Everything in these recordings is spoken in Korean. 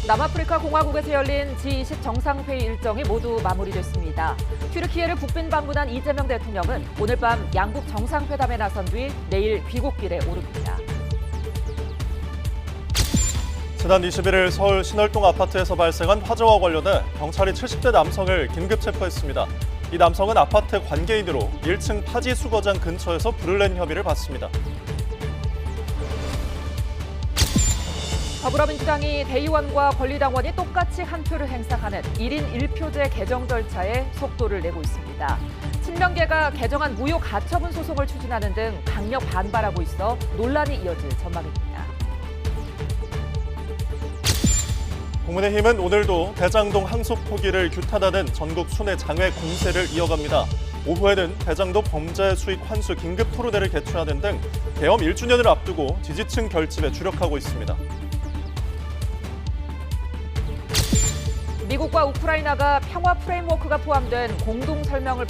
남아프리카 공화국에서 열린 G20 정상회의 일정이 모두 마무리됐습니다. 튀르키예를 국빈 방문한 이재명 대통령은 오늘 밤 양국 정상회담에 나선 뒤 내일 귀국길에 오릅니다. 지난 21일 서울 신월동 아파트에서 발생한 화재와 관련해 경찰이 70대 남성을 긴급 체포했습니다. 이 남성은 아파트 관계인으로 1층 파지 수거장 근처에서 불을 낸 혐의를 받습니다. 더불어민주당이 대의원과 권리당원이 똑같이 한 표를 행사하는 1인 1표제 개정 절차에 속도를 내고 있습니다. 친명계가 개정안 무효 가처분 소송을 추진하는 등 강력 반발하고 있어 논란이 이어질 전망입니다. 국민의힘은 오늘도 대장동 항속 포기를 규탄하는 전국 순회 장외 공세를 이어갑니다. 오후에는 대장동 범죄 수익 환수 긴급 토론회를 개최하는 등 계엄 1주년을 앞두고 지지층 결집에 주력하고 있습니다. 미국과 우크라이나가 평화 프레임워크가 포함된 공동 성명을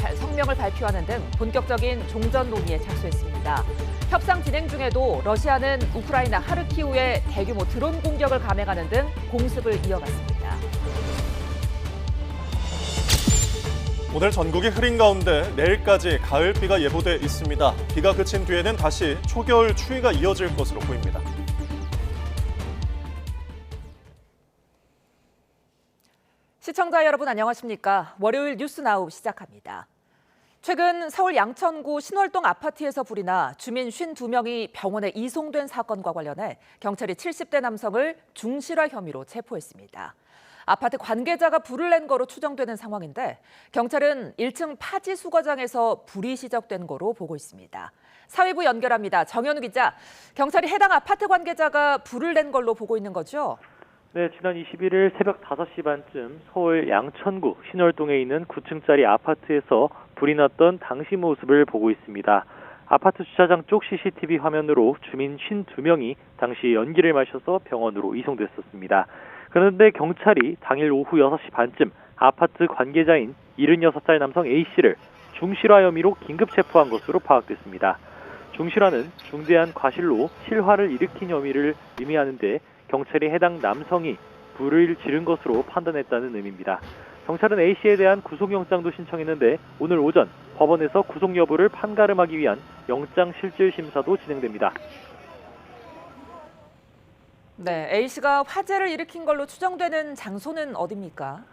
발표하는 등 본격적인 종전 논의에 착수했습니다. 협상 진행 중에도 러시아는 우크라이나 하르키우에 대규모 드론 공격을 감행하는 등 공습을 이어갔습니다. 오늘 전국이 흐린 가운데 내일까지 가을비가 예보돼 있습니다. 비가 그친 뒤에는 다시 초겨울 추위가 이어질 것으로 보입니다. 시청자 여러분 안녕하십니까? 월요일 뉴스나우 시작합니다. 최근 서울 양천구 신월동 아파트에서 불이 나 주민 52명이 병원에 이송된 사건과 관련해 경찰이 70대 남성을 중실화 혐의로 체포했습니다. 아파트 관계자가 불을 낸 거로 추정되는 상황인데 경찰은 1층 파지 수거장에서 불이 시작된 거로 보고 있습니다. 사회부 연결합니다. 정현우 기자, 경찰이 해당 아파트 관계자가 불을 낸 걸로 보고 있는 거죠? 네, 지난 21일 새벽 5시 반쯤 서울 양천구 신월동에 있는 9층짜리 아파트에서 불이 났던 당시 모습을 보고 있습니다. 아파트 주차장 쪽 CCTV 화면으로 주민 52명이 당시 연기를 마셔서 병원으로 이송됐었습니다. 그런데 경찰이 당일 오후 6시 반쯤 아파트 관계자인 76살 남성 A씨를 중실화 혐의로 긴급 체포한 것으로 파악됐습니다. 중실화는 중대한 과실로 실화를 일으킨 혐의를 의미하는데 경찰이 해당 남성이 불을 지른 것으로 판단했다는 의미입니다. 경찰은 A씨에 대한 구속영장도 신청했는데 오늘 오전 법원에서 구속 여부를 판가름하기 위한 영장실질심사도 진행됩니다. 네, A씨가 화재를 일으킨 걸로 추정되는 장소는 어디입니까?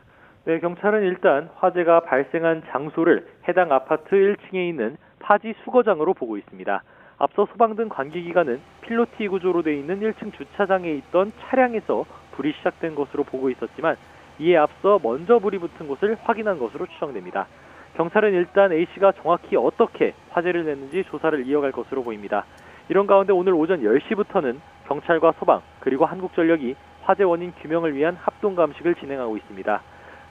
네, 경찰은 일단 화재가 발생한 장소를 해당 아파트 1층에 있는 파지 수거장으로 보고 있습니다. 앞서 소방 등 관계기관은 필로티 구조로 돼 있는 1층 주차장에 있던 차량에서 불이 시작된 것으로 보고 있었지만 이에 앞서 먼저 불이 붙은 곳을 확인한 것으로 추정됩니다. 경찰은 일단 A씨가 정확히 어떻게 화재를 냈는지 조사를 이어갈 것으로 보입니다. 이런 가운데 오늘 오전 10시부터는 경찰과 소방 그리고 한국전력이 화재 원인 규명을 위한 합동 감식을 진행하고 있습니다.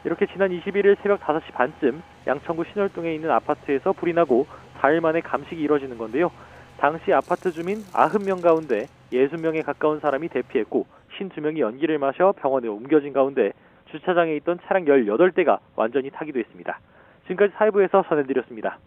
이렇게 지난 21일 새벽 5시 반쯤 양천구 신월동에 있는 아파트에서 불이 나고 4일 만에 감식이 이뤄지는 건데요. 당시 아파트 주민 90명 가운데 60명에 가까운 사람이 대피했고 52명이 연기를 마셔 병원에 옮겨진 가운데 주차장에 있던 차량 18대가 완전히 타기됐습니다. 지금까지 사회부에서 전해드렸습니다.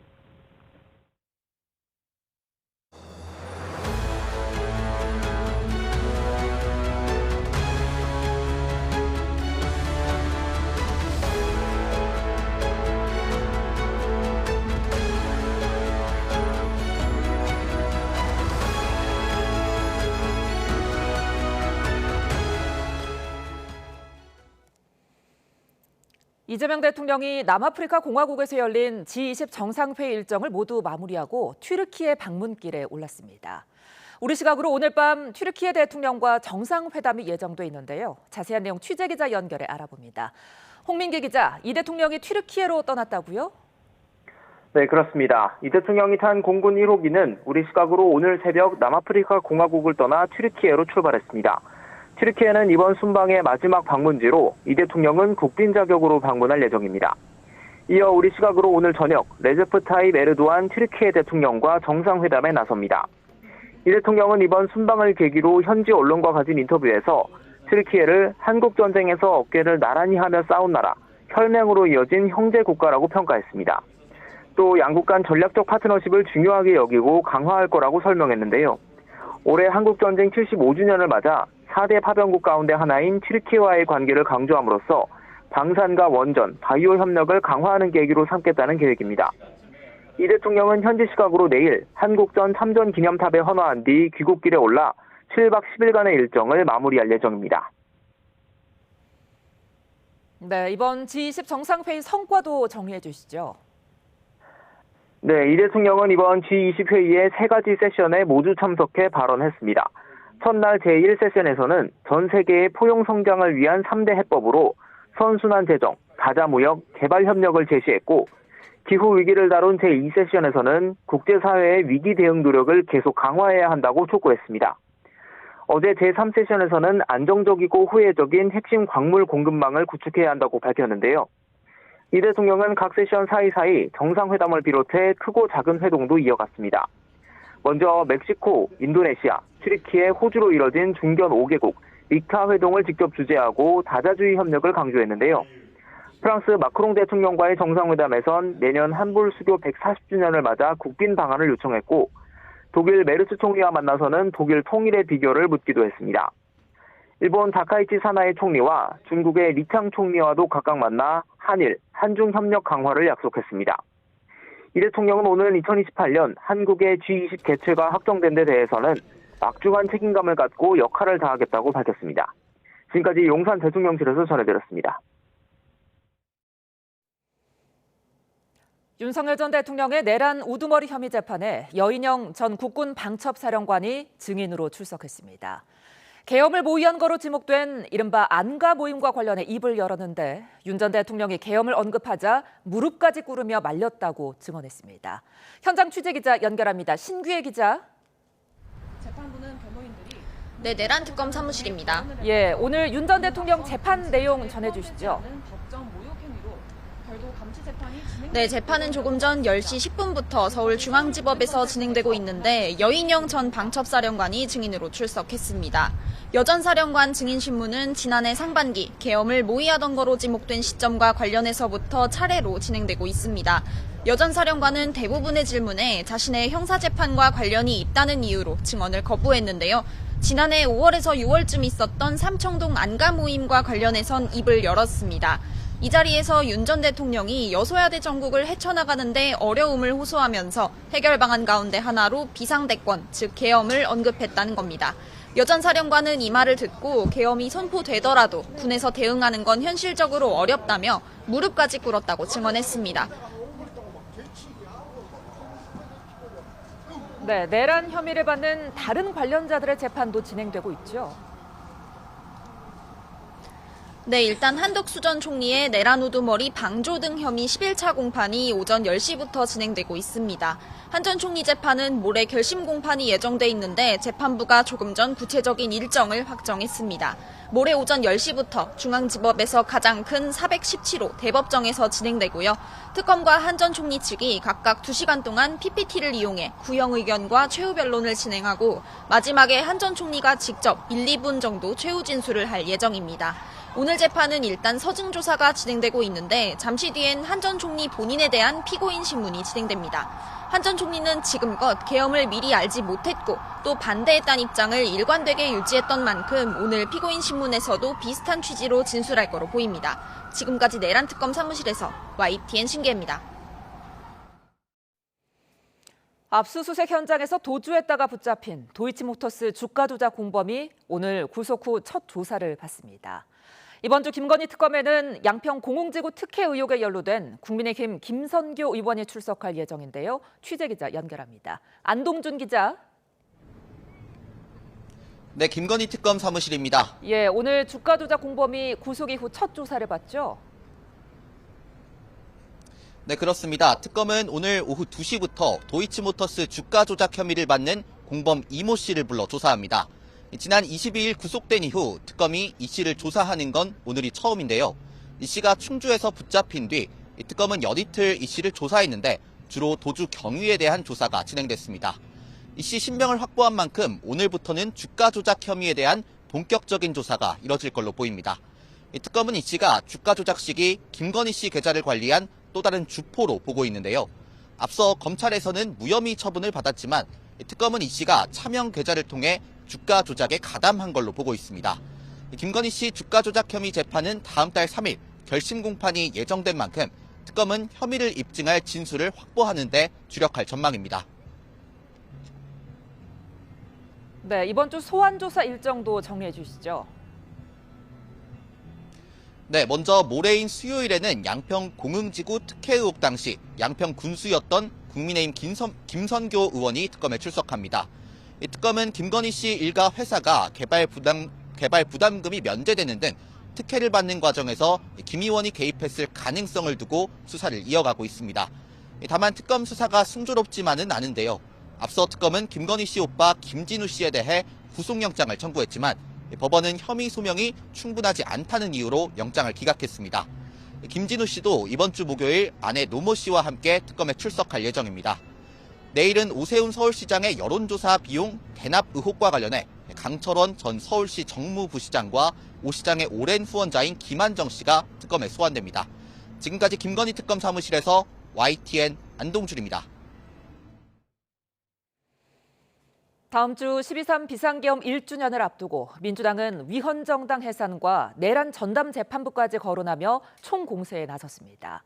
이재명 대통령이 남아프리카 공화국에서 열린 G20 정상회의 일정을 모두 마무리하고 튀르키예 방문길에 올랐습니다. 우리 시각으로 오늘 밤 튀르키예 대통령과 정상회담이 예정돼 있는데요. 자세한 내용 취재기자 연결해 알아봅니다. 홍민기 기자, 이 대통령이 튀르키예로 떠났다고요? 네, 그렇습니다. 이 대통령이 탄 공군 1호기는 우리 시각으로 오늘 새벽 남아프리카 공화국을 떠나 튀르키예로 출발했습니다. 튀르키예는 이번 순방의 마지막 방문지로 이 대통령은 국빈 자격으로 방문할 예정입니다. 이어 우리 시각으로 오늘 저녁 레제프 타입 에르도안 튀르키예 대통령과 정상회담에 나섭니다. 이 대통령은 이번 순방을 계기로 현지 언론과 가진 인터뷰에서 튀르키예를 한국 전쟁에서 어깨를 나란히 하며 싸운 나라, 혈맹으로 이어진 형제 국가라고 평가했습니다. 또 양국 간 전략적 파트너십을 중요하게 여기고 강화할 거라고 설명했는데요. 올해 한국전쟁 75주년을 맞아 4대 파병국 가운데 하나인 튀르키예와의 관계를 강조함으로써 방산과 원전, 바이오 협력을 강화하는 계기로 삼겠다는 계획입니다. 이 대통령은 현지 시각으로 내일 한국전 참전 기념탑에 헌화한 뒤 귀국길에 올라 7박 10일간의 일정을 마무리할 예정입니다. 네, 이번 G20 정상회의 성과도 정리해 주시죠. 네, 이 대통령은 이번 G20 회의의 3가지 세션에 모두 참석해 발언했습니다. 첫날 제1 세션에서는 전 세계의 포용 성장을 위한 3대 해법으로 선순환 재정, 다자 무역, 개발 협력을 제시했고, 기후 위기를 다룬 제2 세션에서는 국제사회의 위기 대응 노력을 계속 강화해야 한다고 촉구했습니다. 어제 제3 세션에서는 안정적이고 후회적인 핵심 광물 공급망을 구축해야 한다고 밝혔는데요. 이 대통령은 각 세션 사이사이 정상회담을 비롯해 크고 작은 회동도 이어갔습니다. 먼저 멕시코, 인도네시아, 튀르키예, 호주로 이뤄진 중견 5개국 리카 회동을 직접 주재하고 다자주의 협력을 강조했는데요. 프랑스 마크롱 대통령과의 정상회담에선 내년 한불 수교 140주년을 맞아 국빈 방한을 요청했고, 독일 메르스 총리와 만나서는 독일 통일의 비결을 묻기도 했습니다. 일본 다카이치 사나이 총리와 중국의 리창 총리와도 각각 만나 한일, 한중 협력 강화를 약속했습니다. 이 대통령은 오늘 2028년 한국의 G20 개최가 확정된 데 대해서는 막중한 책임감을 갖고 역할을 다하겠다고 밝혔습니다. 지금까지 용산 대통령실에서 전해드렸습니다. 윤석열 전 대통령의 내란 우두머리 혐의 재판에 여인영 전 국군 방첩사령관이 증인으로 출석했습니다. 계엄을 모의한 거로 지목된 이른바 안가 모임과 관련해 입을 열었는데 윤 전 대통령이 계엄을 언급하자 무릎까지 꿇으며 말렸다고 증언했습니다. 현장 취재기자 연결합니다. 신규혜 기자. 네, 내란 특검 사무실입니다. 예, 오늘 윤 전 대통령 재판 내용 전해주시죠. 네, 재판은 조금 전 10시 10분부터 서울중앙지법에서 진행되고 있는데 여인영 전 방첩사령관이 증인으로 출석했습니다. 여 전 사령관 증인신문은 지난해 상반기 계엄을 모의하던 거로 지목된 시점과 관련해서부터 차례로 진행되고 있습니다. 여 전 사령관은 대부분의 질문에 자신의 형사재판과 관련이 있다는 이유로 증언을 거부했는데요. 지난해 5월에서 6월쯤 있었던 삼청동 안가 모임과 관련해선 입을 열었습니다. 이 자리에서 윤 전 대통령이 여소야대 정국을 헤쳐나가는데 어려움을 호소하면서 해결 방안 가운데 하나로 비상대권, 즉 계엄을 언급했다는 겁니다. 여 전 사령관은 이 말을 듣고 계엄이 선포되더라도 군에서 대응하는 건 현실적으로 어렵다며 무릎까지 꿇었다고 증언했습니다. 네, 내란 혐의를 받는 다른 관련자들의 재판도 진행되고 있죠. 네, 일단 한덕수 전 총리의 내란 우두머리 방조 등 혐의 11차 공판이 오전 10시부터 진행되고 있습니다. 한 전 총리 재판은 모레 결심 공판이 예정돼 있는데 재판부가 조금 전 구체적인 일정을 확정했습니다. 모레 오전 10시부터 중앙지법에서 가장 큰 417호 대법정에서 진행되고요. 특검과 한 전 총리 측이 각각 2시간 동안 PPT를 이용해 구형 의견과 최후 변론을 진행하고 마지막에 한 전 총리가 직접 1, 2분 정도 최후 진술을 할 예정입니다. 오늘 재판은 일단 서증 조사가 진행되고 있는데 잠시 뒤엔 한 전 총리 본인에 대한 피고인 신문이 진행됩니다. 한 전 총리는 지금껏 계엄을 미리 알지 못했고 또 반대했다는 입장을 일관되게 유지했던 만큼 오늘 피고인 신문에서도 비슷한 취지로 진술할 거로 보입니다. 지금까지 내란 특검 사무실에서 YTN 신기혜입니다. 압수수색 현장에서 도주했다가 붙잡힌 도이치모터스 주가 조작 공범이 오늘 구속 후 첫 조사를 받습니다. 이번 주 김건희 특검에는 양평 공공지구 특혜 의혹에 연루된 국민의힘 김선교 의원이 출석할 예정인데요. 취재기자 연결합니다. 안동준 기자. 네, 김건희 특검 사무실입니다. 예, 오늘 주가 조작 공범이 구속 이후 첫 조사를 받죠? 네, 그렇습니다. 특검은 오늘 오후 2시부터 도이치모터스 주가 조작 혐의를 받는 공범 이모 씨를 불러 조사합니다. 지난 22일 구속된 이후 특검이 이 씨를 조사하는 건 오늘이 처음인데요. 이 씨가 충주에서 붙잡힌 뒤 특검은 연이틀 이 씨를 조사했는데 주로 도주 경위에 대한 조사가 진행됐습니다. 이 씨 신병을 확보한 만큼 오늘부터는 주가 조작 혐의에 대한 본격적인 조사가 이뤄질 걸로 보입니다. 특검은 이 씨가 주가 조작 시기 김건희 씨 계좌를 관리한 또 다른 주포로 보고 있는데요. 앞서 검찰에서는 무혐의 처분을 받았지만 특검은 이 씨가 차명 계좌를 통해 주가 조작에 가담한 걸로 보고 있습니다. 김건희 씨 주가 조작 혐의 재판은 다음 달 3일 결심 공판이 예정된 만큼 특검은 혐의를 입증할 진술을 확보하는 데 주력할 전망입니다. 네, 이번 주 소환 조사 일정도 정리해 주시죠. 네, 먼저 모레인 수요일에는 양평 공흥지구 특혜 의혹 당시 양평 군수였던 국민의힘 김선교 의원이 특검에 출석합니다. 이 특검은 김건희 씨 일가 회사가 개발 부담금이 면제되는 등 특혜를 받는 과정에서 김 의원이 개입했을 가능성을 두고 수사를 이어가고 있습니다. 다만 특검 수사가 순조롭지만은 않은데요. 앞서 특검은 김건희 씨 오빠 김진우 씨에 대해 구속영장을 청구했지만 법원은 혐의 소명이 충분하지 않다는 이유로 영장을 기각했습니다. 김진우 씨도 이번 주 목요일 아내 노모 씨와 함께 특검에 출석할 예정입니다. 내일은 오세훈 서울시장의 여론조사 비용 대납 의혹과 관련해 강철원 전 서울시 정무부시장과 오 시장의 오랜 후원자인 김한정 씨가 특검에 소환됩니다. 지금까지 김건희 특검 사무실에서 YTN 안동준입니다. 다음 주 12.3 비상계엄 1주년을 앞두고 민주당은 위헌정당 해산과 내란 전담 재판부까지 거론하며 총공세에 나섰습니다.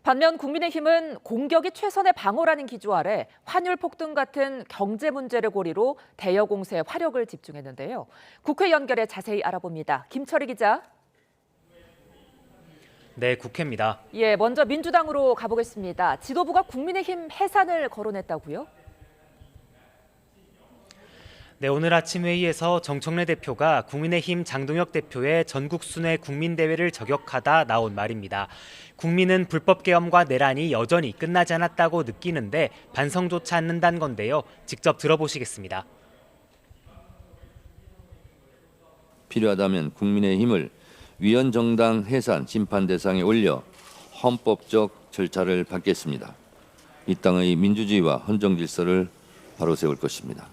반면 국민의힘은 공격이 최선의 방어라는 기조 아래 환율 폭등 같은 경제 문제를 고리로 대여 공세에 화력을 집중했는데요. 국회 연결해 자세히 알아봅니다. 김철희 기자. 네, 국회입니다. 예, 먼저 민주당으로 가보겠습니다. 지도부가 국민의힘 해산을 거론했다고요? 네, 오늘 아침 회의에서 정청래 대표가 국민의힘 장동혁 대표의 전국 순회 국민대회를 저격하다 나온 말입니다. 국민은 불법 계엄과 내란이 여전히 끝나지 않았다고 느끼는데 반성조차 않는다는 건데요. 직접 들어보시겠습니다. 필요하다면 국민의힘을 위헌정당 해산 심판 대상에 올려 헌법적 절차를 밟겠습니다. 이 땅의 민주주의와 헌정 질서를 바로 세울 것입니다.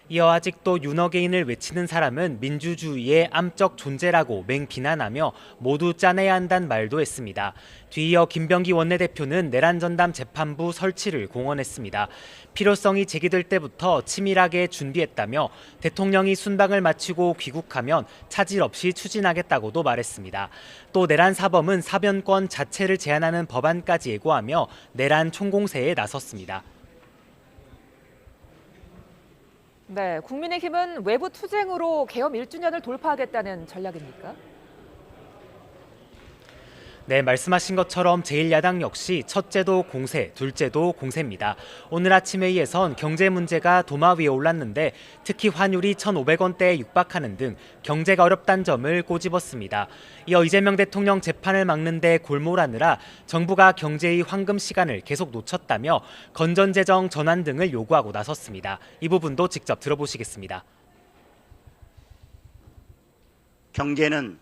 이어 아직도 윤어게인을 외치는 사람은 민주주의의 암적 존재라고 맹비난하며 모두 짜내야 한다는 말도 했습니다. 뒤이어 김병기 원내대표는 내란전담 재판부 설치를 공언했습니다. 필요성이 제기될 때부터 치밀하게 준비했다며 대통령이 순방을 마치고 귀국하면 차질 없이 추진하겠다고도 말했습니다. 또 내란 사범은 사변권 자체를 제한하는 법안까지 예고하며 내란 총공세에 나섰습니다. 네, 국민의힘은 외부 투쟁으로 계엄 1주년을 돌파하겠다는 전략입니까? 네, 말씀하신 것처럼 제1야당 역시 첫째도 공세, 둘째도 공세입니다. 오늘 아침 회의에선 경제 문제가 도마 위에 올랐는데 특히 환율이 1,500원대에 육박하는 등 경제가 어렵다는 점을 꼬집었습니다. 이어 이재명 대통령 재판을 막는 데 골몰하느라 정부가 경제의 황금 시간을 계속 놓쳤다며 건전재정 전환 등을 요구하고 나섰습니다. 이 부분도 직접 들어보시겠습니다. 경제는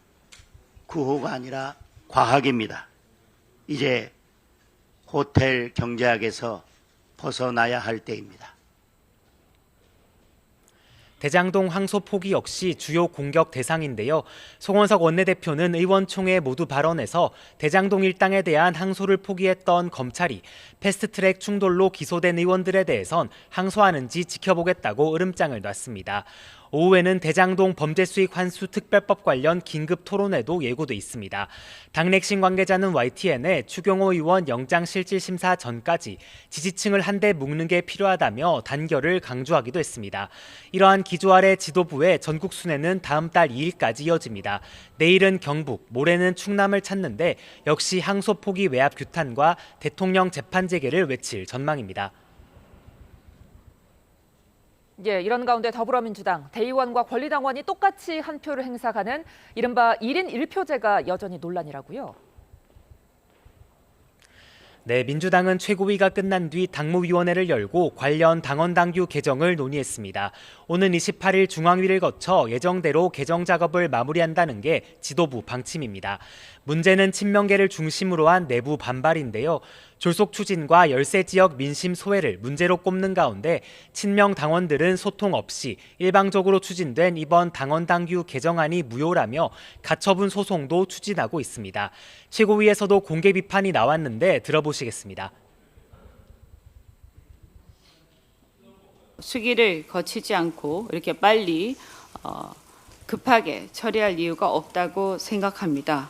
구호가 아니라 과학입니다. 이제 호텔 경제학에서 벗어나야 할 때입니다. 대장동 항소 포기 역시 주요 공격 대상인데요. 송원석 원내대표는 의원총회 모두 발언에서 대장동 일당에 대한 항소를 포기했던 검찰이 패스트트랙 충돌로 기소된 의원들에 대해선 항소하는지 지켜보겠다고 으름장을 놨습니다. 오후에는 대장동 범죄수익 환수 특별법 관련 긴급 토론회도 예고돼 있습니다. 당내 핵심 관계자는 YTN에 추경호 의원 영장실질심사 전까지 지지층을 한데 묶는 게 필요하다며 단결을 강조하기도 했습니다. 이러한 기조 아래 지도부의 전국 순회는 다음 달 2일까지 이어집니다. 내일은 경북, 모레는 충남을 찾는데 역시 항소 포기 외압 규탄과 대통령 재판 재개를 외칠 전망입니다. 예, 이런 가운데 더불어민주당 대의원과 권리당원이 똑같이 한 표를 행사하는 이른바 1인 1표제가 여전히 논란이라고요. 네, 민주당은 최고위가 끝난 뒤 당무위원회를 열고 관련 당원당규 개정을 논의했습니다. 오는 28일 중앙위를 거쳐 예정대로 개정 작업을 마무리한다는 게 지도부 방침입니다. 문제는 친명계를 중심으로 한 내부 반발인데요. 졸속 추진과 열세 지역 민심 소외를 문제로 꼽는 가운데 친명 당원들은 소통 없이 일방적으로 추진된 이번 당원당규 개정안이 무효라며 가처분 소송도 추진하고 있습니다. 최고위에서도 공개 비판이 나왔는데 들어보시겠습니다. 수기를 거치지 않고 이렇게 빨리 급하게 처리할 이유가 없다고 생각합니다.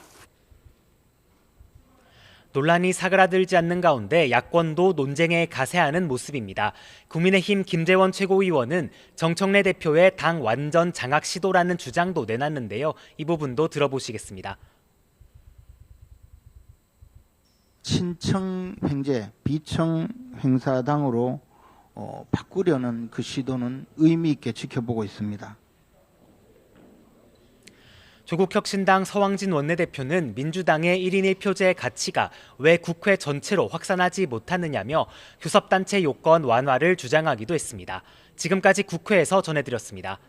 논란이 사그라들지 않는 가운데 야권도 논쟁에 가세하는 모습입니다. 국민의힘 김재원 최고위원은 정청래 대표의 당 완전 장악 시도라는 주장도 내놨는데요. 이 부분도 들어보시겠습니다. 친청 횡재, 비청 횡사당으로 바꾸려는 그 시도는 의미 있게 지켜보고 있습니다. 조국혁신당 서왕진 원내대표는 민주당의 1인 1표제의 가치가 왜 국회 전체로 확산하지 못하느냐며 교섭단체 요건 완화를 주장하기도 했습니다. 지금까지 국회에서 전해드렸습니다.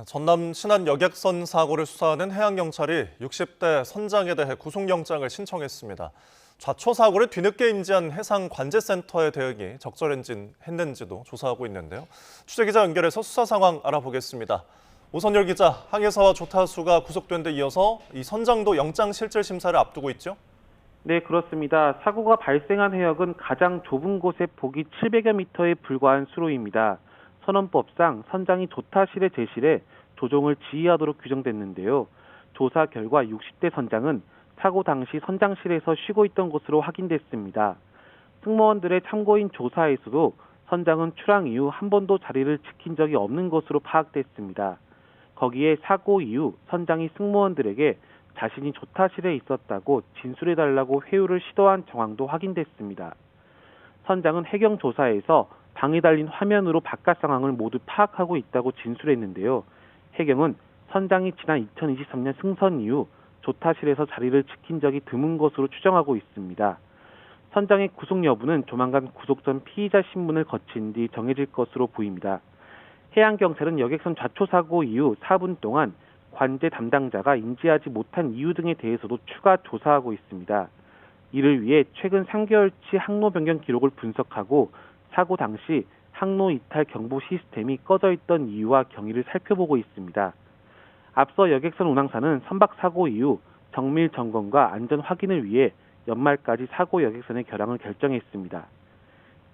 전남 신안 여객선 사고를 수사하는 해양경찰이 60대 선장에 대해 구속영장을 신청했습니다. 좌초 사고를 뒤늦게 인지한 해상관제센터의 대응이 적절했는지도 조사하고 있는데요. 취재기자 연결해서 수사 상황 알아보겠습니다. 오선열 기자, 항해사와 조타수가 구속된 데 이어서 이 선장도 영장실질심사를 앞두고 있죠? 네, 그렇습니다. 사고가 발생한 해역은 가장 좁은 곳의 폭이 700여 미터에 불과한 수로입니다. 선원법상 선장이 조타실에 제실해 조종을 지휘하도록 규정됐는데요. 조사 결과 60대 선장은 사고 당시 선장실에서 쉬고 있던 것으로 확인됐습니다. 승무원들의 참고인 조사에서도 선장은 출항 이후 한 번도 자리를 지킨 적이 없는 것으로 파악됐습니다. 거기에 사고 이후 선장이 승무원들에게 자신이 조타실에 있었다고 진술해달라고 회유를 시도한 정황도 확인됐습니다. 선장은 해경 조사에서 방에 달린 화면으로 바깥 상황을 모두 파악하고 있다고 진술했는데요. 해경은 선장이 지난 2023년 승선 이후 조타실에서 자리를 지킨 적이 드문 것으로 추정하고 있습니다. 선장의 구속 여부는 조만간 구속 전 피의자 신문을 거친 뒤 정해질 것으로 보입니다. 해양경찰은 여객선 좌초 사고 이후 4분 동안 관제 담당자가 인지하지 못한 이유 등에 대해서도 추가 조사하고 있습니다. 이를 위해 최근 3개월치 항로 변경 기록을 분석하고 사고 당시 항로 이탈 경보 시스템이 꺼져 있던 이유와 경위를 살펴보고 있습니다. 앞서 여객선 운항사는 선박 사고 이후 정밀 점검과 안전 확인을 위해 연말까지 사고 여객선의 결항을 결정했습니다.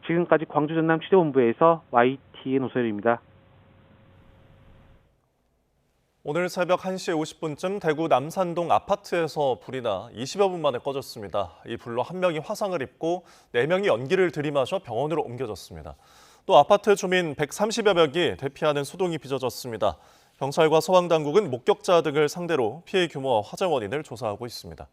지금까지 광주 전남 취재본부에서 YTN 오선열입니다. 오늘 새벽 1시 50분쯤 대구 남산동 아파트에서 불이 나 20여 분 만에 꺼졌습니다. 이 불로 한 명이 화상을 입고 4명이 연기를 들이마셔 병원으로 옮겨졌습니다. 또 아파트 주민 130여 명이 대피하는 소동이 빚어졌습니다. 경찰과 소방당국은 목격자 등을 상대로 피해 규모와 화재 원인을 조사하고 있습니다.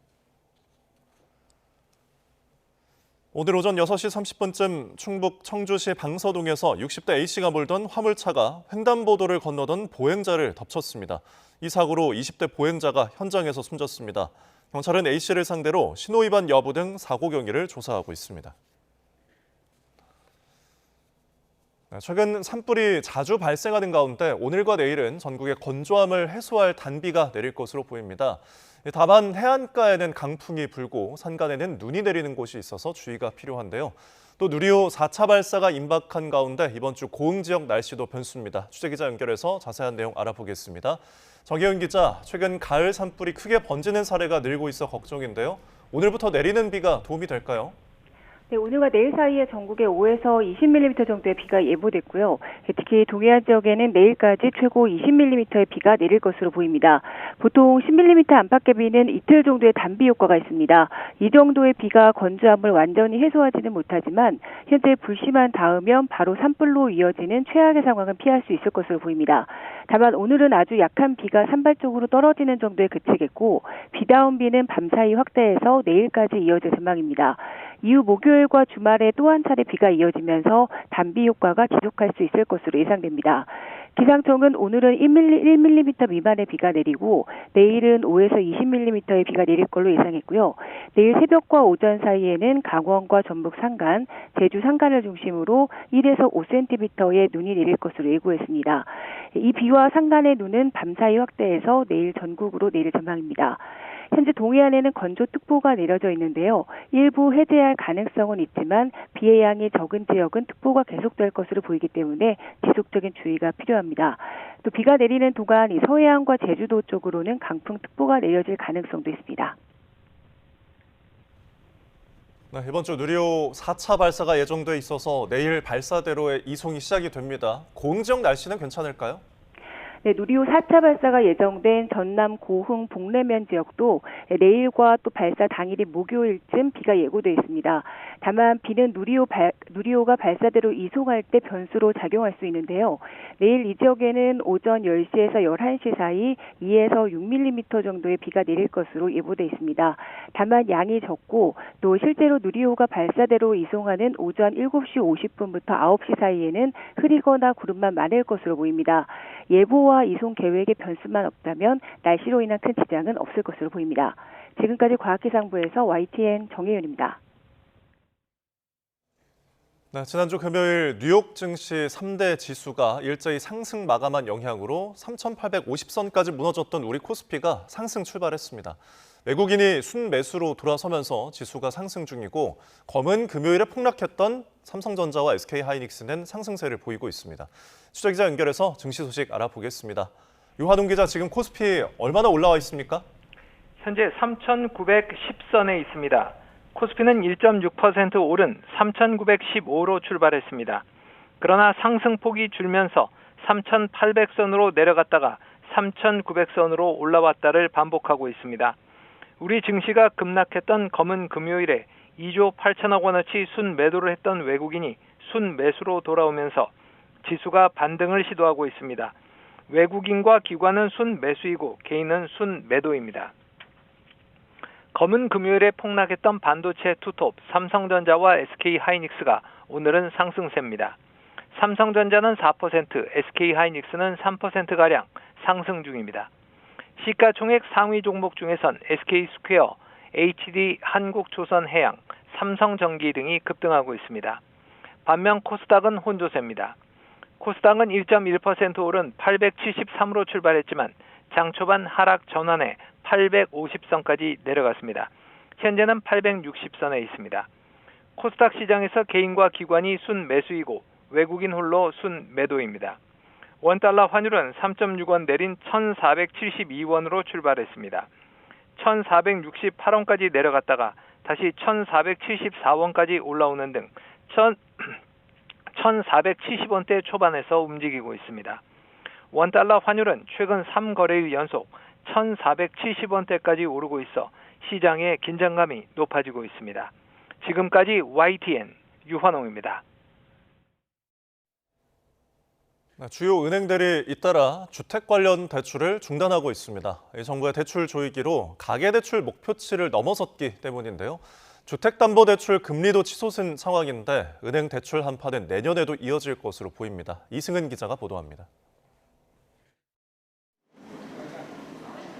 오늘 오전 6시 30분쯤 충북 청주시 방서동에서 60대 A씨가 몰던 화물차가 횡단보도를 건너던 보행자를 덮쳤습니다. 이 사고로 20대 보행자가 현장에서 숨졌습니다. 경찰은 A씨를 상대로 신호위반 여부 등 사고 경위를 조사하고 있습니다. 최근 산불이 자주 발생하는 가운데 오늘과 내일은 전국에 건조함을 해소할 단비가 내릴 것으로 보입니다. 다만 해안가에는 강풍이 불고 산간에는 눈이 내리는 곳이 있어서 주의가 필요한데요. 또 누리호 4차 발사가 임박한 가운데 이번 주 고흥 지역 날씨도 변수입니다. 취재기자 연결해서 자세한 내용 알아보겠습니다. 정혜은 기자, 최근 가을 산불이 크게 번지는 사례가 늘고 있어 걱정인데요. 오늘부터 내리는 비가 도움이 될까요? 네, 오늘과 내일 사이에 전국에 5에서 20mm 정도의 비가 예보됐고요. 특히 동해안 지역에는 내일까지 최고 20mm의 비가 내릴 것으로 보입니다. 보통 10mm 안팎의 비는 이틀 정도의 단비 효과가 있습니다. 이 정도의 비가 건조함을 완전히 해소하지는 못하지만 현재 불씨만 닿으면 바로 산불로 이어지는 최악의 상황은 피할 수 있을 것으로 보입니다. 다만 오늘은 아주 약한 비가 산발적으로 떨어지는 정도에 그치겠고 비다운 비는 밤사이 확대해서 내일까지 이어질 전망입니다. 이후 목요일과 주말에 또 한 차례 비가 이어지면서 단비 효과가 지속할 수 있을 것으로 예상됩니다. 기상청은 오늘은 1mm 미만의 비가 내리고 내일은 5에서 20mm의 비가 내릴 걸로 예상했고요. 내일 새벽과 오전 사이에는 강원과 전북 산간, 제주 산간을 중심으로 1에서 5cm의 눈이 내릴 것으로 예고했습니다. 이 비와 산간의 눈은 밤사이 확대해서 내일 전국으로 내릴 전망입니다. 현재 동해안에는 건조특보가 내려져 있는데요. 일부 해제할 가능성은 있지만 비의 양이 적은 지역은 특보가 계속될 것으로 보이기 때문에 지속적인 주의가 필요합니다. 또 비가 내리는 동안 이 서해안과 제주도 쪽으로는 강풍특보가 내려질 가능성도 있습니다. 네, 이번 주 누리호 4차 발사가 예정돼 있어서 내일 발사대로의 이송이 시작이 됩니다. 고흥 날씨는 괜찮을까요? 네, 누리호 4차 발사가 예정된 전남 고흥 북내면 지역도 내일과 또 발사 당일인 목요일쯤 비가 예고돼 있습니다. 다만 비는 누리호가 발사대로 이송할 때 변수로 작용할 수 있는데요. 내일 이 지역에는 오전 10시에서 11시 사이 2에서 6mm 정도의 비가 내릴 것으로 예보돼 있습니다. 다만 양이 적고 또 실제로 누리호가 발사대로 이송하는 오전 7시 50분부터 9시 사이에는 흐리거나 구름만 많을 것으로 보입니다. 예보와 이송 계획에 변수만 없다면 날씨로 인한 큰 지장은 없을 것으로 보입니다. 지금까지 과학기상부에서 YTN 정혜윤입니다. 네, 지난주 금요일 뉴욕 증시 3대 지수가 일제히 상승 마감한 영향으로 3,850선까지 무너졌던 우리 코스피가 상승 출발했습니다. 외국인이 순매수로 돌아서면서 지수가 상승 중이고 검은 금요일에 폭락했던 삼성전자와 SK하이닉스는 상승세를 보이고 있습니다. 취재기자 연결해서 증시 소식 알아보겠습니다. 유화동 기자, 지금 코스피 얼마나 올라와 있습니까? 현재 3,910선에 있습니다. 코스피는 1.6% 오른 3,915로 출발했습니다. 그러나 상승폭이 줄면서 3,800선으로 내려갔다가 3,900선으로 올라왔다를 반복하고 있습니다. 우리 증시가 급락했던 검은 금요일에 2조 8천억 원어치 순매도를 했던 외국인이 순매수로 돌아오면서 지수가 반등을 시도하고 있습니다. 외국인과 기관은 순매수이고 개인은 순매도입니다. 검은 금요일에 폭락했던 반도체 투톱 삼성전자와 SK하이닉스가 오늘은 상승세입니다. 삼성전자는 4%, SK하이닉스는 3%가량 상승 중입니다. 시가총액 상위 종목 중에선 SK스퀘어, HD 한국조선해양, 삼성전기 등이 급등하고 있습니다. 반면 코스닥은 혼조세입니다. 코스닥은 1.1% 오른 873으로 출발했지만 장 초반 하락 전환에 850선까지 내려갔습니다. 현재는 860선에 있습니다. 코스닥 시장에서 개인과 기관이 순매수이고 외국인 홀로 순매도입니다. 원달러 환율은 3.6원 내린 1,472원으로 출발했습니다. 1,468원까지 내려갔다가 다시 1,474원까지 올라오는 등 1,470원대 초반에서 움직이고 있습니다. 원달러 환율은 최근 3거래일 연속 1,470원대까지 오르고 있어 시장의 긴장감이 높아지고 있습니다. 지금까지 YTN 유환홍입니다. 주요 은행들이 잇따라 주택 관련 대출을 중단하고 있습니다. 정부의 대출 조이기로 가계대출 목표치를 넘어섰기 때문인데요. 주택담보대출 금리도 치솟은 상황인데 은행 대출 한파는 내년에도 이어질 것으로 보입니다. 이승은 기자가 보도합니다.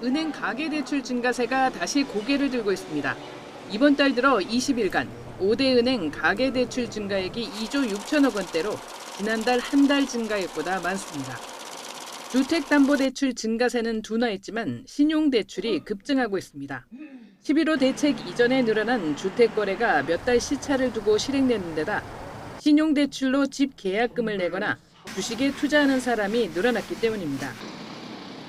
은행 가계대출 증가세가 다시 고개를 들고 있습니다. 이번 달 들어 20일간 5대 은행 가계대출 증가액이 2조 6천억 원대로 지난달 한 달 증가액보다 많습니다. 주택담보대출 증가세는 둔화했지만 신용대출이 급증하고 있습니다. 11호 대책 이전에 늘어난 주택거래가 몇 달 시차를 두고 실행되는 데다 신용대출로 집 계약금을 내거나 주식에 투자하는 사람이 늘어났기 때문입니다.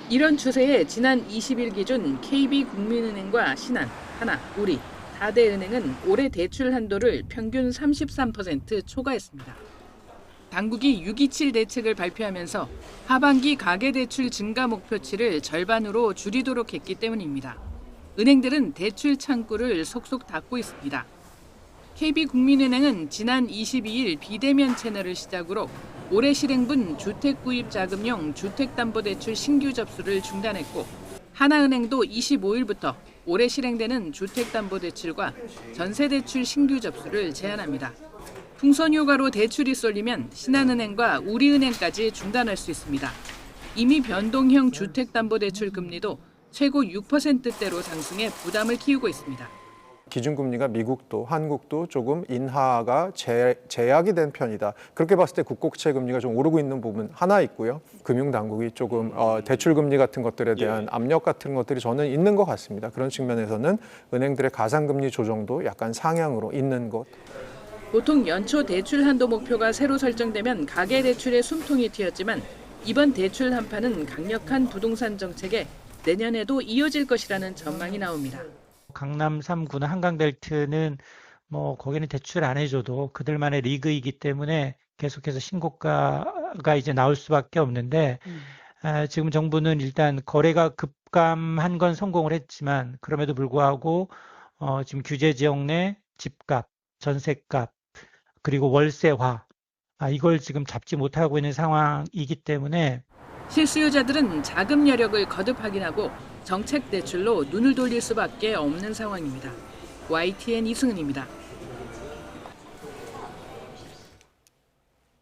이런 추세에 지난 20일 기준 KB국민은행과 신한, 하나, 우리, 4대 은행은 올해 대출 한도를 평균 33% 초과했습니다. 당국이 6.27 대책을 발표하면서 하반기 가계대출 증가 목표치를 절반으로 줄이도록 했기 때문입니다. 은행들은 대출 창구를 속속 닫고 있습니다. KB국민은행은 지난 22일 비대면 채널을 시작으로 올해 실행분 주택구입자금용 주택담보대출 신규 접수를 중단했고 하나은행도 25일부터 올해 실행되는 주택담보대출과 전세대출 신규 접수를 제한합니다. 풍선 효과로 대출이 쏠리면 신한은행과 우리은행까지 중단할 수 있습니다. 이미 변동형 주택담보대출 금리도 최고 6%대로 상승해 부담을 키우고 있습니다. 기준금리가 미국도 한국도 조금 인하가 제약이 된 편이다. 그렇게 봤을 때 국고채 금리가 좀 오르고 있는 부분 하나 있고요. 금융당국이 조금 대출금리 같은 것들에 대한 압력 같은 것들이 저는 있는 것 같습니다. 그런 측면에서는 은행들의 가상금리 조정도 약간 상향으로 있는 것. 보통 연초 대출 한도 목표가 새로 설정되면 가계대출에 숨통이 튀었지만 이번 대출 한파는 강력한 부동산 정책에 내년에도 이어질 것이라는 전망이 나옵니다. 강남 3구나 한강벨트는 뭐 거기는 대출 안 해줘도 그들만의 리그이기 때문에 계속해서 신고가가 이제 나올 수밖에 없는데 지금 정부는 일단 거래가 급감한 건 성공을 했지만 그럼에도 불구하고 지금 규제 지역 내 집값, 전셋값 그리고 월세화 이걸 지금 잡지 못하고 있는 상황이기 때문에 실수요자들은 자금 여력을 거듭 확인하고 정책 대출로 눈을 돌릴 수밖에 없는 상황입니다. YTN 이승은입니다.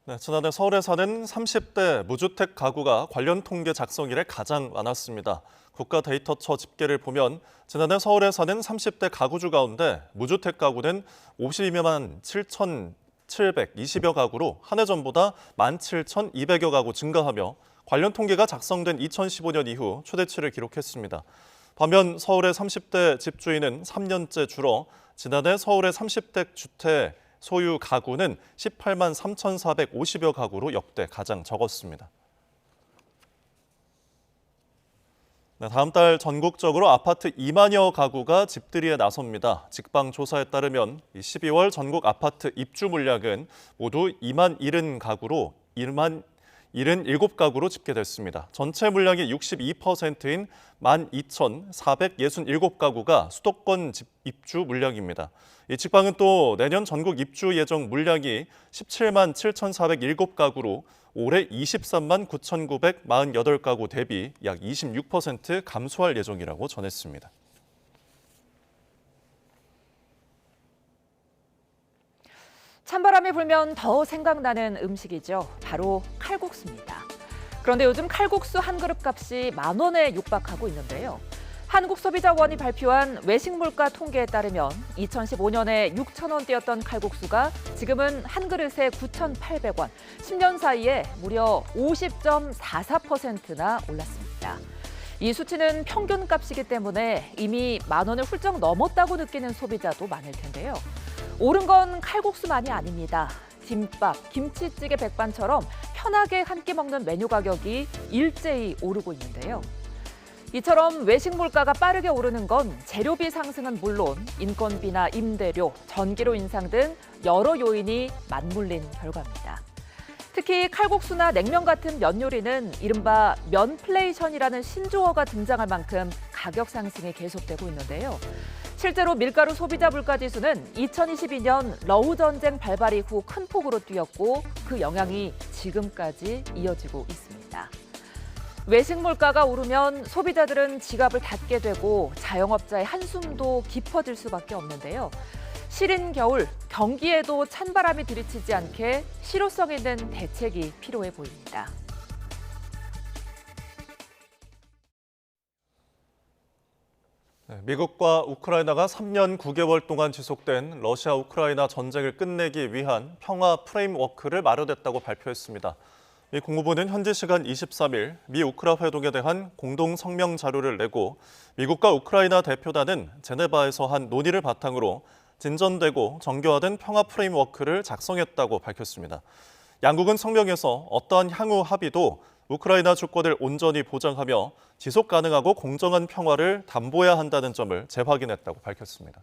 네, 지난해 서울에 사는 30대 무주택 가구가 관련 통계 작성 이래 가장 많았습니다. 국가데이터처 집계를 보면 지난해 서울에 사는 30대 가구주 가운데 무주택 가구는 52만 7,720여 가구로 한 해 전보다 17,200여 가구 증가하며 관련 통계가 작성된 2015년 이후 최대치를 기록했습니다. 반면 서울의 30대 집주인은 3년째 줄어 지난해 서울의 30대 주택 소유 가구는 18만 3,450여 가구로 역대 가장 적었습니다. 네, 다음 달 전국적으로 아파트 2만여 가구가 집들이에 나섭니다. 직방 조사에 따르면 12월 전국 아파트 입주 물량은 모두 2만 70가구로 1만 77가구로 집계됐습니다. 전체 물량의 62%인 12,467가구가 수도권 입주 물량입니다. 이 직방은 또 내년 전국 입주 예정 물량이 17만 7,407가구로 올해 23만 9,948가구 대비 약 26% 감소할 예정이라고 전했습니다. 찬바람이 불면 더 생각나는 음식이죠. 바로 칼국수입니다. 그런데 요즘 칼국수 한 그릇 값이 10,000원에 육박하고 있는데요. 한국소비자원이 발표한 외식 물가 통계에 따르면 2015년에 6,000원대였던 칼국수가 지금은 한 그릇에 9,800원, 10년 사이에 무려 50.44%나 올랐습니다. 이 수치는 평균값이기 때문에 이미 10,000원을 훌쩍 넘었다고 느끼는 소비자도 많을 텐데요. 오른 건 칼국수만이 아닙니다. 김밥, 김치찌개, 백반처럼 편하게 한 끼 먹는 메뉴 가격이 일제히 오르고 있는데요. 이처럼 외식 물가가 빠르게 오르는 건 재료비 상승은 물론 인건비나 임대료, 전기료 인상 등 여러 요인이 맞물린 결과입니다. 특히 칼국수나 냉면 같은 면 요리는 이른바 면플레이션이라는 신조어가 등장할 만큼 가격 상승이 계속되고 있는데요. 실제로 밀가루 소비자 물가지수는 2022년 러우 전쟁 발발 이후 큰 폭으로 뛰었고 그 영향이 지금까지 이어지고 있습니다. 외식 물가가 오르면 소비자들은 지갑을 닫게 되고 자영업자의 한숨도 깊어질 수밖에 없는데요. 시린 겨울, 경기에도 찬바람이 들이치지 않게 실효성 있는 대책이 필요해 보입니다. 미국과 우크라이나가 3년 9개월 동안 지속된 러시아 우크라이나 전쟁을 끝내기 위한 평화 프레임워크를 마련했다고 발표했습니다. 미 국무부는 현지 시간 23일 미 우크라 회동에 대한 공동 성명 자료를 내고 미국과 우크라이나 대표단은 제네바에서 한 논의를 바탕으로 진전되고 정교화된 평화 프레임워크를 작성했다고 밝혔습니다. 양국은 성명에서 어떠한 향후 합의도 우크라이나 주권을 온전히 보장하며 지속 가능하고 공정한 평화를 담보해야 한다는 점을 재확인했다고 밝혔습니다.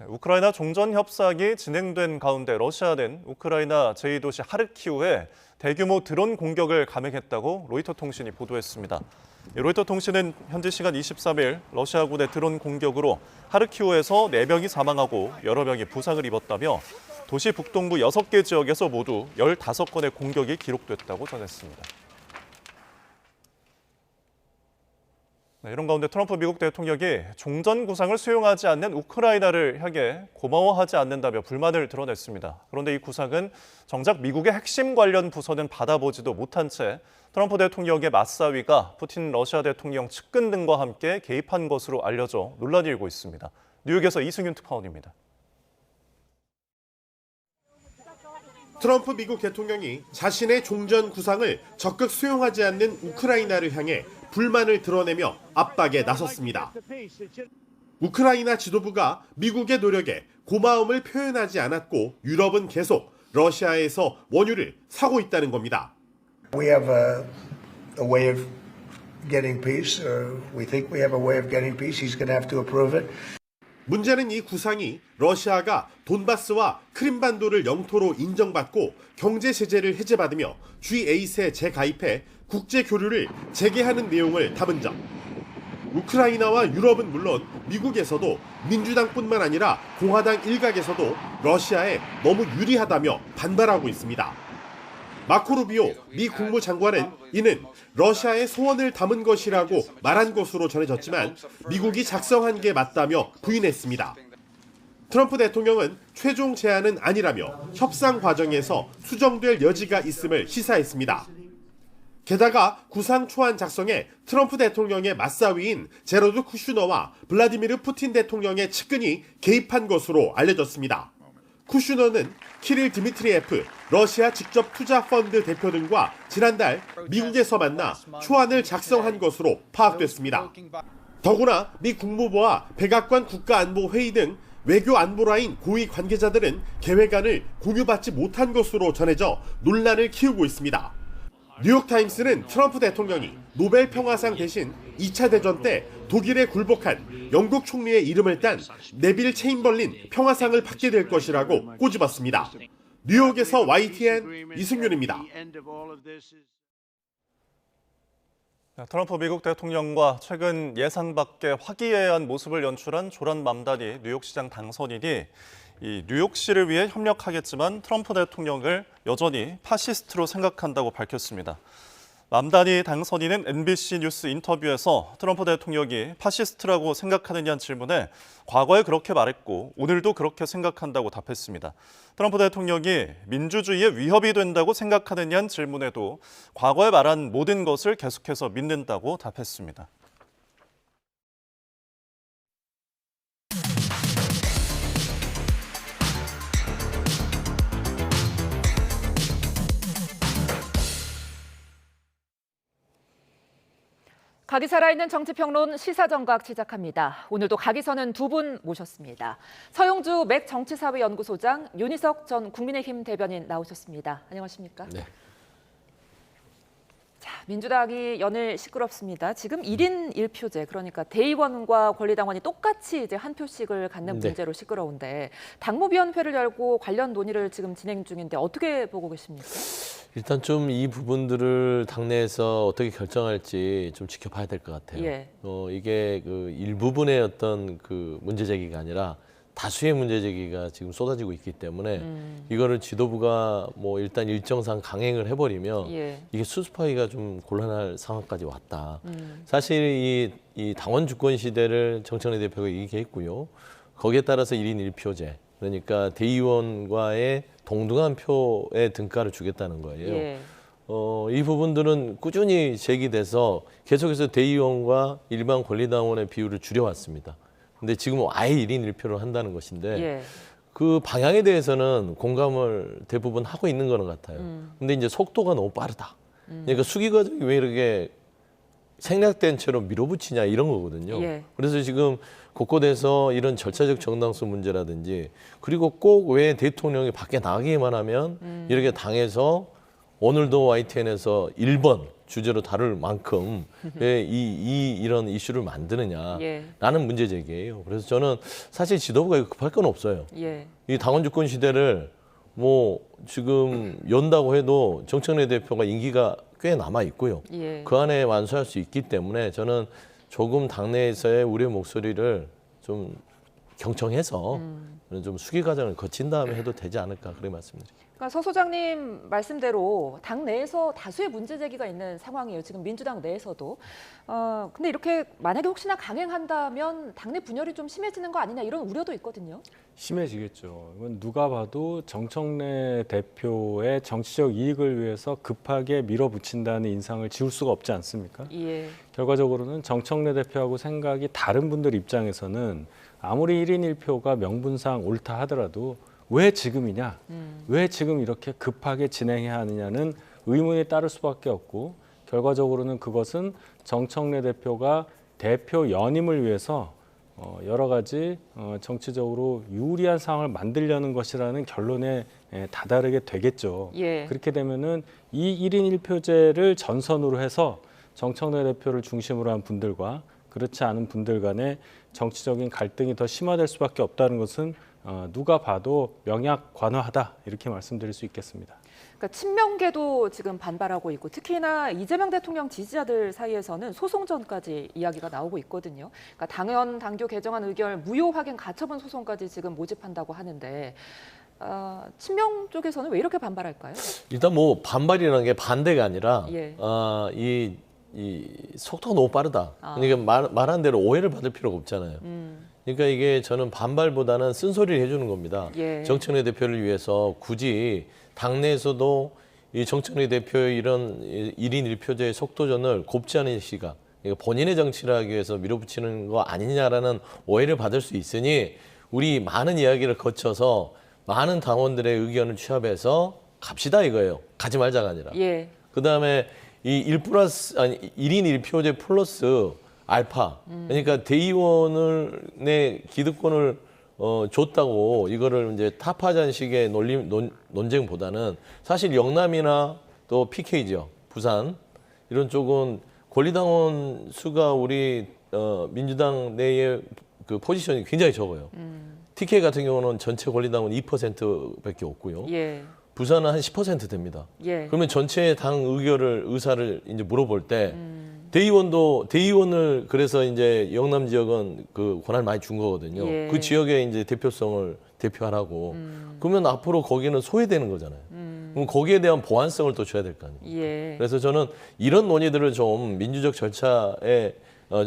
우크라이나 종전 협상이 진행된 가운데 러시아는 우크라이나 제2도시 하르키우에 대규모 드론 공격을 감행했다고 로이터 통신이 보도했습니다. 로이터 통신은 현지 시간 23일 러시아군의 드론 공격으로 하르키우에서 4명이 사망하고 여러 명이 부상을 입었다며 도시 북동부 6개 지역에서 모두 15건의 공격이 기록됐다고 전했습니다. 이런 가운데 트럼프 미국 대통령이 종전 구상을 수용하지 않는 우크라이나를 향해 고마워하지 않는다며 불만을 드러냈습니다. 그런데 이 구상은 정작 미국의 핵심 관련 부서는 받아보지도 못한 채 트럼프 대통령의 맞사위가 푸틴 러시아 대통령 측근 등과 함께 개입한 것으로 알려져 논란이 일고 있습니다. 뉴욕에서 이승윤 특파원입니다. 트럼프 미국 대통령이 자신의 종전 구상을 적극 수용하지 않는 우크라이나를 향해 불만을 드러내며 압박에 나섰습니다. 우크라이나 지도부가 미국의 노력에 고마움을 표현하지 않았고 유럽은 계속 러시아에서 원유를 사고 있다는 겁니다. We have a way of getting peace, or we think we have a way of getting peace. He's going to have to approve it. 문제는 이 구상이 러시아가 돈바스와 크림반도를 영토로 인정받고 경제 제재를 해제받으며 G8에 재가입해 국제 교류를 재개하는 내용을 담은 점. 우크라이나와 유럽은 물론 미국에서도 민주당뿐만 아니라 공화당 일각에서도 러시아에 너무 유리하다며 반발하고 있습니다. 마코 루비오 미 국무장관은 이는 러시아의 소원을 담은 것이라고 말한 것으로 전해졌지만 미국이 작성한 게 맞다며 부인했습니다. 트럼프 대통령은 최종 제안은 아니라며 협상 과정에서 수정될 여지가 있음을 시사했습니다. 게다가 구상 초안 작성에 트럼프 대통령의 맞사위인 제러드 쿠슈너와 블라디미르 푸틴 대통령의 측근이 개입한 것으로 알려졌습니다. 쿠슈너는 키릴 드미트리에프 러시아 직접 투자 펀드 대표 등과 지난달 미국에서 만나 초안을 작성한 것으로 파악됐습니다. 더구나 미 국무부와 백악관 국가안보회의 등 외교 안보라인 고위 관계자들은 계획안을 공유받지 못한 것으로 전해져 논란을 키우고 있습니다. 뉴욕타임스는 트럼프 대통령이 노벨 평화상 대신 2차 대전 때 독일에 굴복한 영국 총리의 이름을 딴 네빌 체인벌린 평화상을 받게 될 것이라고 꼬집었습니다. 뉴욕에서 YTN 이승윤입니다. 트럼프 미국 대통령과 최근 예상 밖의 화기애애한 모습을 연출한 조란 맘다니 뉴욕시장 당선인이 이 뉴욕시를 위해 협력하겠지만 트럼프 대통령을 여전히 파시스트로 생각한다고 밝혔습니다. 맘다니 당선인은 NBC 뉴스 인터뷰에서 트럼프 대통령이 파시스트라고 생각하느냐는 질문에 과거에 그렇게 말했고 오늘도 그렇게 생각한다고 답했습니다. 트럼프 대통령이 민주주의에 위협이 된다고 생각하느냐는 질문에도 과거에 말한 모든 것을 계속해서 믿는다고 답했습니다. 각이 살아있는 정치평론 시사정각 시작합니다. 오늘도 각이 서는 두 분 모셨습니다. 서용주 맥 정치사회연구소장, 윤희석 전 국민의힘 대변인 나오셨습니다. 안녕하십니까? 네. 자, 민주당이 연일 시끄럽습니다. 지금 1인 1표제, 그러니까 대의원과 권리당원이 똑같이 이제 한 표씩을 갖는 네. 문제로 시끄러운데 당무위원회를 열고 관련 논의를 지금 진행 중인데 어떻게 보고 계십니까? 일단 좀 이 부분들을 당내에서 어떻게 결정할지 좀 지켜봐야 될 것 같아요. 예. 이게 그 일부분의 어떤 그 문제 제기가 아니라 다수의 문제 제기가 지금 쏟아지고 있기 때문에 이거를 지도부가 뭐 일단 일정상 강행을 해버리면 예. 이게 수습하기가 좀 곤란할 상황까지 왔다. 사실 이 당원 주권 시대를 정청래 대표가 얘기했고요. 거기에 따라서 1인 1표제, 그러니까 대의원과의 동등한 표의 등가를 주겠다는 거예요. 예. 이 부분들은 꾸준히 제기돼서 계속해서 대의원과 일반 권리당원의 비율을 줄여왔습니다. 근데 지금 아예 1인 1표를 한다는 것인데 예. 그 방향에 대해서는 공감을 대부분 하고 있는 거는 같아요. 근데 이제 속도가 너무 빠르다. 그러니까 수기 과정이 왜 이렇게 생략된 채로 밀어붙이냐 이런 거거든요. 예. 그래서 지금 곳곳에서 이런 절차적 정당성 문제라든지 그리고 꼭 왜 대통령이 밖에 나가기만 하면 이렇게 당에서 오늘도 YTN에서 1번 주제로 다룰 만큼 왜 이런 이슈를 만드느냐라는 예. 문제 제기예요. 그래서 저는 사실 지도부가 이거 급할 건 없어요. 예. 이 당원 주권 시대를 뭐 지금 연다고 해도 정청래 대표가 임기가 꽤 남아 있고요. 예. 그 안에 완수할 수 있기 때문에 저는 조금 당내에서의 우리의 목소리를 좀 경청해서 좀 수기 과정을 거친 다음에 해도 되지 않을까 그런 말씀드립니다. 그러니까 서 소장님 말씀대로 당 내에서 다수의 문제 제기가 있는 상황이에요. 지금 민주당 내에서도. 근데 이렇게 만약에 혹시나 강행한다면 당내 분열이 좀 심해지는 거 아니냐 이런 우려도 있거든요. 심해지겠죠. 이건 누가 봐도 정청래 대표의 정치적 이익을 위해서 급하게 밀어붙인다는 인상을 지울 수가 없지 않습니까? 예. 결과적으로는 정청래 대표하고 생각이 다른 분들 입장에서는 아무리 1인 1표가 명분상 옳다 하더라도 왜 지금이냐? 왜 지금 이렇게 급하게 진행해야 하느냐는 의문이 따를 수밖에 없고 결과적으로는 그것은 정청래 대표가 대표 연임을 위해서 여러 가지 정치적으로 유리한 상황을 만들려는 것이라는 결론에 다다르게 되겠죠. 예. 그렇게 되면은 이 1인 1표제를 전선으로 해서 정청래 대표를 중심으로 한 분들과 그렇지 않은 분들 간의 정치적인 갈등이 더 심화될 수밖에 없다는 것은 누가 봐도 명약관화하다 이렇게 말씀드릴 수 있겠습니다. 그러니까 친명계도 지금 반발하고 있고 특히나 이재명 대통령 지지자들 사이에서는 소송전까지 이야기가 나오고 있거든요. 그러니까 당헌 당규 개정안 의결 무효 확인 가처분 소송까지 지금 모집한다고 하는데 친명 쪽에서는 왜 이렇게 반발할까요? 일단 뭐 반발이라는 게 반대가 아니라 예. 이 속도가 너무 빠르다. 그러니까 말한 대로 오해를 받을 필요가 없잖아요. 그러니까 이게 저는 반발보다는 쓴소리를 해주는 겁니다. 예. 정청래 대표를 위해서 굳이 당내에서도 이 정청래 대표의 이런 1인 1표제의 속도전을 곱지 않은 시각, 본인의 정치를 하기 위해서 밀어붙이는 거 아니냐라는 오해를 받을 수 있으니 우리 많은 이야기를 거쳐서 많은 당원들의 의견을 취합해서 갑시다 이거예요. 가지 말자가 아니라. 예. 그다음에 이 1인 1표제 플러스 알파. 그러니까 대의원의 기득권을 줬다고 이거를 이제 타파자는 식의 논쟁보다는 사실 영남이나 또 PK죠. 부산 이런 쪽은 권리당원 수가 우리 민주당 내의 그 포지션이 굉장히 적어요. TK 같은 경우는 전체 권리당원 2%밖에 없고요. 예. 부산은 한 10% 됩니다. 예. 그러면 전체 당 의사를 이제 물어볼 때 대의원을 그래서 이제 영남 지역은 그 권한을 많이 준 거거든요. 예. 그 지역의 이제 대표성을 대표하라고. 그러면 앞으로 거기는 소외되는 거잖아요. 그럼 거기에 대한 보완성을 또 줘야 될 거 아니에요. 예. 그래서 저는 이런 논의들을 좀 민주적 절차에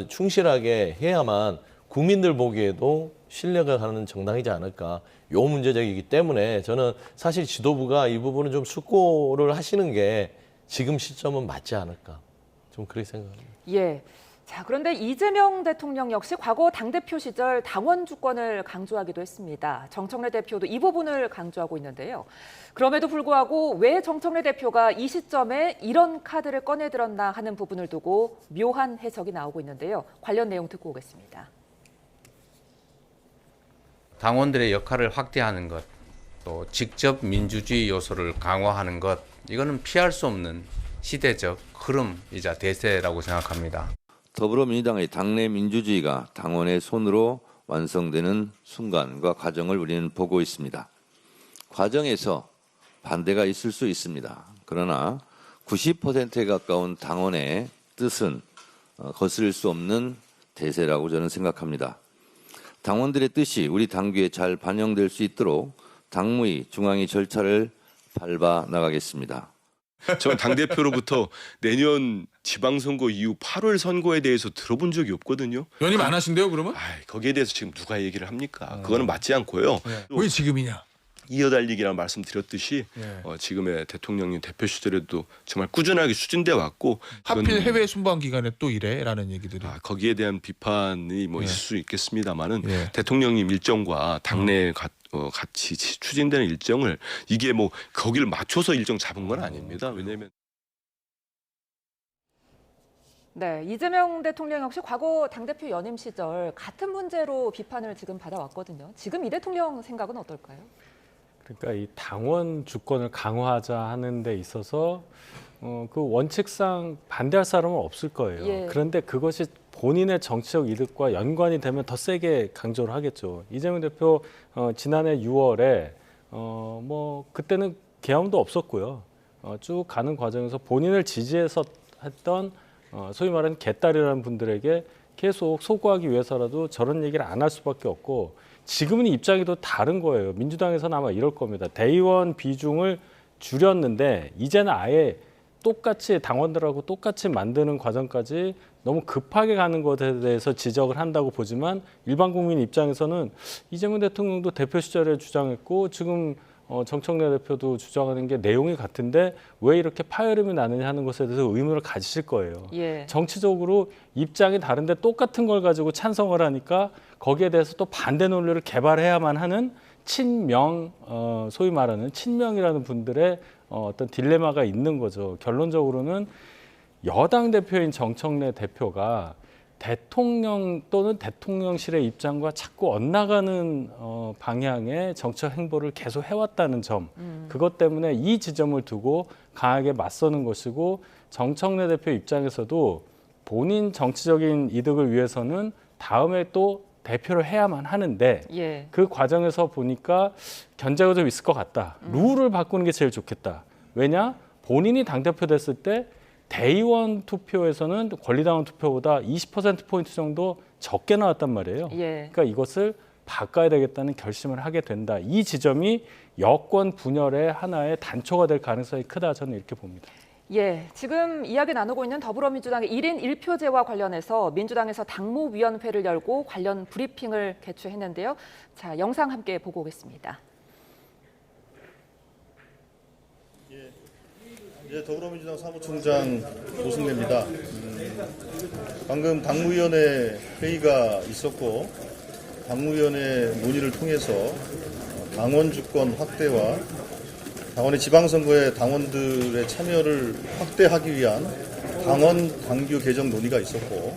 충실하게 해야만 국민들 보기에도 신뢰가 가는 정당이지 않을까. 요 문제적이기 때문에 저는 사실 지도부가 이 부분은 좀 숙고를 하시는 게 지금 시점은 맞지 않을까. 좀 그렇게 생각합니다. 예. 자, 그런데 이재명 대통령 역시 과거 당대표 시절 당원 주권을 강조하기도 했습니다. 정청래 대표도 이 부분을 강조하고 있는데요. 그럼에도 불구하고 왜 정청래 대표가 이 시점에 이런 카드를 꺼내들었나 하는 부분을 두고 묘한 해석이 나오고 있는데요. 관련 내용 듣고 오겠습니다. 당원들의 역할을 확대하는 것, 또 직접 민주주의 요소를 강화하는 것, 이거는 피할 수 없는 시대적 흐름이자 대세라고 생각합니다. 더불어민주당의 당내 민주주의가 당원의 손으로 완성되는 순간과 과정을 우리는 보고 있습니다. 과정에서 반대가 있을 수 있습니다. 그러나 90%에 가까운 당원의 뜻은 거스를 수 없는 대세라고 저는 생각합니다. 당원들의 뜻이 우리 당규에 잘 반영될 수 있도록 당무위 중앙위 절차를 밟아 나가겠습니다. 저는 당대표로부터 내년 지방선거 이후 8월 선거에 대해서 들어본 적이 없거든요. 연임 안 하신대요, 그러면? 거기에 대해서 지금 누가 얘기를 합니까? 그거는 맞지 않고요. 왜 지금이냐? 이어달리기라는 말씀드렸듯이 지금의 대통령님 대표 시절에도 정말 꾸준하게 추진돼 왔고 하필 해외 순방 기간에 또 이래라는 얘기들이 거기에 대한 비판이 뭐 있을 수 있겠습니다만은 대통령님 일정과 당내 같이 추진되는 일정을 이게 뭐 거기를 맞춰서 일정 잡은 건 아닙니다. 왜냐하면 네, 이재명 대통령 역시 과거 당대표 연임 시절 같은 문제로 비판을 지금 받아왔거든요. 지금 이 대통령 생각은 어떨까요? 그러니까 이 당원 주권을 강화하자 하는 데 있어서 그 원칙상 반대할 사람은 없을 거예요. 예. 그런데 그것이 본인의 정치적 이득과 연관이 되면 더 세게 강조를 하겠죠. 이재명 대표 지난해 6월에 뭐 그때는 계엄도 없었고요. 쭉 가는 과정에서 본인을 지지해서 했던 소위 말하는 개딸이라는 분들에게 계속 소구하기 위해서라도 저런 얘기를 안 할 수밖에 없고 지금은 입장이 또 다른 거예요. 민주당에서는 아마 이럴 겁니다. 대의원 비중을 줄였는데 이제는 아예 똑같이 당원들하고 똑같이 만드는 과정까지 너무 급하게 가는 것에 대해서 지적을 한다고 보지만 일반 국민 입장에서는 이재명 대통령도 대표 시절에 주장했고 지금 정청래 대표도 주장하는 게 내용이 같은데 왜 이렇게 파열음이 나느냐 하는 것에 대해서 의문을 가지실 거예요. 예. 정치적으로 입장이 다른데 똑같은 걸 가지고 찬성을 하니까 거기에 대해서 또 반대 논리를 개발해야만 하는 친명, 소위 말하는 친명이라는 분들의 어떤 딜레마가 있는 거죠. 결론적으로는 여당 대표인 정청래 대표가 대통령 또는 대통령실의 입장과 자꾸 엇나가는 방향의 정책 행보를 계속 해왔다는 점, 그것 때문에 이 지점을 두고 강하게 맞서는 것이고 정청래 대표 입장에서도 본인 정치적인 이득을 위해서는 다음에 또 대표를 해야만 하는데 예. 그 과정에서 보니까 견제가 좀 있을 것 같다. 룰을 바꾸는 게 제일 좋겠다. 왜냐? 본인이 당대표 됐을 때 대의원 투표에서는 권리당원 투표보다 20%포인트 정도 적게 나왔단 말이에요. 예. 그러니까 이것을 바꿔야 되겠다는 결심을 하게 된다. 이 지점이 여권 분열의 하나의 단초가 될 가능성이 크다. 저는 이렇게 봅니다. 예, 지금 이야기 나누고 있는 더불어민주당의 1인 1표제와 관련해서 민주당에서 당무위원회를 열고 관련 브리핑을 개최했는데요. 자, 영상 함께 보고 오겠습니다. 예, 더불어민주당 사무총장 조승래입니다. 방금 당무위원회 회의가 있었고 당무위원회 논의를 통해서 당원 주권 확대와 당원의 지방선거에 당원들의 참여를 확대하기 위한 당원 당규 개정 논의가 있었고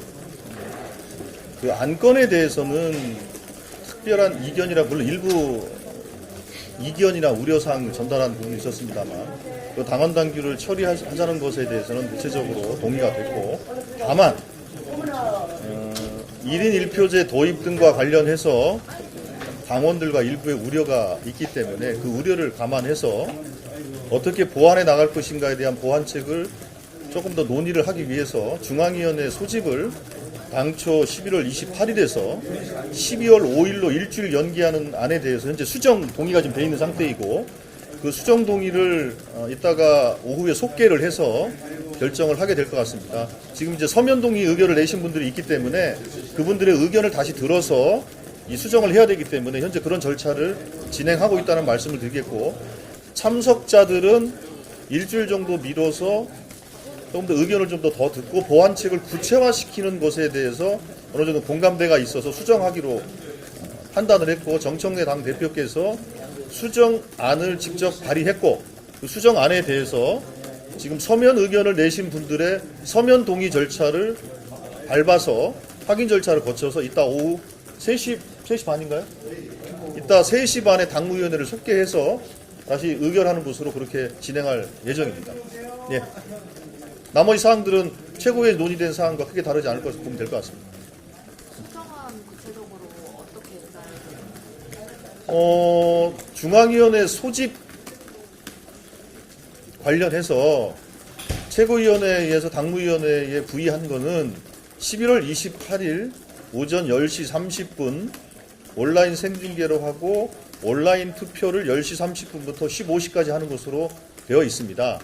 그 안건에 대해서는 특별한 이견이라 물론 일부 이견이나 우려사항 전달한 부분이 있었습니다만 그 당원 당규를 처리하자는 것에 대해서는 구체적으로 동의가 됐고 다만 1인 1표제 도입 등과 관련해서 당원들과 일부의 우려가 있기 때문에 그 우려를 감안해서 어떻게 보완해 나갈 것인가에 대한 보완책을 조금 더 논의를 하기 위해서 중앙위원회 소집을 당초 11월 28일에서 12월 5일로 일주일 연기하는 안에 대해서 현재 수정 동의가 지금 돼 있는 상태이고 그 수정 동의를 이따가 오후에 속개를 해서 결정을 하게 될 것 같습니다. 지금 이제 서면 동의 의견을 내신 분들이 있기 때문에 그분들의 의견을 다시 들어서 이 수정을 해야 되기 때문에 현재 그런 절차를 진행하고 있다는 말씀을 드리겠고 참석자들은 일주일 정도 미뤄서 조금 더 의견을 좀 더 듣고 보완책을 구체화시키는 것에 대해서 어느 정도 공감대가 있어서 수정하기로 판단을 했고 정청래 당대표께서 수정안을 직접 발의했고 그 수정안에 대해서 지금 서면 의견을 내신 분들의 서면 동의 절차를 밟아서 확인 절차를 거쳐서 이따 오후 3시 반인가요? 이따 3시 반에 당무위원회를 속개해서 다시 의결하는 것으로 그렇게 진행할 예정입니다. 예. 나머지 사항들은 최고위에 논의된 사항과 크게 다르지 않을 것으로 보면 될 것 같습니다. 수정안 구체적으로 어떻게 했나요? 중앙위원회 소집 관련해서 최고위원회에 의해서 당무위원회에 부의한 거는 11월 28일 오전 10시 30분 온라인 생중계로 하고 온라인 투표를 10시 30분부터 15시까지 하는 것으로 되어 있습니다.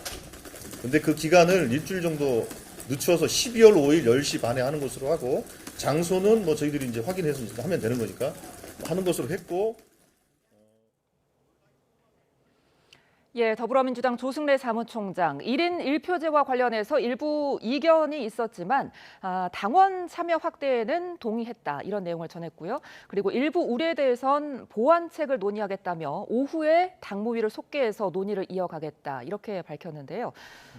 근데 그 기간을 일주일 정도 늦춰서 12월 5일 10시 반에 하는 것으로 하고 장소는 뭐 저희들이 이제 확인해서 하면 되는 거니까 하는 것으로 했고 예, 더불어민주당 조승래 사무총장 1인 1표제와 관련해서 일부 이견이 있었지만 당원 참여 확대에는 동의했다 이런 내용을 전했고요. 그리고 일부 우려에 대해선 보완책을 논의하겠다며 오후에 당무위를 속개해서 논의를 이어가겠다 이렇게 밝혔는데요.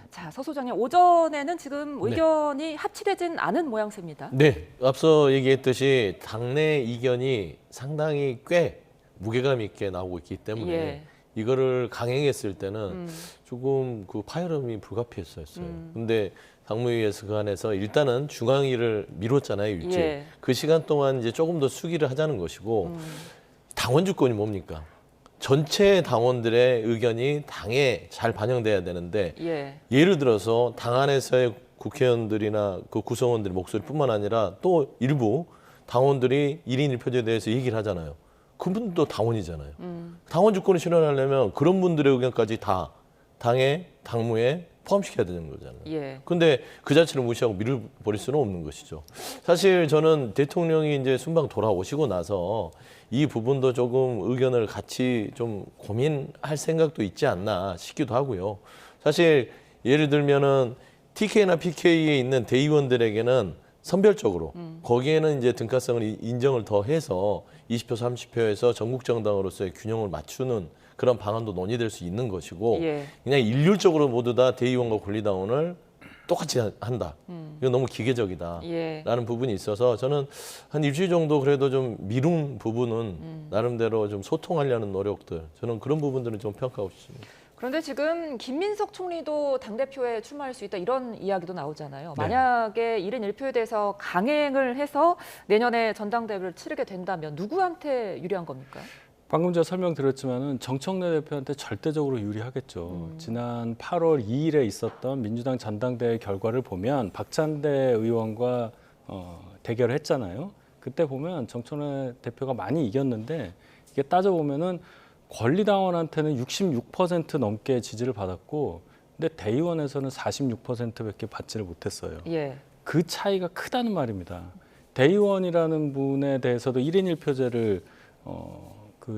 자, 서 소장님 오전에는 지금 의견이 합치되진 않은 모양새입니다. 네, 앞서 얘기했듯이 당내 이견이 상당히 꽤 무게감 있게 나오고 있기 때문에 예. 이거를 강행했을 때는 조금 그 파열음이 불가피했어요. 근데 당무위에서 그 안에서 일단은 중앙위를 미뤘잖아요, 일주일. 예. 그 시간 동안 이제 조금 더 수기를 하자는 것이고 당원 주권이 뭡니까? 전체 당원들의 의견이 당에 잘 반영돼야 되는데 예를 들어서 당 안에서의 국회의원들이나 그 구성원들의 목소리뿐만 아니라 또 일부 당원들이 1인 1표제에 대해서 얘기를 하잖아요. 그분도 당원이잖아요. 당원 주권을 실현하려면 그런 분들의 의견까지 다 당의 당무에 포함시켜야 되는 거잖아요. 근데 그 자체를 무시하고 밀어버릴 수는 없는 것이죠. 사실 저는 대통령이 이제 순방 돌아오시고 나서 이 부분도 조금 의견을 같이 좀 고민할 생각도 있지 않나 싶기도 하고요. 사실 예를 들면은 TK나 PK에 있는 대의원들에게는 선별적으로 거기에는 이제 등가성을 인정을 더 해서 20표, 30표에서 전국 정당으로서의 균형을 맞추는 그런 방안도 논의될 수 있는 것이고 그냥 일률적으로 모두 다 대의원과 권리당원을 똑같이 한다. 이건 너무 기계적이다. 라는 부분이 있어서 저는 한 일주일 정도 그래도 좀 미룬 부분은 나름대로 좀 소통하려는 노력들 저는 그런 부분들은 좀 평가하고 싶습니다. 그런데 지금 김민석 총리도 당대표에 출마할 수 있다 이런 이야기도 나오잖아요. 네. 만약에 1인 1표에 대해서 강행을 해서 내년에 전당대회를 치르게 된다면 누구한테 유리한 겁니까? 방금 제가 설명드렸지만은 정청래 대표한테 절대적으로 유리하겠죠. 지난 8월 2일에 있었던 민주당 전당대회 결과를 보면 박찬대 의원과 대결을 했잖아요. 그때 보면 정청래 대표가 많이 이겼는데 이게 따져보면은 권리당원한테는 66% 넘게 지지를 받았고 근데 대의원에서는 46%밖에 받지를 못했어요. 예. 그 차이가 크다는 말입니다. 대의원이라는 분에 대해서도 1인 1표제를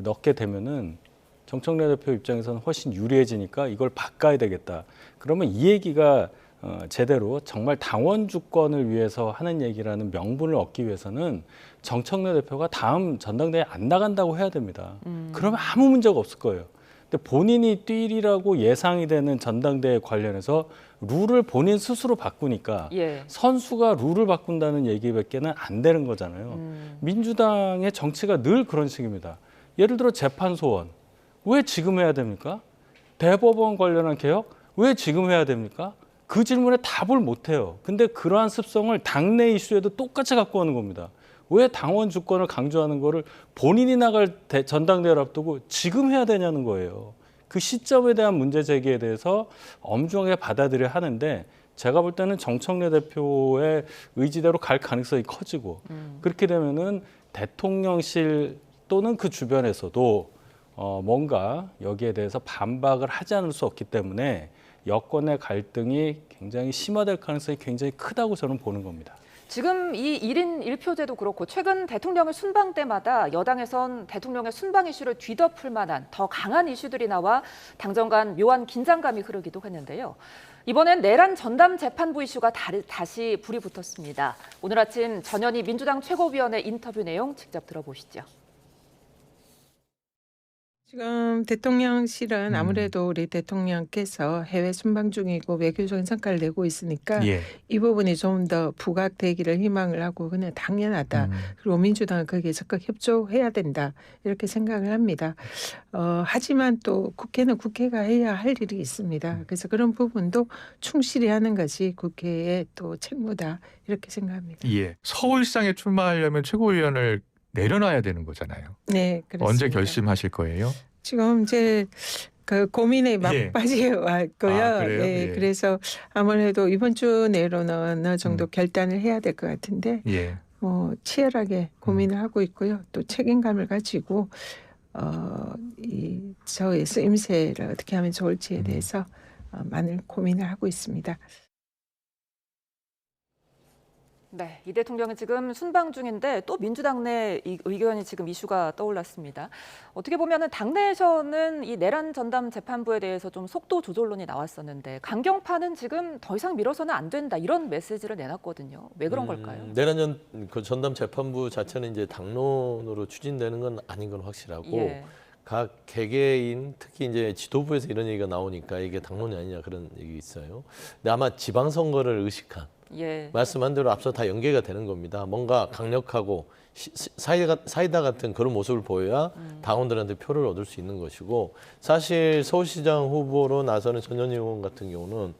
넣게 되면은 정청래 대표 입장에서는 훨씬 유리해지니까 이걸 바꿔야 되겠다. 그러면 이 얘기가 제대로 정말 당원 주권을 위해서 하는 얘기라는 명분을 얻기 위해서는 정청래 대표가 다음 전당대회에 안 나간다고 해야 됩니다. 그러면 아무 문제가 없을 거예요. 근데 본인이 뛰리라고 예상이 되는 전당대회 관련해서 룰을 본인 스스로 바꾸니까 예. 선수가 룰을 바꾼다는 얘기밖에는 안 되는 거잖아요. 민주당의 정치가 늘 그런 식입니다. 예를 들어 재판 소원 왜 지금 해야 됩니까? 대법원 관련한 개혁 왜 지금 해야 됩니까? 그 질문에 답을 못 해요. 근데 그러한 습성을 당내 이슈에도 똑같이 갖고 오는 겁니다. 왜 당원 주권을 강조하는 거를 본인이 나갈 전당대회를 앞두고 지금 해야 되냐는 거예요. 그 시점에 대한 문제 제기에 대해서 엄중하게 받아들여야 하는데 제가 볼 때는 정청래 대표의 의지대로 갈 가능성이 커지고 그렇게 되면은 대통령실 또는 그 주변에서도 뭔가 여기에 대해서 반박을 하지 않을 수 없기 때문에 여권의 갈등이 굉장히 심화될 가능성이 굉장히 크다고 저는 보는 겁니다. 지금 이 1인 1표제도 그렇고 최근 대통령의 순방 때마다 여당에선 대통령의 순방 이슈를 뒤덮을 만한 더 강한 이슈들이 나와 당정 간 묘한 긴장감이 흐르기도 했는데요. 이번엔 내란 전담 재판부 이슈가 다시 불이 붙었습니다. 오늘 아침 전현희 민주당 최고위원의 인터뷰 내용 직접 들어보시죠. 지금 대통령실은 아무래도 우리 대통령께서 해외 순방 중이고 외교적인 성과를 내고 있으니까 예. 이 부분이 좀 더 부각되기를 희망을 하고 그냥 당연하다. 그리고 민주당은 거기에 적극 협조해야 된다. 이렇게 생각을 합니다. 하지만 또 국회는 국회가 해야 할 일이 있습니다. 그래서 그런 부분도 충실히 하는 것이 국회의 또 책무다. 이렇게 생각합니다. 예. 서울시장에 출마하려면 최고위원을 내려놔야 되는 거잖아요. 네, 그렇습니다. 언제 결심하실 거예요? 지금 이제 그 고민에 막 예. 빠져왔고요. 아, 그래요? 네, 예. 그래서 아무래도 이번 주 내로는 어느 정도 결단을 해야 될 것 같은데 예. 치열하게 고민을 하고 있고요. 또 책임감을 가지고 이 저의 쓰임새를 어떻게 하면 좋을지에 대해서 많은 고민을 하고 있습니다. 네, 이 대통령은 지금 순방 중인데 또 민주당 내 의견이 지금 이슈가 떠올랐습니다. 어떻게 보면은 당내에서는 이 내란 전담 재판부에 대해서 좀 속도 조절론이 나왔었는데 강경파는 지금 더 이상 미뤄서는 안 된다 이런 메시지를 내놨거든요. 왜 그런 걸까요? 내란 그 전담 재판부 자체는 이제 당론으로 추진되는 건 아닌 건 확실하고 예. 각 개개인 특히 이제 지도부에서 이런 얘기가 나오니까 이게 당론이 아니냐 그런 얘기 있어요. 근데 아마 지방선거를 의식한 예. 말씀한 대로 앞서 다 연계가 되는 겁니다. 뭔가 강력하고 사이다 같은 그런 모습을 보여야 당원들한테 표를 얻을 수 있는 것이고 사실 서울시장 후보로 나서는 전현희 의원 같은 경우는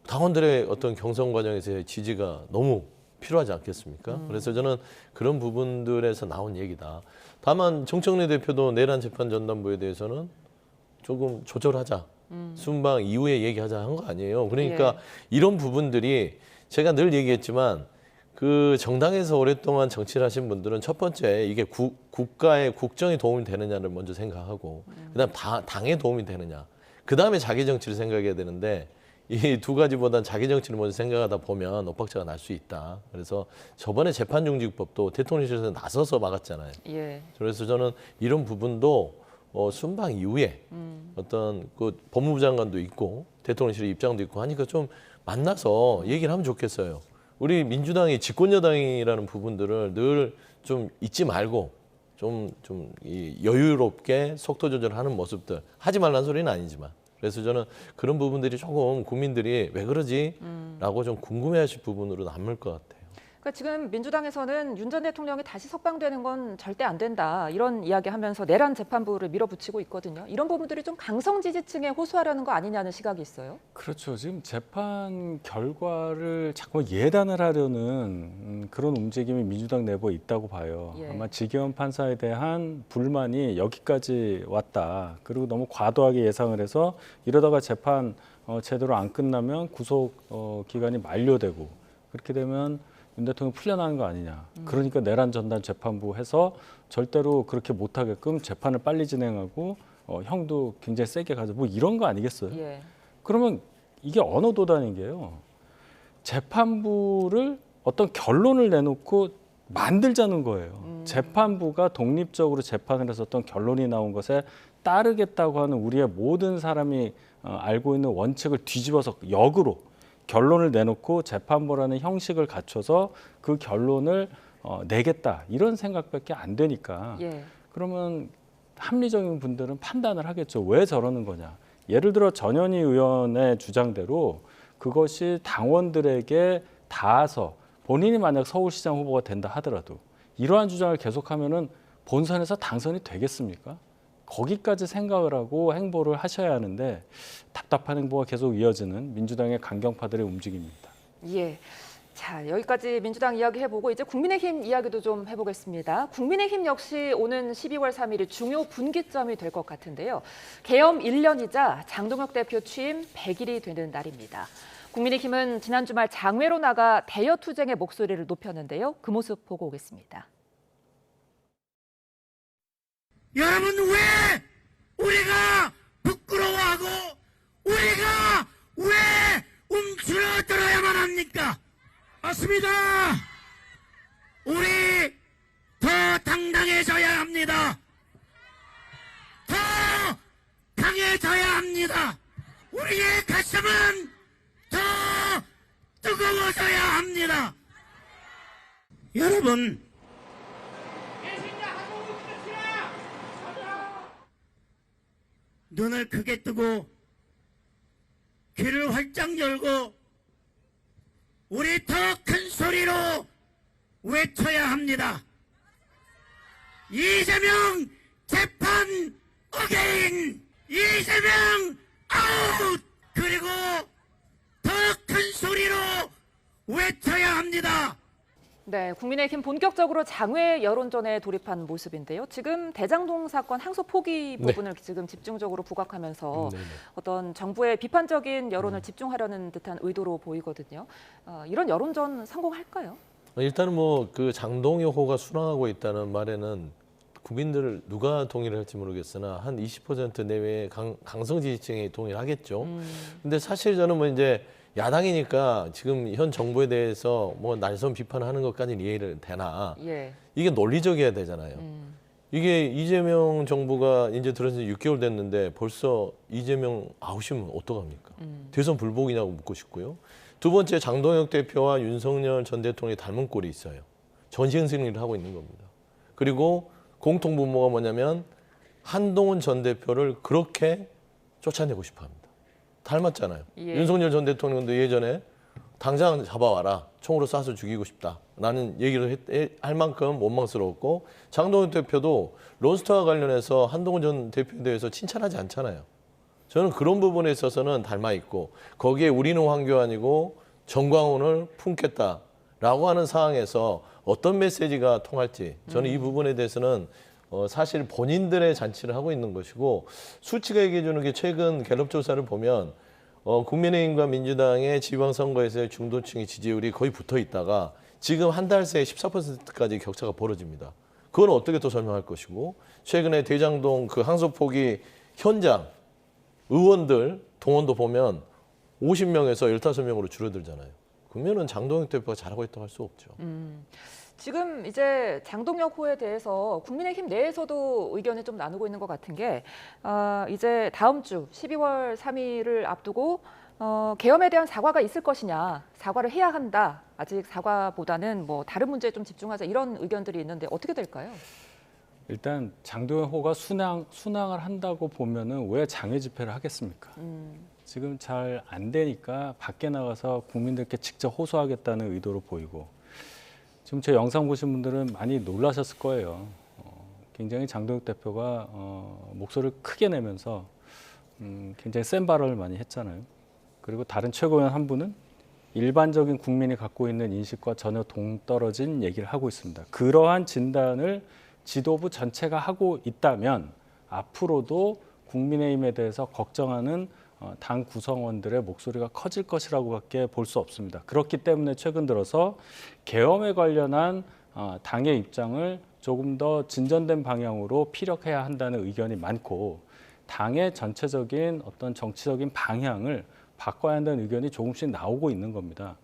당원들의 어떤 경선 과정에서의 지지가 너무 필요하지 않겠습니까? 그래서 저는 그런 부분들에서 나온 얘기다. 다만 정청래 대표도 내란 재판 전담부에 대해서는 조금 조절하자. 순방 이후에 얘기하자 한 거 아니에요. 그러니까 이런 부분들이 제가 늘 얘기했지만 그 정당에서 오랫동안 정치를 하신 분들은 첫 번째 이게 국가의 국정에 도움이 되느냐를 먼저 생각하고 그다음 당에 도움이 되느냐. 그다음에 자기 정치를 생각해야 되는데 이 두 가지보단 자기 정치를 먼저 생각하다 보면 엇박자가 날 수 있다. 그래서 저번에 재판중지법도 대통령실에서 나서서 막았잖아요. 예. 그래서 저는 이런 부분도 순방 이후에 어떤 그 법무부 장관도 있고 대통령실의 입장도 있고 하니까 좀 만나서 얘기를 하면 좋겠어요. 우리 민주당이 집권여당이라는 부분들을 늘 좀 잊지 말고 좀 여유롭게 속도 조절하는 모습들 하지 말라는 소리는 아니지만 그래서 저는 그런 부분들이 조금 국민들이 왜 그러지? 라고 좀 궁금해하실 부분으로 남을 것 같아요. 그러니까 지금 민주당에서는 윤 전 대통령이 다시 석방되는 건 절대 안 된다 이런 이야기하면서 내란 재판부를 밀어붙이고 있거든요. 이런 부분들이 좀 강성 지지층에 호소하려는 거 아니냐는 시각이 있어요. 그렇죠. 지금 재판 결과를 자꾸 예단을 하려는 그런 움직임이 민주당 내부에 있다고 봐요. 예. 아마 지기현 판사에 대한 불만이 여기까지 왔다. 그리고 너무 과도하게 예상을 해서 이러다가 재판 제대로 안 끝나면 구속 기간이 만료되고 그렇게 되면 윤 대통령 풀려나는 거 아니냐. 그러니까 내란 전단 재판부 해서 절대로 그렇게 못하게끔 재판을 빨리 진행하고 형도 굉장히 세게 가져. 뭐 이런 거 아니겠어요? 예. 그러면 이게 언어 도단인 게요. 재판부를 어떤 결론을 내놓고 만들자는 거예요. 재판부가 독립적으로 재판을 해서 어떤 결론이 나온 것에 따르겠다고 하는 우리의 모든 사람이 알고 있는 원칙을 뒤집어서 역으로 결론을 내놓고 재판부라는 형식을 갖춰서 그 결론을 내겠다 이런 생각밖에 안 되니까 예. 그러면 합리적인 분들은 판단을 하겠죠. 왜 저러는 거냐. 예를 들어 전현희 의원의 주장대로 그것이 당원들에게 닿아서 본인이 만약 서울시장 후보가 된다 하더라도 이러한 주장을 계속하면은 본선에서 당선이 되겠습니까? 거기까지 생각을 하고 행보를 하셔야 하는데 답답한 행보가 계속 이어지는 민주당의 강경파들의 움직임입니다. 예. 자, 여기까지 민주당 이야기 해보고 이제 국민의힘 이야기도 좀 해보겠습니다. 국민의힘 역시 오는 12월 3일이 중요 분기점이 될 것 같은데요. 계엄 1년이자 장동혁 대표 취임 100일이 되는 날입니다. 국민의힘은 지난 주말 장외로 나가 대여 투쟁의 목소리를 높였는데요. 그 모습 보고 오겠습니다. 여러분 왜 우리가 부끄러워하고 우리가 왜 움츠러들어야만 합니까? 맞습니다. 우리 더 당당해져야 합니다. 더 강해져야 합니다. 우리의 가슴은 더 뜨거워져야 합니다. 여러분 눈을 크게 뜨고 귀를 활짝 열고 우리 더 큰 소리로 외쳐야 합니다. 이재명 재판 어게인! 이재명 아웃! 그리고 더 큰 소리로 외쳐야 합니다. 네, 국민의힘 본격적으로 장외 여론전에 돌입한 모습인데요. 지금 대장동 사건 항소 포기 부분을 지금 집중적으로 부각하면서 어떤 정부의 비판적인 여론을 집중하려는 듯한 의도로 보이거든요. 이런 여론전 성공할까요? 일단은 뭐 그 장동혁호가 순항하고 있다는 말에는 국민들 누가 동의를 할지 모르겠으나 한 20% 내외의 강성 지지층이 동의를 하겠죠. 근데 사실 저는 뭐 이제 야당이니까 지금 현 정부에 대해서 뭐 날선 비판하는 것까지는 이해를 되나 예. 이게 논리적이어야 되잖아요. 이게 이재명 정부가 이제 들어서 6개월 됐는데 벌써 이재명 아웃이면 어떡합니까? 대선 불복이냐고 묻고 싶고요. 두 번째 장동혁 대표와 윤석열 전 대통령이 닮은 꼴이 있어요. 전시행 승리를 하고 있는 겁니다. 그리고 공통분모가 뭐냐면 한동훈 전 대표를 그렇게 쫓아내고 싶어합니다. 닮았잖아요. 예. 윤석열 전 대통령도 예전에 당장 잡아와라. 총으로 쏴서 죽이고 싶다라는 얘기를 할 만큼 원망스러웠고 장동훈 대표도 론스터와 관련해서 한동훈 전 대표에 대해서 칭찬하지 않잖아요. 저는 그런 부분에 있어서는 닮아 있고 거기에 우리는 황교안이고 정광훈을 품겠다라고 하는 상황에서 어떤 메시지가 통할지 저는 이 부분에 대해서는 사실 본인들의 잔치를 하고 있는 것이고 수치가 얘기해 주는 게 최근 갤럽 조사를 보면 국민의힘과 민주당의 지방선거에서의 중도층의 지지율이 거의 붙어 있다가 지금 한 달 새에 14%까지 격차가 벌어집니다. 그건 어떻게 또 설명할 것이고 최근에 대장동 그 항소 포기 현장 의원들 동원도 보면 50명에서 15명으로 줄어들잖아요. 그러면은 장동혁 대표가 잘하고 있다고 할 수 없죠. 지금 이제 장동혁 호에 대해서 국민의힘 내에서도 의견을 좀 나누고 있는 것 같은 게 이제 다음 주 12월 3일을 앞두고 계엄에 대한 사과가 있을 것이냐, 사과를 해야 한다. 아직 사과보다는 뭐 다른 문제에 좀 집중하자 이런 의견들이 있는데 어떻게 될까요? 일단 장동혁 호가 순항을 한다고 보면은 왜 장외 집회를 하겠습니까? 지금 잘 안 되니까 밖에 나가서 국민들께 직접 호소하겠다는 의도로 보이고 지금 제 영상 보신 분들은 많이 놀라셨을 거예요. 굉장히 장동혁 대표가 목소리를 크게 내면서 굉장히 센 발언을 많이 했잖아요. 그리고 다른 최고위원 한 분은 일반적인 국민이 갖고 있는 인식과 전혀 동떨어진 얘기를 하고 있습니다. 그러한 진단을 지도부 전체가 하고 있다면 앞으로도 국민의힘에 대해서 걱정하는 당 구성원들의 목소리가 커질 것이라고밖에 볼 수 없습니다. 그렇기 때문에 최근 들어서 계엄에 관련한 당의 입장을 조금 더 진전된 방향으로 피력해야 한다는 의견이 많고 당의 전체적인 어떤 정치적인 방향을 바꿔야 한다는 의견이 조금씩 나오고 있는 겁니다.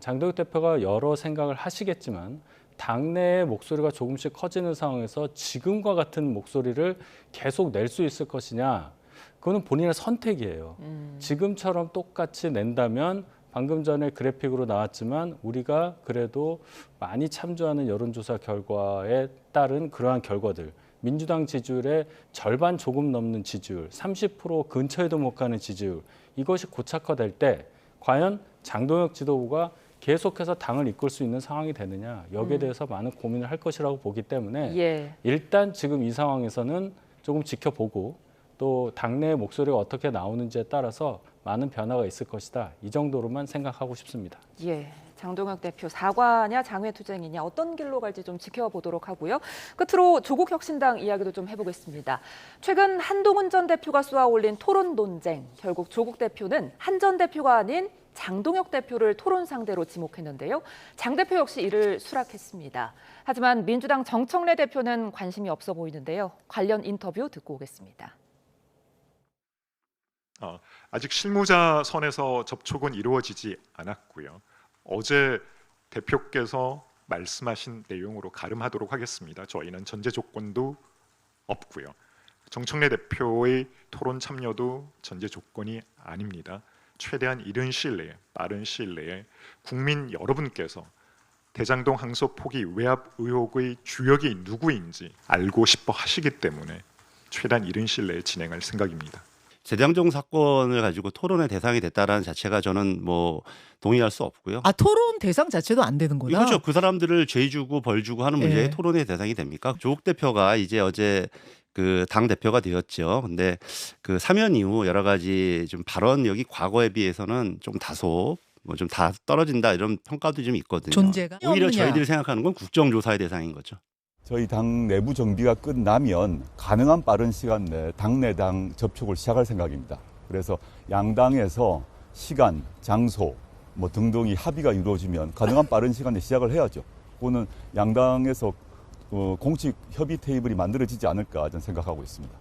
장동혁 대표가 여러 생각을 하시겠지만 당내의 목소리가 조금씩 커지는 상황에서 지금과 같은 목소리를 계속 낼 수 있을 것이냐, 그거는 본인의 선택이에요. 지금처럼 똑같이 낸다면 방금 전에 그래픽으로 나왔지만 우리가 그래도 많이 참조하는 여론조사 결과에 따른 그러한 결과들, 민주당 지지율의 절반 조금 넘는 지지율, 30% 근처에도 못 가는 지지율, 이것이 고착화될 때 과연 장동혁 지도부가 계속해서 당을 이끌 수 있는 상황이 되느냐, 여기에 대해서 많은 고민을 할 것이라고 보기 때문에 일단 지금 이 상황에서는 조금 지켜보고 또 당내의 목소리가 어떻게 나오는지에 따라서 많은 변화가 있을 것이다. 이 정도로만 생각하고 싶습니다. 예, 장동혁 대표 사과냐 장외투쟁이냐 어떤 길로 갈지 좀 지켜보도록 하고요. 끝으로 조국 혁신당 이야기도 좀 해보겠습니다. 최근 한동훈 전 대표가 쏘아올린 토론 논쟁. 결국 조국 대표는 한 전 대표가 아닌 장동혁 대표를 토론 상대로 지목했는데요. 장 대표 역시 이를 수락했습니다. 하지만 민주당 정청래 대표는 관심이 없어 보이는데요. 관련 인터뷰 듣고 오겠습니다. 아직 실무자 선에서 접촉은 이루어지지 않았고요. 어제 대표께서 말씀하신 내용으로 가름하도록 하겠습니다. 저희는 전제 조건도 없고요. 정청래 대표의 토론 참여도 전제 조건이 아닙니다. 최대한 이른 시일 내에, 빠른 시일 내에 국민 여러분께서 대장동 항소 포기 외압 의혹의 주역이 누구인지 알고 싶어 하시기 때문에 최대한 이른 시일 내에 진행할 생각입니다. 대장동 사건을 가지고 토론의 대상이 됐다라는 자체가 저는 뭐 동의할 수 없고요. 토론 대상 자체도 안 되는구나. 이거죠. 그 사람들을 죄 주고 벌 주고 하는 문제에 토론의 대상이 됩니까? 조국 대표가 이제 어제 그 당 대표가 되었죠. 근데 그 사면 이후 여러 가지 좀 발언력이 과거에 비해서는 좀 다소 뭐 좀 다 떨어진다 이런 평가도 좀 있거든요. 존재가 오히려 없느냐. 저희들이 생각하는 건 국정조사의 대상인 거죠. 저희 당 내부 정비가 끝나면 가능한 빠른 시간 내에 당내당 접촉을 시작할 생각입니다. 그래서 양당에서 시간, 장소 뭐 등등이 합의가 이루어지면 가능한 빠른 시간에 시작을 해야죠. 그거는 양당에서 공식 협의 테이블이 만들어지지 않을까 저는 생각하고 있습니다.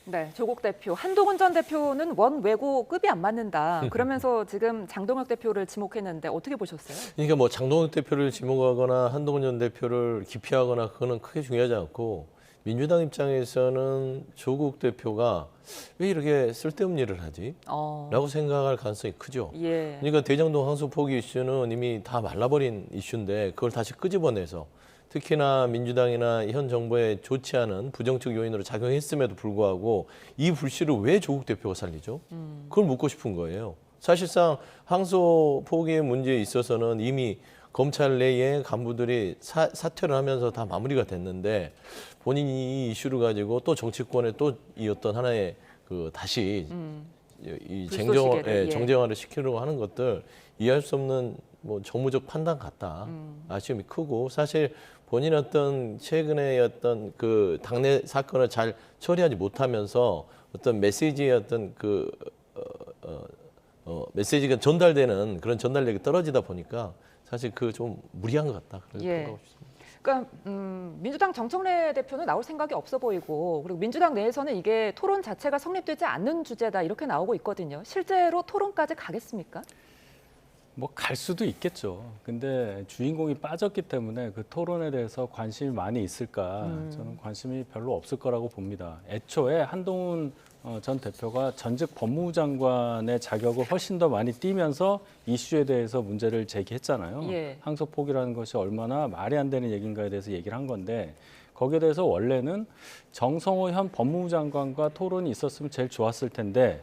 네, 조국 대표, 한동훈 전 대표는 원외고급이 안 맞는다. 그러면서 지금 장동혁 대표를 지목했는데 어떻게 보셨어요? 그러니까 뭐 장동혁 대표를 지목하거나 한동훈 전 대표를 기피하거나 그거는 크게 중요하지 않고 민주당 입장에서는 조국 대표가 왜 이렇게 쓸데없는 일을 하지? 라고 생각할 가능성이 크죠. 그러니까 대장동 항소 포기 이슈는 이미 다 말라버린 이슈인데 그걸 다시 끄집어내서 특히나 민주당이나 현 정부에 좋지 않은 부정적 요인으로 작용했음에도 불구하고 이 불씨를 왜 조국 대표가 살리죠? 그걸 묻고 싶은 거예요. 사실상 항소 포기의 문제에 있어서는 이미 검찰 내의 간부들이 사퇴를 하면서 다 마무리가 됐는데 본인이 이 이슈를 가지고 또 정치권에 또 이 어떤 하나의 그 다시 이 정쟁화를 시키려고 하는 것들 이해할 수 없는 뭐 정무적 판단 같다. 아쉬움이 크고 사실 본인 어떤 최근에 어떤 그 당내 사건을 잘 처리하지 못하면서 어떤 메시지의 어떤 그 메시지가 전달되는 그런 전달력이 떨어지다 보니까 사실 그 좀 무리한 것 같다. 그렇게 생각하고 싶습니다. 그러니까 민주당 정청래 대표는 나올 생각이 없어 보이고 그리고 민주당 내에서는 이게 토론 자체가 성립되지 않는 주제다 이렇게 나오고 있거든요. 실제로 토론까지 가겠습니까? 뭐 갈 수도 있겠죠. 근데 주인공이 빠졌기 때문에 그 토론에 대해서 관심이 많이 있을까? 저는 관심이 별로 없을 거라고 봅니다. 애초에 한동훈 전 대표가 전직 법무부 장관의 자격을 훨씬 더 많이 띄면서 이슈에 대해서 문제를 제기했잖아요. 항소 포기라는 것이 얼마나 말이 안 되는 얘기인가에 대해서 얘기를 한 건데 거기에 대해서 원래는 정성호 현 법무부 장관과 토론이 있었으면 제일 좋았을 텐데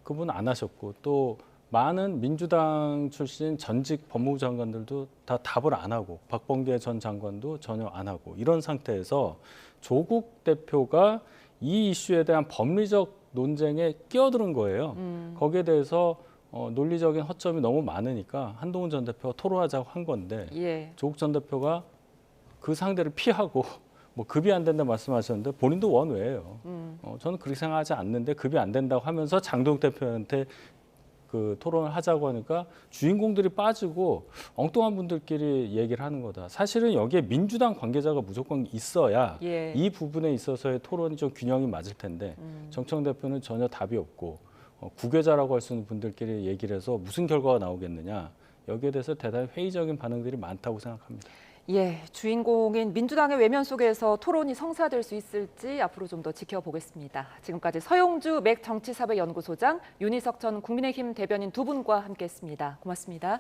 그분 안 하셨고 또 많은 민주당 출신 전직 법무부 장관들도 다 답을 안 하고 박범계 전 장관도 전혀 안 하고 이런 상태에서 조국 대표가 이 이슈에 대한 법리적 논쟁에 끼어드는 거예요. 거기에 대해서 논리적인 허점이 너무 많으니까 한동훈 전 대표가 토론하자고 한 건데 예. 조국 전 대표가 그 상대를 피하고 뭐 급이 안 된다 말씀하셨는데 본인도 원외예요. 저는 그렇게 생각하지 않는데 급이 안 된다고 하면서 장동 대표한테 그 토론을 하자고 하니까 주인공들이 빠지고 엉뚱한 분들끼리 얘기를 하는 거다. 사실은 여기에 민주당 관계자가 무조건 있어야 예. 이 부분에 있어서의 토론이 좀 균형이 맞을 텐데 정청 대표는 전혀 답이 없고 구계자라고 할 수 있는 분들끼리 얘기를 해서 무슨 결과가 나오겠느냐. 여기에 대해서 대단히 회의적인 반응들이 많다고 생각합니다. 예, 주인공인 민주당의 외면 속에서 토론이 성사될 수 있을지 앞으로 좀 더 지켜보겠습니다. 지금까지 서용주 맥 정치사회연구소장, 윤희석 전 국민의힘 대변인 두 분과 함께했습니다. 고맙습니다.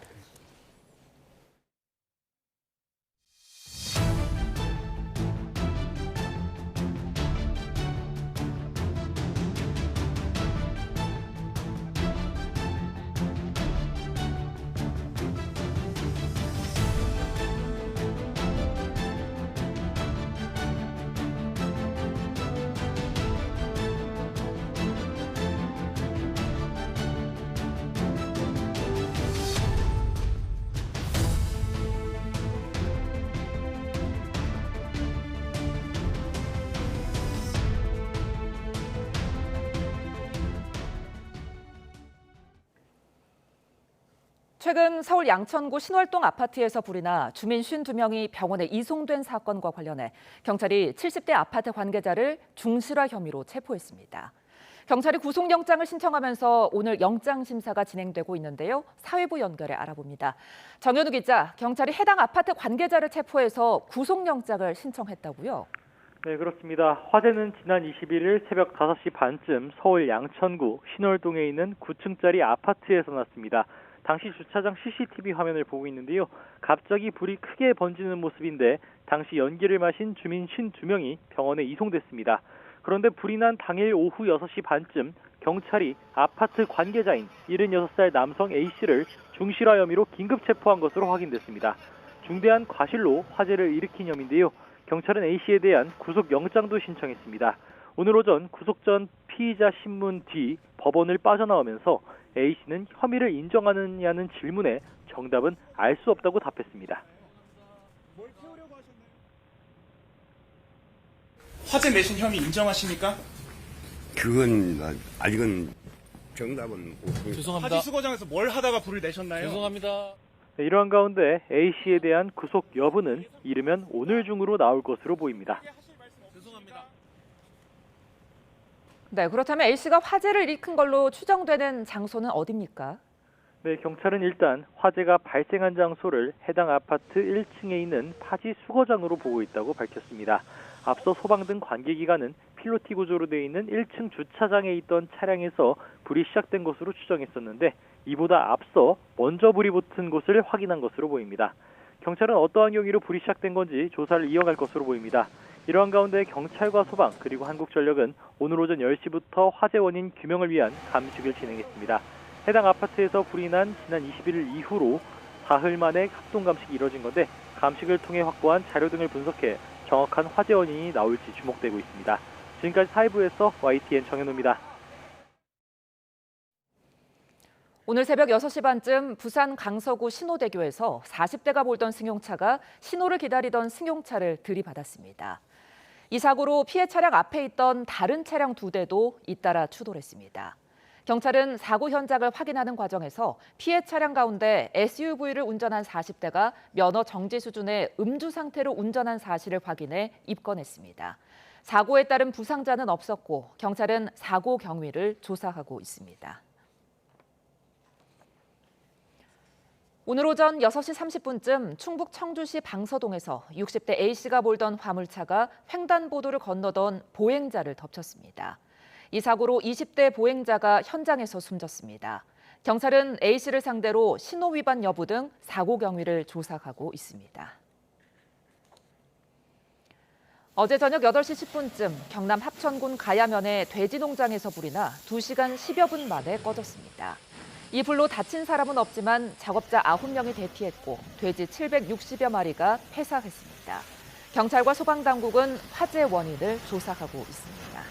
최근 서울 양천구 신월동 아파트에서 불이 나 주민 52명이 병원에 이송된 사건과 관련해 경찰이 70대 아파트 관계자를 중실화 혐의로 체포했습니다. 경찰이 구속영장을 신청하면서 오늘 영장 심사가 진행되고 있는데요. 사회부 연결해 알아봅니다. 정현우 기자, 경찰이 해당 아파트 관계자를 체포해서 구속영장을 신청했다고요? 네, 그렇습니다. 화재는 지난 21일 새벽 5시 반쯤 서울 양천구 신월동에 있는 9층짜리 아파트에서 났습니다. 당시 주차장 CCTV 화면을 보고 있는데요. 갑자기 불이 크게 번지는 모습인데 당시 연기를 마신 주민 52명이 병원에 이송됐습니다. 그런데 불이 난 당일 오후 6시 반쯤 경찰이 아파트 관계자인 76살 남성 A씨를 중실화 혐의로 긴급 체포한 것으로 확인됐습니다. 중대한 과실로 화재를 일으킨 혐의인데요. 경찰은 A씨에 대한 구속영장도 신청했습니다. 오늘 오전 구속 전 피의자 신문 뒤 법원을 빠져나오면서 A씨는 혐의를 인정하느냐는 질문에 정답은 알 수 없다고 답했습니다. 화재 매신 혐의 인정하십니까? 그건 아직은 정답은 죄송합니다. 하지수거장에서 뭘 하다가 불을 내셨나요? 죄송합니다. 네, 이러한 가운데 A씨에 대한 구속 여부는 이르면 오늘 중으로 나올 것으로 보입니다. 네, 그렇다면 A씨가 화재를 일으킨 걸로 추정되는 장소는 어디입니까? 네, 경찰은 일단 화재가 발생한 장소를 해당 아파트 1층에 있는 파지 수거장으로 보고 있다고 밝혔습니다. 앞서 소방 등 관계기관은 필로티 구조로 되어 있는 1층 주차장에 있던 차량에서 불이 시작된 것으로 추정했었는데 이보다 앞서 먼저 불이 붙은 곳을 확인한 것으로 보입니다. 경찰은 어떠한 경위로 불이 시작된 건지 조사를 이어갈 것으로 보입니다. 이러한 가운데 경찰과 소방 그리고 한국전력은 오늘 오전 10시부터 화재 원인 규명을 위한 감식을 진행했습니다. 해당 아파트에서 불이 난 지난 21일 이후로 사흘 만에 합동 감식이 이뤄진 건데 감식을 통해 확보한 자료 등을 분석해 정확한 화재 원인이 나올지 주목되고 있습니다. 지금까지 사회부에서 YTN 정현우입니다. 오늘 새벽 6시 반쯤 부산 강서구 신호대교에서 40대가 몰던 승용차가 신호를 기다리던 승용차를 들이받았습니다. 이 사고로 피해 차량 앞에 있던 다른 차량 2대도 잇따라 추돌했습니다. 경찰은 사고 현장을 확인하는 과정에서 피해 차량 가운데 SUV를 운전한 40대가 면허 정지 수준의 음주 상태로 운전한 사실을 확인해 입건했습니다. 사고에 따른 부상자는 없었고 경찰은 사고 경위를 조사하고 있습니다. 오늘 오전 6시 30분쯤 충북 청주시 방서동에서 60대 A씨가 몰던 화물차가 횡단보도를 건너던 보행자를 덮쳤습니다. 이 사고로 20대 보행자가 현장에서 숨졌습니다. 경찰은 A씨를 상대로 신호 위반 여부 등 사고 경위를 조사하고 있습니다. 어제 저녁 8시 10분쯤 경남 합천군 가야면의 돼지 농장에서 불이 나 2시간 10여 분 만에 꺼졌습니다. 이 불로 다친 사람은 없지만 작업자 9명이 대피했고 돼지 760여 마리가 폐사했습니다. 경찰과 소방당국은 화재 원인을 조사하고 있습니다.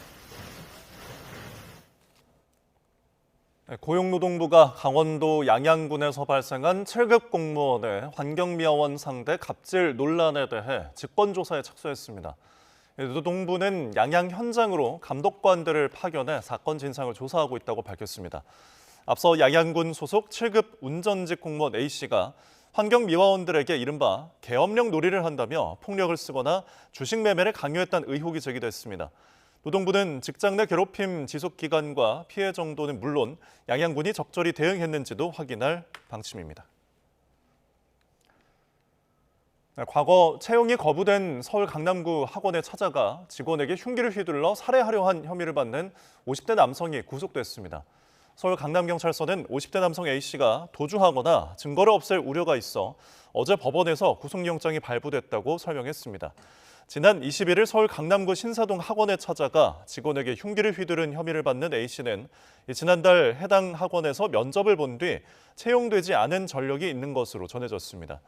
고용노동부가 강원도 양양군에서 발생한 7급 공무원의 환경미화원 상대 갑질 논란에 대해 직권조사에 착수했습니다. 노동부는 양양 현장으로 감독관들을 파견해 사건 진상을 조사하고 있다고 밝혔습니다. 앞서 양양군 소속 7급 운전직 공무원 A씨가 환경미화원들에게 이른바 계엄령 놀이를 한다며 폭력을 쓰거나 주식 매매를 강요했다는 의혹이 제기됐습니다. 노동부는 직장 내 괴롭힘 지속 기간과 피해 정도는 물론 양양군이 적절히 대응했는지도 확인할 방침입니다. 과거 채용이 거부된 서울 강남구 학원에 찾아가 직원에게 흉기를 휘둘러 살해하려 한 혐의를 받는 50대 남성이 구속됐습니다. 서울 강남경찰서는 50대 남성 A씨가 도주하거나 증거를 없앨 우려가 있어 어제 법원에서 구속영장이 발부됐다고 설명했습니다. 지난 21일 서울 강남구 신사동 학원에 찾아가 직원에게 흉기를 휘두른 혐의를 받는 A씨는 지난달 해당 학원에서 면접을 본 뒤 채용되지 않은 전력이 있는 것으로 전해졌습니다.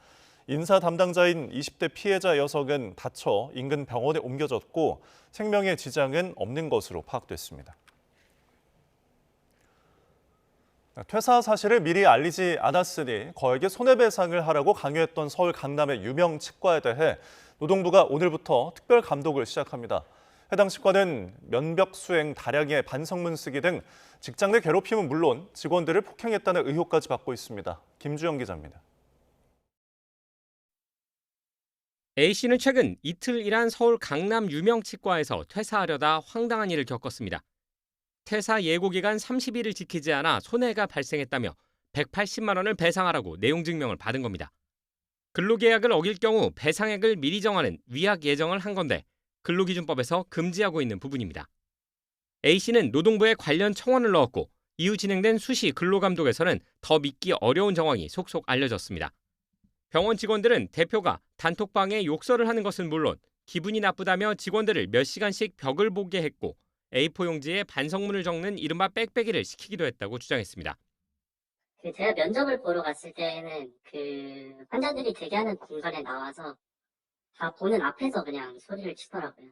인사 담당자인 20대 피해자 여성은 다쳐 인근 병원에 옮겨졌고 생명에 지장은 없는 것으로 파악됐습니다. 퇴사 사실을 미리 알리지 않았으니 거액의 손해배상을 하라고 강요했던 서울 강남의 유명 치과에 대해 노동부가 오늘부터 특별 감독을 시작합니다. 해당 치과는 면벽 수행, 다량의 반성문 쓰기 등 직장 내 괴롭힘은 물론 직원들을 폭행했다는 의혹까지 받고 있습니다. 김주영 기자입니다. A씨는 최근 이틀 일한 서울 강남 유명 치과에서 퇴사하려다 황당한 일을 겪었습니다. 퇴사 예고 기간 30일을 지키지 않아 손해가 발생했다며 180만 원을 배상하라고 내용 증명을 받은 겁니다. 근로계약을 어길 경우 배상액을 미리 정하는 위약 예정을 한 건데 근로기준법에서 금지하고 있는 부분입니다. A씨는 노동부에 관련 청원을 넣었고 이후 진행된 수시 근로감독에서는 더 믿기 어려운 정황이 속속 알려졌습니다. 병원 직원들은 대표가 단톡방에 욕설을 하는 것은 물론 기분이 나쁘다며 직원들을 몇 시간씩 벽을 보게 했고 A4 용지에 반성문을 적는 이른바 빽빽이를 시키기도 했다고 주장했습니다. 제가 면접을 보러 갔을 때는 환자들이 대기하는 공간에 나와서 다 보는 앞에서 그냥 소리를 치더라고요.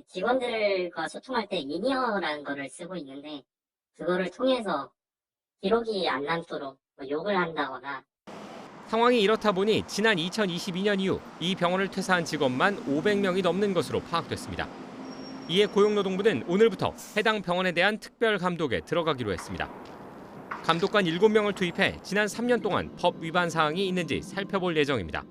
직원들과 소통할 때 인이어라는 거를 쓰고 있는데 그거를 통해서 기록이 안 남도록 욕을 한다거나. 상황이 이렇다 보니 지난 2022년 이후 이 병원을 퇴사한 직원만 500명이 넘는 것으로 파악됐습니다. 이에 고용노동부는 오늘부터 해당 병원에 대한 특별 감독에 들어가기로 했습니다. 감독관 7명을 투입해 지난 3년 동안 법 위반 사항이 있는지 살펴볼 예정입니다.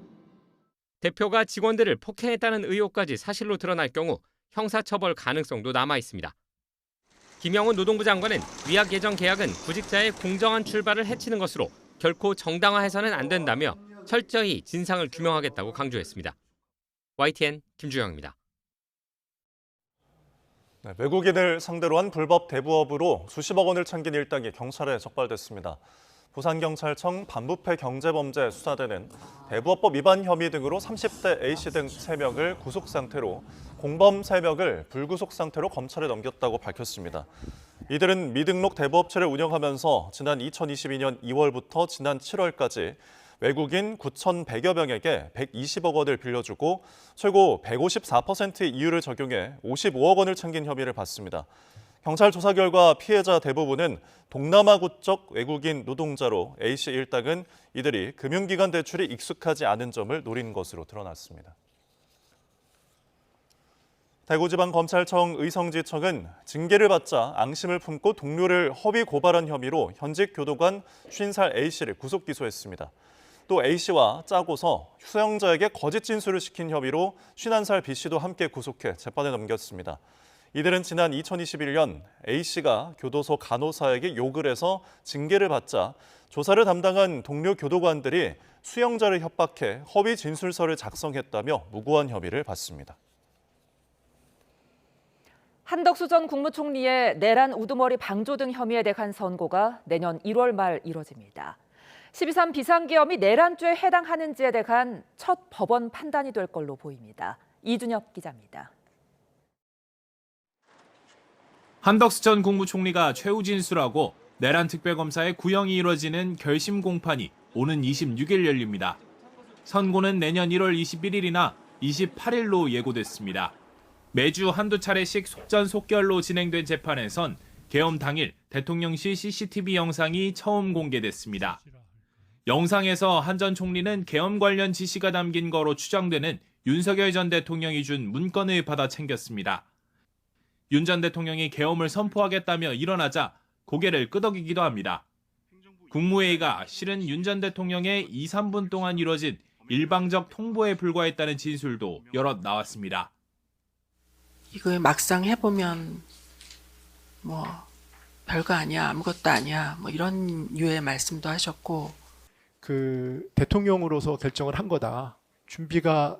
대표가 직원들을 폭행했다는 의혹까지 사실로 드러날 경우 형사처벌 가능성도 남아 있습니다. 김영훈 노동부 장관은 위약 예정 계약은 구직자의 공정한 출발을 해치는 것으로 결코 정당화해서는 안 된다며 철저히 진상을 규명하겠다고 강조했습니다. YTN 김주영입니다. 외국인을 상대로 한 불법 대부업으로 수십억 원을 챙긴 일당이 경찰에 적발됐습니다. 부산경찰청 반부패 경제범죄 수사대는 대부업법 위반 혐의 등으로 30대 A씨 등 3명을 구속 상태로 공범 3명을 불구속 상태로 검찰에 넘겼다고 밝혔습니다. 이들은 미등록 대부업체를 운영하면서 지난 2022년 2월부터 지난 7월까지 외국인 9,100여 명에게 120억 원을 빌려주고 최고 154%의 이율을 적용해 55억 원을 챙긴 혐의를 받습니다. 경찰 조사 결과 피해자 대부분은 동남아 국적 외국인 노동자로 A씨 일당은 이들이 금융기관 대출이 익숙하지 않은 점을 노린 것으로 드러났습니다. 대구지방검찰청 의성지청은 징계를 받자 앙심을 품고 동료를 허위 고발한 혐의로 현직 교도관 50살 A씨를 구속 기소했습니다. 또 A씨와 짜고서 수용자에게 거짓 진술을 시킨 혐의로 51살 B씨도 함께 구속해 재판에 넘겼습니다. 이들은 지난 2021년 A씨가 교도소 간호사에게 욕을 해서 징계를 받자 조사를 담당한 동료 교도관들이 수용자를 협박해 허위 진술서를 작성했다며 무고한 혐의를 받습니다. 한덕수 전 국무총리의 내란 우두머리 방조 등 혐의에 대한 선고가 내년 1월 말 이뤄집니다. 12.3 비상계엄이 내란죄에 해당하는지에 대한 첫 법원 판단이 될 걸로 보입니다. 이준엽 기자입니다. 한덕수 전 국무총리가 최후 진술하고 내란 특별검사의 구형이 이뤄지는 결심 공판이 오는 26일 열립니다. 선고는 내년 1월 21일이나 28일로 예고됐습니다. 매주 한두 차례씩 속전속결로 진행된 재판에선 계엄 당일 대통령실 CCTV 영상이 처음 공개됐습니다. 영상에서 한 전 총리는 계엄 관련 지시가 담긴 거로 추정되는 윤석열 전 대통령이 준 문건을 받아 챙겼습니다. 윤 전 대통령이 계엄을 선포하겠다며 일어나자 고개를 끄덕이기도 합니다. 국무회의가 실은 윤 전 대통령의 2, 3분 동안 이뤄진 일방적 통보에 불과했다는 진술도 여럿 나왔습니다. 이거 막상 해보면 뭐 별거 아니야, 아무것도 아니야, 뭐 이런 유의 말씀도 하셨고, 그 대통령으로서 결정을 한 거다. 준비가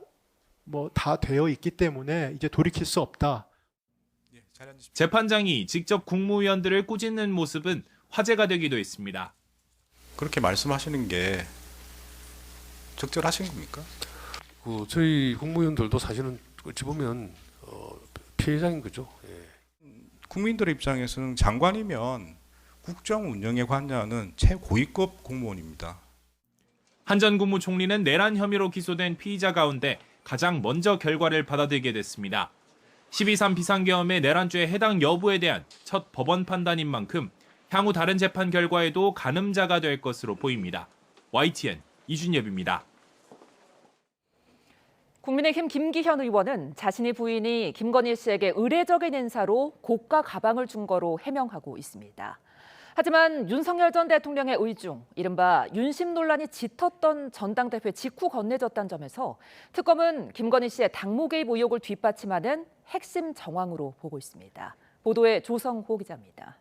뭐 다 되어 있기 때문에 이제 돌이킬 수 없다. 재판장이 직접 국무위원들을 꾸짖는 모습은 화제가 되기도 했습니다. 그렇게 말씀하시는 게 적절하신 겁니까? 저희 국무위원들도 사실은 어찌 보면 피해자인 거죠. 예. 국민들의 입장에서는 장관이면 국정 운영에 관여하는 최고위급 공무원입니다. 한 전 국무총리는 내란 혐의로 기소된 피의자 가운데 가장 먼저 결과를 받아들이게 됐습니다. 12.3 비상계엄의 내란죄 해당 여부에 대한 첫 법원 판단인 만큼 향후 다른 재판 결과에도 가늠자가 될 것으로 보입니다. YTN 이준엽입니다. 국민의힘 김기현 의원은 자신의 부인이 김건희 씨에게 의례적인 인사로 고가 가방을 준 거로 해명하고 있습니다. 하지만 윤석열 전 대통령의 의중, 이른바 윤심 논란이 짙었던 전당대회 직후 건네졌다는 점에서 특검은 김건희 씨의 당무 개입 의혹을 뒷받침하는 핵심 정황으로 보고 있습니다. 보도에 조성호 기자입니다.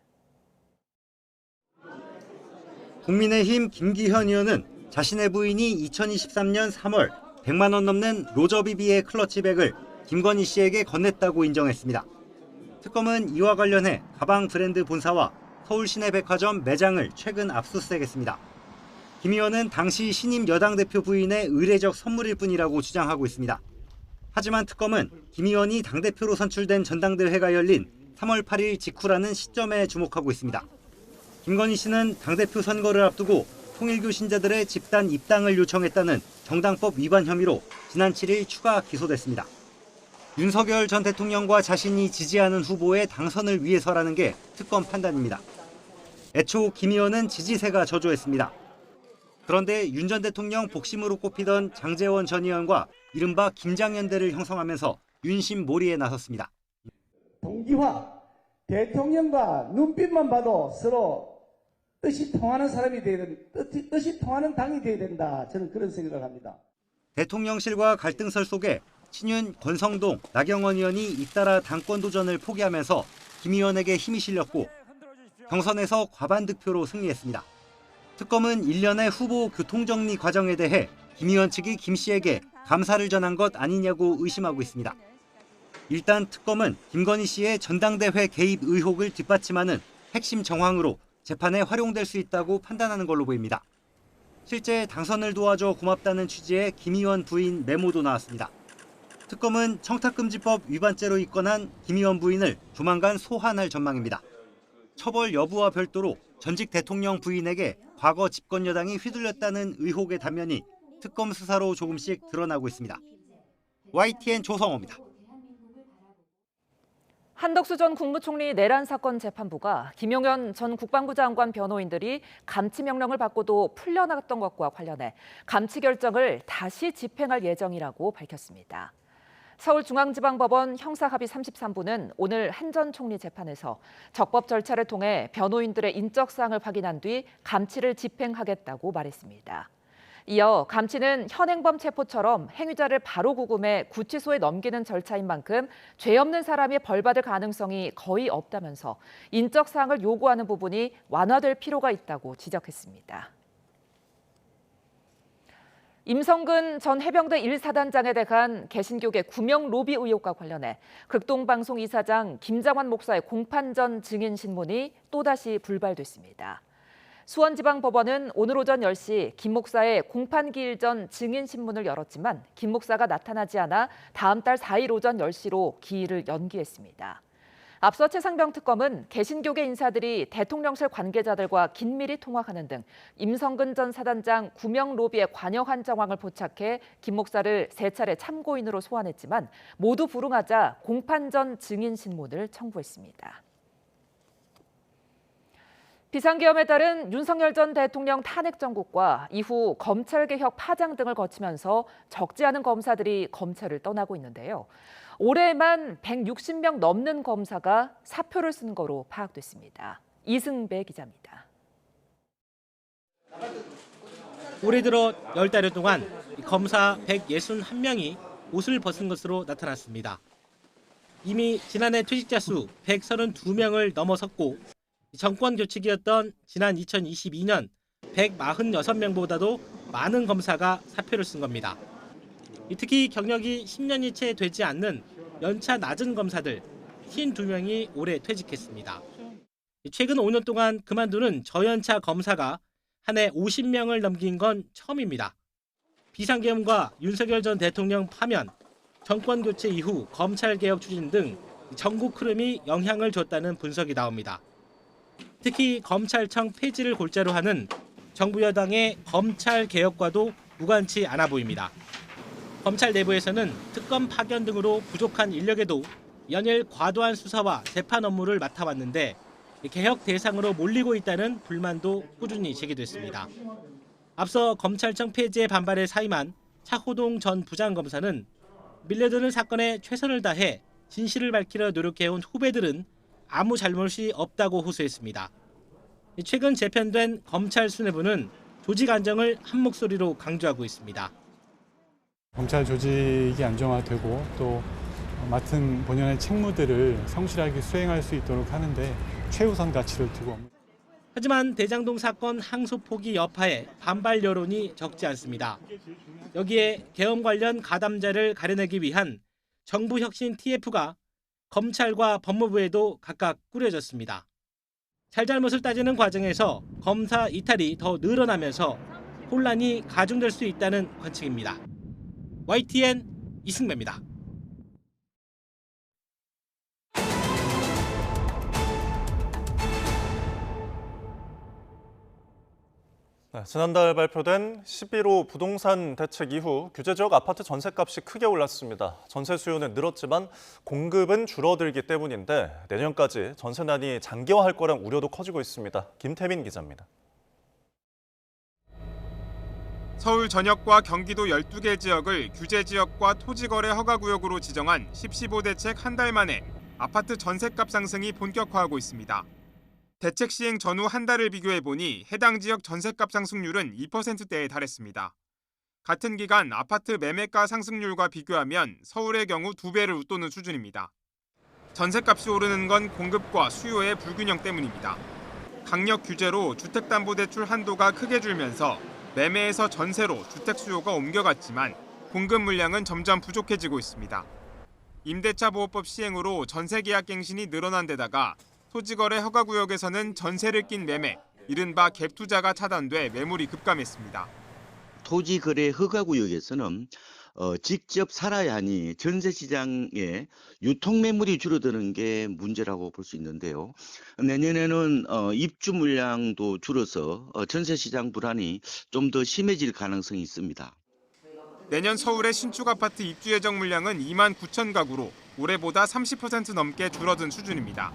국민의힘 김기현 의원은 자신의 부인이 2023년 3월 100만 원 넘는 로저비비의 클러치백을 김건희 씨에게 건넸다고 인정했습니다. 특검은 이와 관련해 가방 브랜드 본사와 서울 시내백화점 매장을 최근 압수수색했습니다. 김 의원은 당시 신임 여당 대표 부인의 의례적 선물일 뿐이라고 주장하고 있습니다. 하지만 특검은 김 의원이 당대표로 선출된 전당대회가 열린 3월 8일 직후라는 시점에 주목하고 있습니다. 김건희 씨는 당대표 선거를 앞두고 통일교 신자들의 집단 입당을 요청했다는 정당법 위반 혐의로 지난 7일 추가 기소됐습니다. 윤석열 전 대통령과 자신이 지지하는 후보의 당선을 위해서라는 게 특검 판단입니다. 애초 김 의원은 지지세가 저조했습니다. 그런데 윤 전 대통령 복심으로 꼽히던 장제원 전 의원과 이른바 김장연대를 형성하면서 윤심 몰이에 나섰습니다. 동기화, 대통령과 눈빛만 봐도 서로 뜻이 통하는 사람이 되어야 뜻이 통하는 당이 되어야 된다. 저는 그런 생각을 합니다. 대통령실과 갈등설 속에 친윤 권성동, 나경원 의원이 잇따라 당권 도전을 포기하면서 김 의원에게 힘이 실렸고 경선에서 과반 득표로 승리했습니다. 특검은 일련의 후보 교통정리 과정에 대해 김 의원 측이 김 씨에게 감사를 전한 것 아니냐고 의심하고 있습니다. 일단 특검은 김건희 씨의 전당대회 개입 의혹을 뒷받침하는 핵심 정황으로 재판에 활용될 수 있다고 판단하는 걸로 보입니다. 실제 당선을 도와줘 고맙다는 취지의 김 의원 부인 메모도 나왔습니다. 특검은 청탁금지법 위반죄로 입건한 김 의원 부인을 조만간 소환할 전망입니다. 처벌 여부와 별도로 전직 대통령 부인에게 과거 집권 여당이 휘둘렸다는 의혹의 단면이 특검 수사로 조금씩 드러나고 있습니다. YTN 조성호입니다. 한덕수 전 국무총리 내란 사건 재판부가 김용현 전 국방부 장관 변호인들이 감치 명령을 받고도 풀려나갔던 것과 관련해 감치 결정을 다시 집행할 예정이라고 밝혔습니다. 서울중앙지방법원 형사합의 33부는 오늘 한 전 총리 재판에서 적법 절차를 통해 변호인들의 인적사항을 확인한 뒤 감치를 집행하겠다고 말했습니다. 이어 감치는 현행범 체포처럼 행위자를 바로 구금해 구치소에 넘기는 절차인 만큼 죄 없는 사람이 벌받을 가능성이 거의 없다면서 인적사항을 요구하는 부분이 완화될 필요가 있다고 지적했습니다. 임성근 전 해병대 1사단장에 대한 개신교계 구명 로비 의혹과 관련해 극동방송 이사장 김장환 목사의 공판 전 증인 신문이 또다시 불발됐습니다. 수원지방법원은 오늘 오전 10시 김 목사의 공판 기일 전 증인 신문을 열었지만 김 목사가 나타나지 않아 다음 달 4일 오전 10시로 기일을 연기했습니다. 앞서 최상병 특검은 개신교계 인사들이 대통령실 관계자들과 긴밀히 통화하는 등 임성근 전 사단장 구명 로비에 관여한 정황을 포착해 김 목사를 3차례 참고인으로 소환했지만 모두 불응하자 공판 전 증인 신문을 청구했습니다. 비상계엄에 따른 윤석열 전 대통령 탄핵 정국과 이후 검찰개혁 파장 등을 거치면서 적지 않은 검사들이 검찰을 떠나고 있는데요. 올해만 160명 넘는 검사가 사표를 쓴 거로 파악됐습니다. 이승배 기자입니다. 올해 들어 10달여 동안 검사 161명이 옷을 벗은 것으로 나타났습니다. 이미 지난해 퇴직자 수 132명을 넘어섰고 정권 교칙이었던 지난 2022년 146명보다도 많은 검사가 사표를 쓴 겁니다. 특히 경력이 10년이 채 되지 않는 연차 낮은 검사들 52명이 올해 퇴직했습니다. 최근 5년 동안 그만두는 저연차 검사가 한 해 50명을 넘긴 건 처음입니다. 비상계엄과 윤석열 전 대통령 파면, 정권 교체 이후 검찰개혁 추진 등 전국 흐름이 영향을 줬다는 분석이 나옵니다. 특히 검찰청 폐지를 골자로 하는 정부 여당의 검찰개혁과도 무관치 않아 보입니다. 검찰 내부에서는 특검 파견 등으로 부족한 인력에도 연일 과도한 수사와 재판 업무를 맡아왔는데 개혁 대상으로 몰리고 있다는 불만도 꾸준히 제기됐습니다. 앞서 검찰청 폐지에 반발해 사임한 차호동 전 부장검사는 밀려드는 사건에 최선을 다해 진실을 밝히려 노력해온 후배들은 아무 잘못이 없다고 호소했습니다. 최근 재편된 검찰 수뇌부는 조직 안정을 한 목소리로 강조하고 있습니다. 검찰 조직이 안정화되고 또 맡은 본연의 책무들을 성실하게 수행할 수 있도록 하는데 최우선 가치를 두고. 하지만 대장동 사건 항소 포기 여파에 반발 여론이 적지 않습니다. 여기에 계엄 관련 가담자를 가려내기 위한 정부혁신 TF가 검찰과 법무부에도 각각 꾸려졌습니다. 잘잘못을 따지는 과정에서 검사 이탈이 더 늘어나면서 혼란이 가중될 수 있다는 관측입니다. YTN 이승배입니다. 지난달 발표된 11호 부동산 대책 이후 규제지역 아파트 전셋값이 크게 올랐습니다. 전세 수요는 늘었지만 공급은 줄어들기 때문인데 내년까지 전세난이 장기화할 거란 우려도 커지고 있습니다. 김태민 기자입니다. 서울 전역과 경기도 12개 지역을 규제지역과 토지거래 허가구역으로 지정한 10.15 대책 한 달 만에 아파트 전셋값 상승이 본격화하고 있습니다. 대책 시행 전후 한 달을 비교해보니 해당 지역 전셋값 상승률은 2%대에 달했습니다. 같은 기간 아파트 매매가 상승률과 비교하면 서울의 경우 2배를 웃도는 수준입니다. 전셋값이 오르는 건 공급과 수요의 불균형 때문입니다. 강력 규제로 주택담보대출 한도가 크게 줄면서 매매에서 전세로 주택 수요가 옮겨갔지만 공급 물량은 점점 부족해지고 있습니다. 임대차 보호법 시행으로 전세 계약 갱신이 늘어난 데다가 토지거래 허가구역에서는 전세를 낀 매매, 이른바 갭투자가 차단돼 매물이 급감했습니다. 토지거래 허가구역에서는 직접 살아야 하니 전세시장에 유통매물이 줄어드는 게 문제라고 볼 수 있는데요. 내년에는 입주 물량도 줄어서 전세시장 불안이 좀 더 심해질 가능성이 있습니다. 내년 서울의 신축 아파트 입주 예정 물량은 2만 9천 가구로 올해보다 30% 넘게 줄어든 수준입니다.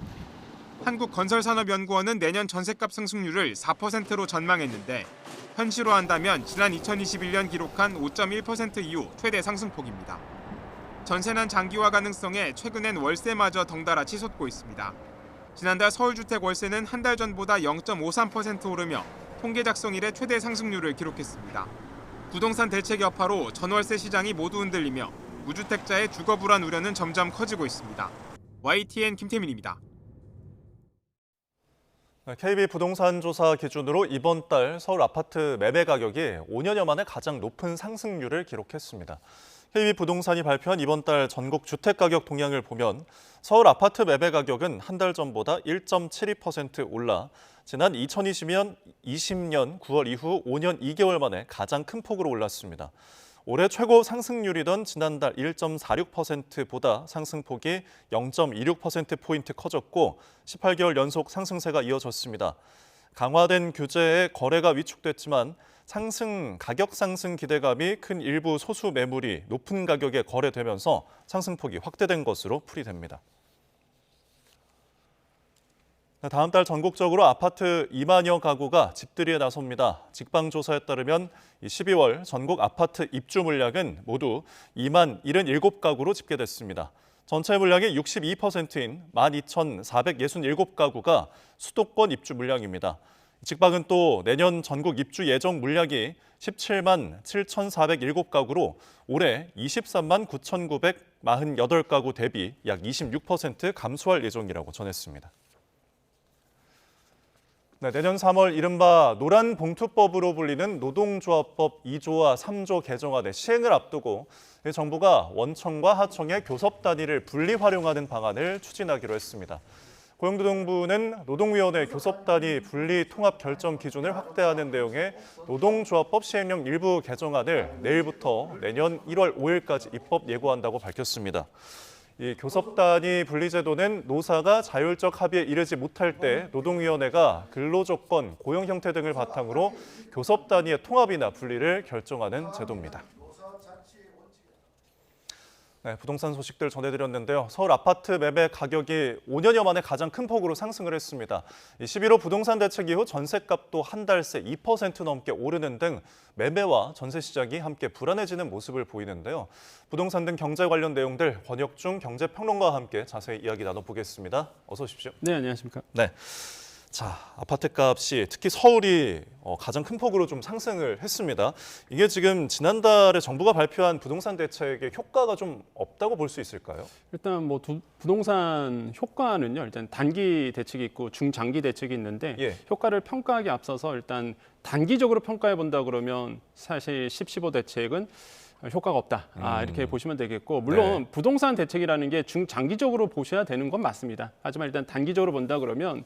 한국건설산업연구원은 내년 전셋값 상승률을 4%로 전망했는데 현실화한다면 지난 2021년 기록한 5.1% 이후 최대 상승폭입니다. 전세난 장기화 가능성에 최근엔 월세마저 덩달아 치솟고 있습니다. 지난달 서울주택 월세는 한 달 전보다 0.53% 오르며 통계 작성 이래 최대 상승률을 기록했습니다. 부동산 대책 여파로 전월세 시장이 모두 흔들리며 무주택자의 주거 불안 우려는 점점 커지고 있습니다. YTN 김태민입니다. KB 부동산 조사 기준으로 이번 달 서울 아파트 매매 가격이 5년여 만에 가장 높은 상승률을 기록했습니다. KB 부동산이 발표한 이번 달 전국 주택 가격 동향을 보면 서울 아파트 매매 가격은 한 달 전보다 1.72% 올라 지난 2020년 9월 이후 5년 2개월 만에 가장 큰 폭으로 올랐습니다. 올해 최고 상승률이던 지난달 1.46%보다 상승폭이 0.26%포인트 커졌고 18개월 연속 상승세가 이어졌습니다. 강화된 규제에 거래가 위축됐지만 가격 상승 기대감이 큰 일부 소수 매물이 높은 가격에 거래되면서 상승폭이 확대된 것으로 풀이됩니다. 다음 달 전국적으로 아파트 2만여 가구가 집들이에 나섭니다. 직방조사에 따르면 12월 전국 아파트 입주 물량은 모두 2만 77가구로 집계됐습니다. 전체 물량의 62%인 12,467가구가 수도권 입주 물량입니다. 직방은 또 내년 전국 입주 예정 물량이 17만 7,407가구로 올해 23만 9,948가구 대비 약 26% 감소할 예정이라고 전했습니다. 네, 내년 3월 이른바 노란봉투법으로 불리는 노동조합법 2조와 3조 개정안의 시행을 앞두고 정부가 원청과 하청의 교섭 단위를 분리 활용하는 방안을 추진하기로 했습니다. 고용노동부는 노동위원회 교섭 단위 분리 통합 결정 기준을 확대하는 내용의 노동조합법 시행령 일부 개정안을 내일부터 내년 1월 5일까지 입법 예고한다고 밝혔습니다. 이 교섭 단위 분리 제도는 노사가 자율적 합의에 이르지 못할 때 노동위원회가 근로조건, 고용 형태 등을 바탕으로 교섭 단위의 통합이나 분리를 결정하는 제도입니다. 네, 부동산 소식들 전해드렸는데요. 서울 아파트 매매 가격이 5년여 만에 가장 큰 폭으로 상승을 했습니다. 11호 부동산 대책 이후 전셋값도 한 달 새 2% 넘게 오르는 등 매매와 전세 시장이 함께 불안해지는 모습을 보이는데요. 부동산 등 경제 관련 내용들 권혁중 경제평론가와 함께 자세히 이야기 나눠보겠습니다. 어서 오십시오. 네, 안녕하십니까. 네. 자, 아파트 값이 특히 서울이 가장 큰 폭으로 좀 상승을 했습니다. 이게 지금 지난달에 정부가 발표한 부동산 대책의 효과가 좀 없다고 볼 수 있을까요? 일단 뭐 부동산 효과는요. 일단 단기 대책이 있고 중장기 대책이 있는데 효과를 평가하기 앞서서 일단 단기적으로 평가해 본다 그러면 사실 10.15 대책은 효과가 없다. 이렇게 보시면 되겠고 물론 부동산 대책이라는 게 중장기적으로 보셔야 되는 건 맞습니다. 하지만 일단 단기적으로 본다 그러면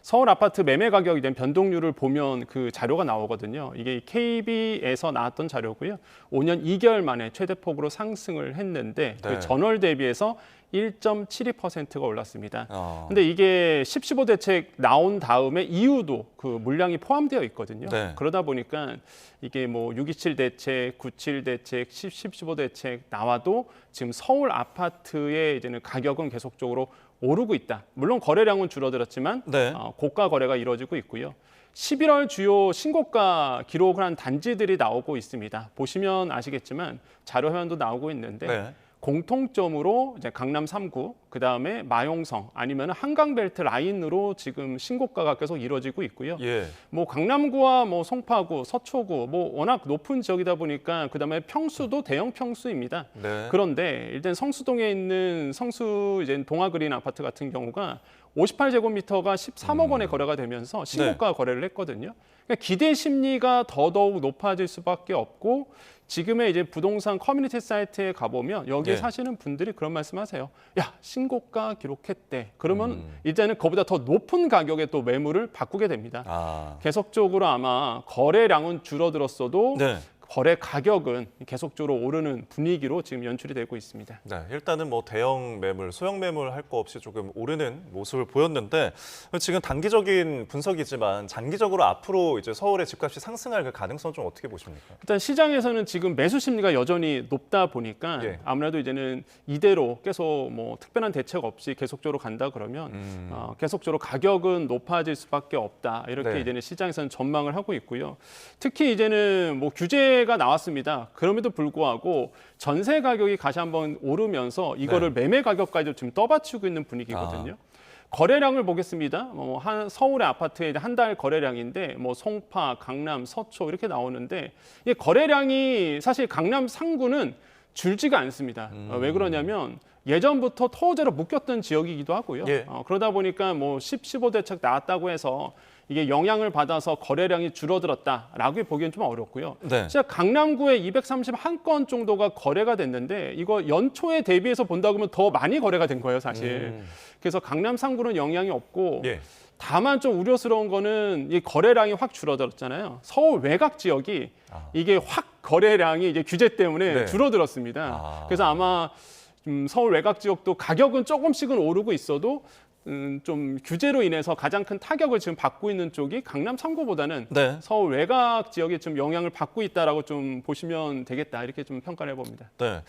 서울 아파트 매매 가격에 대한 변동률을 보면 그 자료가 나오거든요. 이게 KB에서 나왔던 자료고요. 5년 2개월 만에 최대폭으로 상승을 했는데 그 전월 대비해서 1.72%가 올랐습니다. 근데 이게 10.15 대책 나온 다음에 이후도 그 물량이 포함되어 있거든요. 그러다 보니까 이게 뭐 6.27 대책, 9.7 대책, 10.15 대책 나와도 지금 서울 아파트의 이제는 가격은 계속적으로 오르고 있다. 물론 거래량은 줄어들었지만 고가 거래가 이루어지고 있고요. 11월 주요 신고가 기록을 한 단지들이 나오고 있습니다. 보시면 아시겠지만 자료 화면도 나오고 있는데 공통점으로 이제 강남 3구, 그다음에 마용성 아니면 한강벨트 라인으로 지금 신고가가 계속 이루어지고 있고요. 뭐 강남구와 뭐 송파구, 서초구 뭐 워낙 높은 지역이다 보니까 그다음에 평수도 대형 평수입니다. 그런데 일단 성수동에 있는 성수 이제 동아그린 아파트 같은 경우가 58제곱미터가 13억 원에 거래가 되면서 신고가 거래를 했거든요. 그러니까 기대 심리가 더더욱 높아질 수밖에 없고 지금의 이제 부동산 커뮤니티 사이트에 가보면 여기에 사시는 분들이 그런 말씀하세요. 야, 신고가 기록했대. 그러면 이제는 그보다 더 높은 가격에 또 매물을 바꾸게 됩니다. 계속적으로 아마 거래량은 줄어들었어도 거래 가격은 계속적으로 오르는 분위기로 지금 연출이 되고 있습니다. 네, 일단은 뭐 대형 매물, 소형 매물 할 거 없이 조금 오르는 모습을 보였는데 지금 단기적인 분석이지만 장기적으로 앞으로 이제 서울의 집값이 상승할 그 가능성 좀 어떻게 보십니까? 일단 시장에서는 지금 매수 심리가 여전히 높다 보니까 아무래도 이제는 이대로 계속 뭐 특별한 대책 없이 계속적으로 간다 그러면 계속적으로 가격은 높아질 수밖에 없다. 이렇게 이제는 시장에서는 전망을 하고 있고요. 특히 이제는 뭐 규제가 나왔습니다. 그럼에도 불구하고 전세 가격이 다시 한번 오르면서 이거를 매매 가격까지 지금 떠받치고 있는 분위기거든요. 거래량을 보겠습니다. 서울의 아파트의 한 달 거래량인데 뭐 송파, 강남, 서초 이렇게 나오는데 이 거래량이 사실 강남 상구는 줄지가 않습니다. 왜 그러냐면 예전부터 토호제로 묶였던 지역이기도 하고요. 그러다 보니까 뭐 10.15 대책 나왔다고 해서 이게 영향을 받아서 거래량이 줄어들었다라고 보기엔 좀 어렵고요. 진짜 강남구에 231건 정도가 거래가 됐는데 이거 연초에 대비해서 본다 그러면 더 많이 거래가 된 거예요, 사실. 그래서 강남 상구는 영향이 없고 다만 좀 우려스러운 거는 이 거래량이 확 줄어들었잖아요. 서울 외곽 지역이 이게 확 거래량이 이제 규제 때문에 네. 줄어들었습니다. 그래서 아마 서울 외곽 지역도 가격은 조금씩은 오르고 있어도 좀 규제로 인해서 가장 큰 타격을 지금 받고 있는 쪽이 강남 3구보다는 네. 서울 외곽 지역에 좀 영향을 받고 있다라고 좀 보시면 되겠다 이렇게 좀 평가를 해봅니다. 네.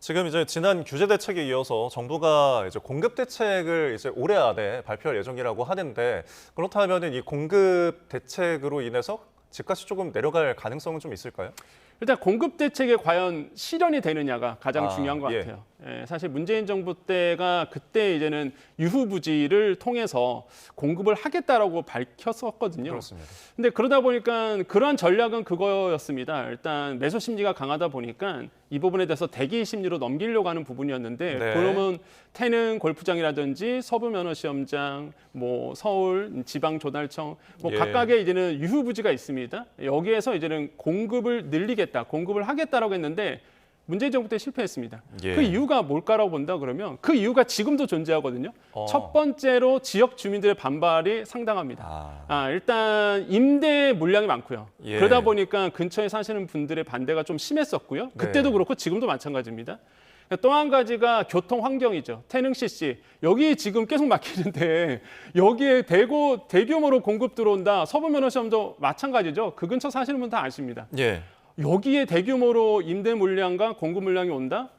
지금 이제 지난 규제 대책에 이어서 정부가 이제 공급 대책을 이제 올해 안에 발표할 예정이라고 하는데 그렇다면은 이 공급 대책으로 인해서 집값이 조금 내려갈 가능성은 좀 있을까요? 일단 공급 대책에 과연 실현이 되느냐가 가장 중요한 것 예. 같아요. 예, 사실 문재인 정부 때가 그때 이제는 유후부지를 통해서 공급을 하겠다라고 밝혔었거든요. 그렇습니다. 근데 그러다 보니까 그러한 전략은 그거였습니다. 일단 매수 심리가 강하다 보니까 이 부분에 대해서 대기 심리로 넘기려고 하는 부분이었는데 네. 그러면 태릉 골프장이라든지 서부면허시험장, 뭐 서울 지방조달청 뭐 예. 각각의 이제는 유후부지가 있습니다. 여기에서 이제는 공급을 늘리겠다, 공급을 하겠다라고 했는데 문재인 정부 때 실패했습니다. 예. 그 이유가 뭘까라고 본다 그러면 그 이유가 지금도 존재하거든요. 첫 번째로 지역 주민들의 반발이 상당합니다. 일단 임대 물량이 많고요. 예. 그러다 보니까 근처에 사시는 분들의 반대가 좀 심했었고요. 그때도 네. 그렇고 지금도 마찬가지입니다. 또 한 가지가 교통 환경이죠. 태릉 CC 여기 지금 계속 막히는데 여기에 대규모로 공급 들어온다. 서부면허시험도 마찬가지죠. 그 근처 사시는 분 다 아십니다. 예. 여기에 대규모로 임대 물량과 공급 물량이 온다?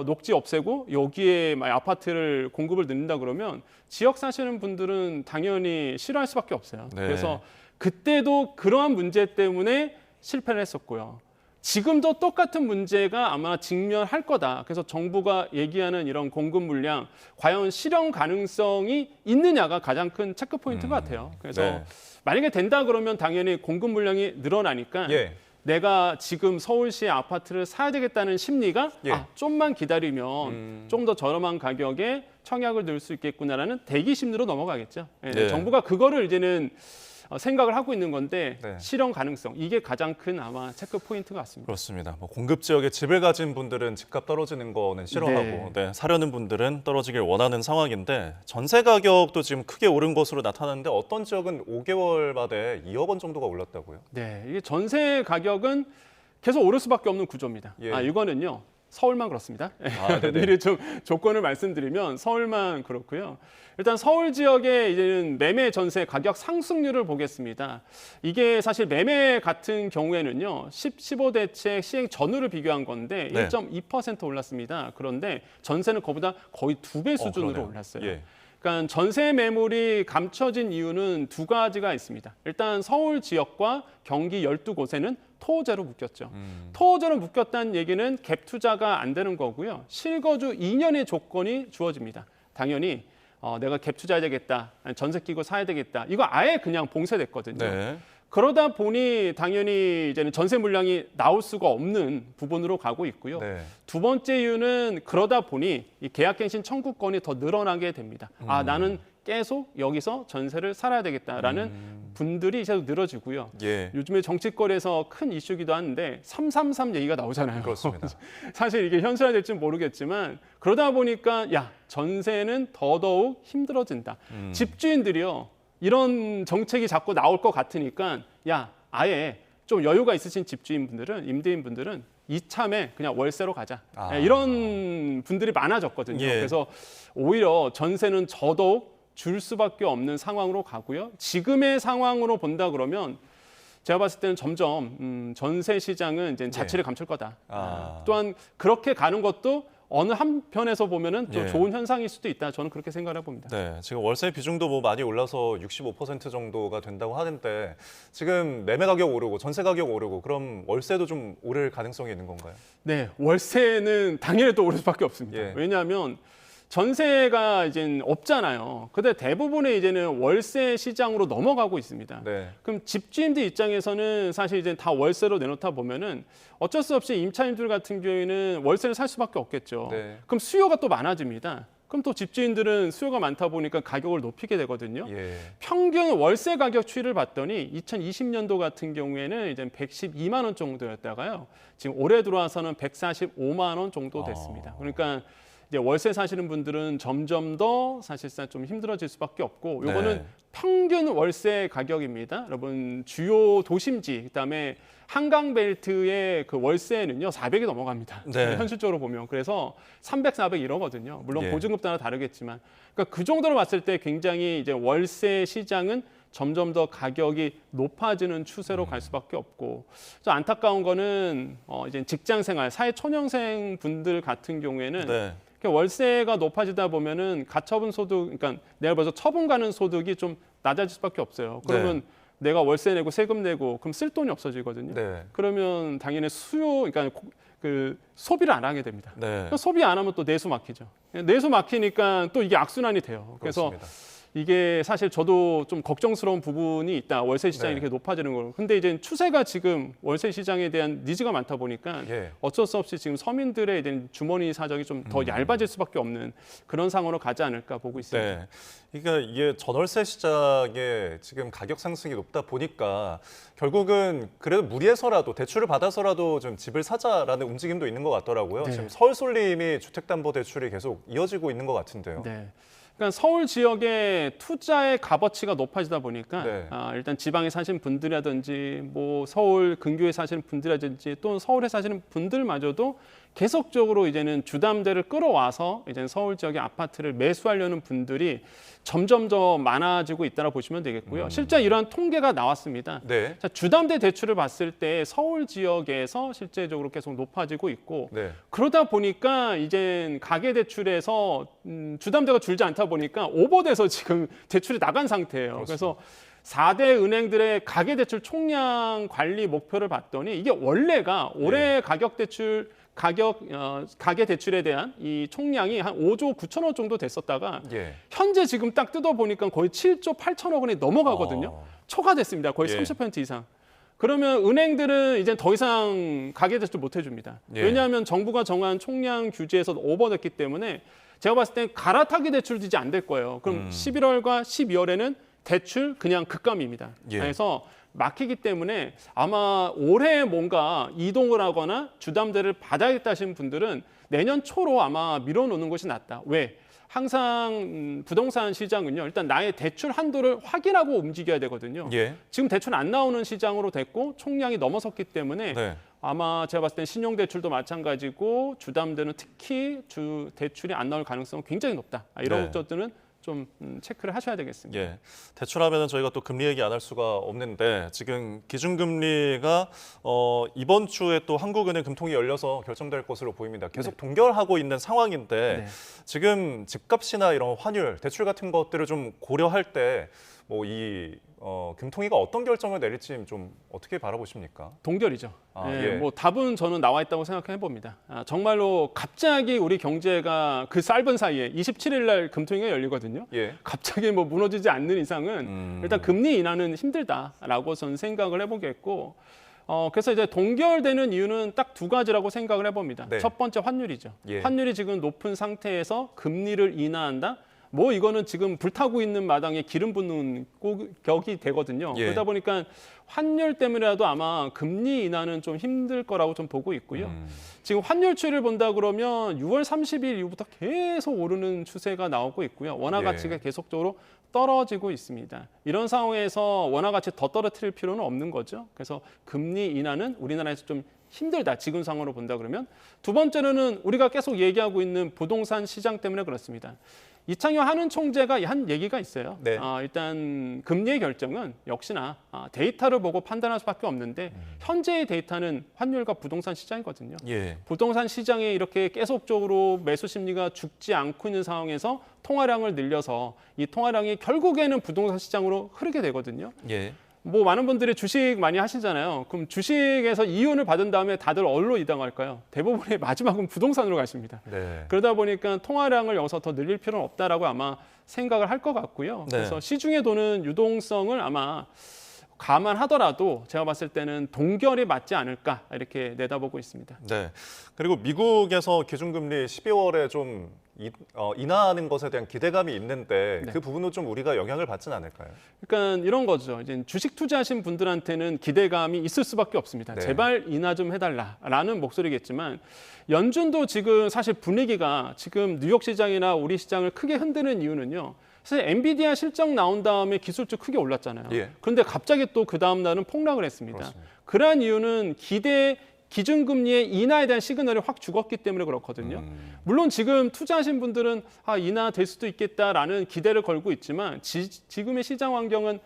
녹지 없애고 여기에 아파트를 공급을 넣는다 그러면 지역 사시는 분들은 당연히 싫어할 수밖에 없어요. 네. 그래서 그때도 그러한 문제 때문에 실패를 했었고요. 지금도 똑같은 문제가 아마 직면할 거다. 그래서 정부가 얘기하는 이런 공급 물량 과연 실현 가능성이 있느냐가 가장 큰 체크 포인트 같아요. 그래서 네. 만약에 된다 그러면 당연히 공급 물량이 늘어나니까 예. 내가 지금 서울시의 아파트를 사야 되겠다는 심리가 예. 좀만 기다리면 좀 더 저렴한 가격에 청약을 넣을 수 있겠구나라는 대기 심리로 넘어가겠죠. 예, 네. 정부가 그거를 이제는 생각을 하고 있는 건데 네. 실현 가능성 이게 가장 큰 아마 체크 포인트 같습니다. 그렇습니다. 뭐 공급 지역에 집을 가진 분들은 집값 떨어지는 거는 싫어하고 네. 사려는 분들은 떨어지길 원하는 상황인데 전세 가격도 지금 크게 오른 것으로 나타나는데 어떤 지역은 5개월 만에 2억 원 정도가 올랐다고요? 네, 이게 전세 가격은 계속 오를 수밖에 없는 구조입니다. 예. 이거는요. 서울만 그렇습니다. 네네. 미리 좀 조건을 말씀드리면 서울만 그렇고요. 일단 서울 지역의 이제는 매매 전세 가격 상승률을 보겠습니다. 이게 사실 매매 같은 경우에는요. 15대책 시행 전후를 비교한 건데 네. 1.2% 올랐습니다. 그런데 전세는 그보다 거의 2배 수준으로 그러네요. 올랐어요. 예. 그러니까 전세 매물이 감춰진 이유는 두 가지가 있습니다. 일단 서울 지역과 경기 12곳에는 토호제로 묶였죠. 토호제로 묶였다는 얘기는 갭 투자가 안 되는 거고요. 실거주 2년의 조건이 주어집니다. 당연히 내가 갭 투자해야 되겠다, 전세 끼고 사야 되겠다. 이거 아예 그냥 봉쇄됐거든요. 네. 그러다 보니 당연히 이제는 전세 물량이 나올 수가 없는 부분으로 가고 있고요. 네. 두 번째 이유는 그러다 보니 이 계약갱신 청구권이 더 늘어나게 됩니다. 나는 계속 여기서 전세를 살아야 되겠다라는 분들이 이제 늘어지고요. 예. 요즘에 정치권에서 큰 이슈기도 하는데 333 얘기가 나오잖아요. 그렇습니다. 사실 이게 현실화될지는 모르겠지만 그러다 보니까 전세는 더더욱 힘들어진다. 집주인들이요. 이런 정책이 자꾸 나올 것 같으니까 아예 좀 여유가 있으신 집주인분들은 임대인분들은 이참에 그냥 월세로 가자. 이런 분들이 많아졌거든요. 예. 그래서 오히려 전세는 더더욱 줄 수밖에 없는 상황으로 가고요. 지금의 상황으로 본다 그러면 제가 봤을 때는 점점 전세 시장은 이제 자취를 감출 거다. 또한 그렇게 가는 것도 어느 한편에서 보면은 또 예. 좋은 현상일 수도 있다. 저는 그렇게 생각을 해봅니다. 네, 지금 월세 비중도 뭐 많이 올라서 65% 정도가 된다고 하는데 지금 매매 가격 오르고 전세 가격 오르고 그럼 월세도 좀 오를 가능성이 있는 건가요? 네, 월세는 당연히 또 오를 수밖에 없습니다. 예. 왜냐하면 전세가 이제 없잖아요. 근데 대부분의 이제는 월세 시장으로 넘어가고 있습니다. 네. 그럼 집주인들 입장에서는 사실 이제 다 월세로 내놓다 보면은 어쩔 수 없이 임차인들 같은 경우에는 월세를 살 수밖에 없겠죠. 네. 그럼 수요가 또 많아집니다. 그럼 또 집주인들은 수요가 많다 보니까 가격을 높이게 되거든요. 예. 평균 월세 가격 추이를 봤더니 2020년도 같은 경우에는 이제 112만 원 정도였다가요. 지금 올해 들어와서는 145만 원 정도 됐습니다. 그러니까 이제 월세 사시는 분들은 점점 더 사실상 좀 힘들어질 수밖에 없고 요거는 평균 월세 가격입니다. 여러분 주요 도심지 그다음에 한강 벨트의 그 월세는요 400이 넘어갑니다. 현실적으로 보면 그래서 300, 400 이러거든요. 물론 보증금 따라 다르겠지만 그러니까 그 정도로 봤을 때 굉장히 이제 월세 시장은 점점 더 가격이 높아지는 추세로 갈 수밖에 없고 좀 안타까운 거는 이제 직장생활, 사회초년생 분들 같은 경우에는 월세가 높아지다 보면은 가처분 소득, 그러니까 내가 벌써 처분 가는 소득이 좀 낮아질 수밖에 없어요. 그러면 내가 월세 내고 세금 내고 그럼 쓸 돈이 없어지거든요. 그러면 당연히 그러니까 그 소비를 안 하게 됩니다. 그러니까 소비 안 하면 또 내수 막히죠. 내수 막히니까 또 이게 악순환이 돼요. 그래서 이게 사실 저도 좀 걱정스러운 부분이 있다. 월세 시장이 이렇게 높아지는 걸. 근데 이제 추세가 지금 월세 시장에 대한 니즈가 많다 보니까 어쩔 수 없이 지금 서민들의 이제 주머니 사정이 좀 더 얇아질 수밖에 없는 그런 상황으로 가지 않을까 보고 있습니다. 그러니까 이게 전월세 시장에 지금 가격 상승이 높다 보니까 결국은 그래도 무리해서라도 대출을 받아서라도 좀 집을 사자라는 움직임도 있는 것 같더라고요. 지금 서울 쏠림이 주택담보대출이 계속 이어지고 있는 것 같은데요. 그러니까 서울 지역의 투자의 값어치가 높아지다 보니까 일단 지방에 사시는 분들이라든지 뭐 서울 근교에 사시는 분들이라든지 또는 서울에 사시는 분들마저도 계속적으로 이제는 주담대를 끌어와서 이제 서울 지역의 아파트를 매수하려는 분들이 점점 더 많아지고 있다고 보시면 되겠고요. 실제 이러한 통계가 나왔습니다. 자, 주담대 대출을 봤을 때 서울 지역에서 실제적으로 계속 높아지고 있고 그러다 보니까 이제 가계 대출에서 주담대가 줄지 않다 보니까 오버돼서 지금 대출이 나간 상태예요. 그래서 4대 은행들의 가계 대출 총량 관리 목표를 봤더니 이게 원래가 올해 가계 대출에 대한 이 총량이 한 5조 9천억 정도 됐었다가 현재 지금 딱 뜯어보니까 거의 7조 8천억 원이 넘어가거든요. 초과됐습니다. 거의 30% 이상. 그러면 은행들은 이제 더 이상 가계 대출 못 해줍니다. 왜냐하면 정부가 정한 총량 규제에서 오버됐기 때문에 제가 봤을 때 갈아타기 대출도 이제 안 될 거예요. 그럼 11월과 12월에는 대출 그냥 급감입니다. 그래서 막히기 때문에 아마 올해 뭔가 이동을 하거나 주담대를 받아야겠다 하시는 분들은 내년 초로 아마 밀어놓는 것이 낫다. 왜? 항상 부동산 시장은요. 일단 나의 대출 한도를 확인하고 움직여야 되거든요. 지금 대출 안 나오는 시장으로 됐고 총량이 넘어섰기 때문에 아마 제가 봤을 때 신용대출도 마찬가지고 주담대는 특히 대출이 안 나올 가능성은 굉장히 높다. 이런 것들은 좀 체크를 하셔야 되겠습니다. 대출하면은 저희가 또 금리 얘기 안 할 수가 없는데 지금 기준금리가 이번 주에 또 한국은행 금통이 열려서 결정될 것으로 보입니다. 계속 동결하고 있는 상황인데 지금 집값이나 이런 환율, 대출 같은 것들을 좀 고려할 때 뭐 금통위가 어떤 결정을 내릴지 좀 어떻게 바라보십니까? 동결이죠. 뭐 답은 저는 나와 있다고 생각해 봅니다. 정말로 갑자기 우리 경제가 그 짧은 사이에 27일 날 금통위가 열리거든요. 갑자기 뭐 무너지지 않는 이상은 일단 금리 인하는 힘들다라고 저는 생각을 해보겠고 그래서 이제 동결되는 이유는 딱 두 가지라고 생각을 해봅니다. 첫 번째 환율이죠. 환율이 지금 높은 상태에서 금리를 인하한다. 뭐 이거는 지금 불타고 있는 마당에 기름 붓는 격이 되거든요. 그러다 보니까 환율 때문에라도 아마 금리 인하는 좀 힘들 거라고 좀 보고 있고요. 지금 환율 추이를 본다 그러면 6월 30일 이후부터 계속 오르는 추세가 나오고 있고요. 원화 가치가 계속적으로 떨어지고 있습니다. 이런 상황에서 원화 가치 더 떨어뜨릴 필요는 없는 거죠. 그래서 금리 인하는 우리나라에서 좀 힘들다. 지금 상황으로 본다 그러면. 두 번째로는 우리가 계속 얘기하고 있는 부동산 시장 때문에 그렇습니다. 이창효 한은 총재가 한 얘기가 있어요. 일단 금리의 결정은 역시나 데이터를 보고 판단할 수밖에 없는데 현재의 데이터는 환율과 부동산 시장이거든요. 부동산 시장에 이렇게 계속적으로 매수 심리가 죽지 않고 있는 상황에서 통화량을 늘려서 이 통화량이 결국에는 부동산 시장으로 흐르게 되거든요. 뭐 많은 분들이 주식 많이 하시잖아요. 그럼 주식에서 이윤을 받은 다음에 다들 어디로 이동할까요? 대부분의 마지막은 부동산으로 가십니다. 그러다 보니까 통화량을 여기서 더 늘릴 필요는 없다라고 아마 생각을 할 것 같고요. 그래서 시중에 도는 유동성을 아마 감안하더라도 제가 봤을 때는 동결이 맞지 않을까 이렇게 내다보고 있습니다. 네. 그리고 미국에서 기준금리 12월에 좀 인하하는 것에 대한 기대감이 있는데 네. 그 부분도 좀 우리가 영향을 받지는 않을까요? 그러니까 이런 거죠. 이제 주식 투자하신 분들한테는 기대감이 있을 수밖에 없습니다. 네. 제발 인하 좀 해달라라는 목소리겠지만 연준도 지금 사실 분위기가 지금 뉴욕 시장이나 우리 시장을 크게 흔드는 이유는요. 사실 엔비디아 실적 나온 다음에 기술주 크게 올랐잖아요. 예. 그런데 갑자기 또 그 다음 날은 폭락을 했습니다. 그렇습니다. 그러한 이유는 기준금리의 인하에 대한 시그널이 확 죽었기 때문에 그렇거든요. 물론 지금 투자하신 분들은 인하될 수도 있겠다라는 기대를 걸고 있지만 지금의 시장 환경은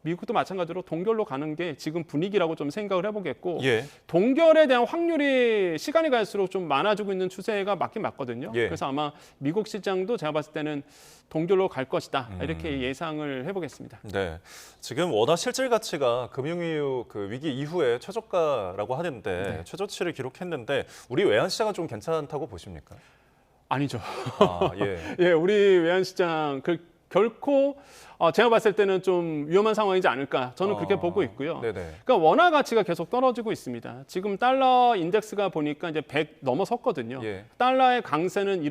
미국도 마찬가지로 동결로 가는 게 지금 분위기라고 좀 생각을 해보겠고 예. 동결에 대한 확률이 시간이 갈수록 좀 많아지고 있는 추세가 맞긴 맞거든요. 예. 그래서 아마 미국 시장도 제가 봤을 때는 동결로 갈 것이다 이렇게 예상을 해보겠습니다. 네, 지금 워낙 실질 가치가 금융위기 그 위기 이후에 최저가라고 하는데 네. 최저치를 기록했는데 우리 외환 시장은 좀 괜찮다고 보십니까? 아니죠. 예. 예, 우리 외환시장 결코 제가 봤을 때는 좀 위험한 상황이지 않을까 저는 그렇게 보고 있고요. 네네. 그러니까 원화 가치가 계속 떨어지고 있습니다. 지금 달러 인덱스가 보니까 이제 100 넘어섰거든요. 예. 달러의 강세는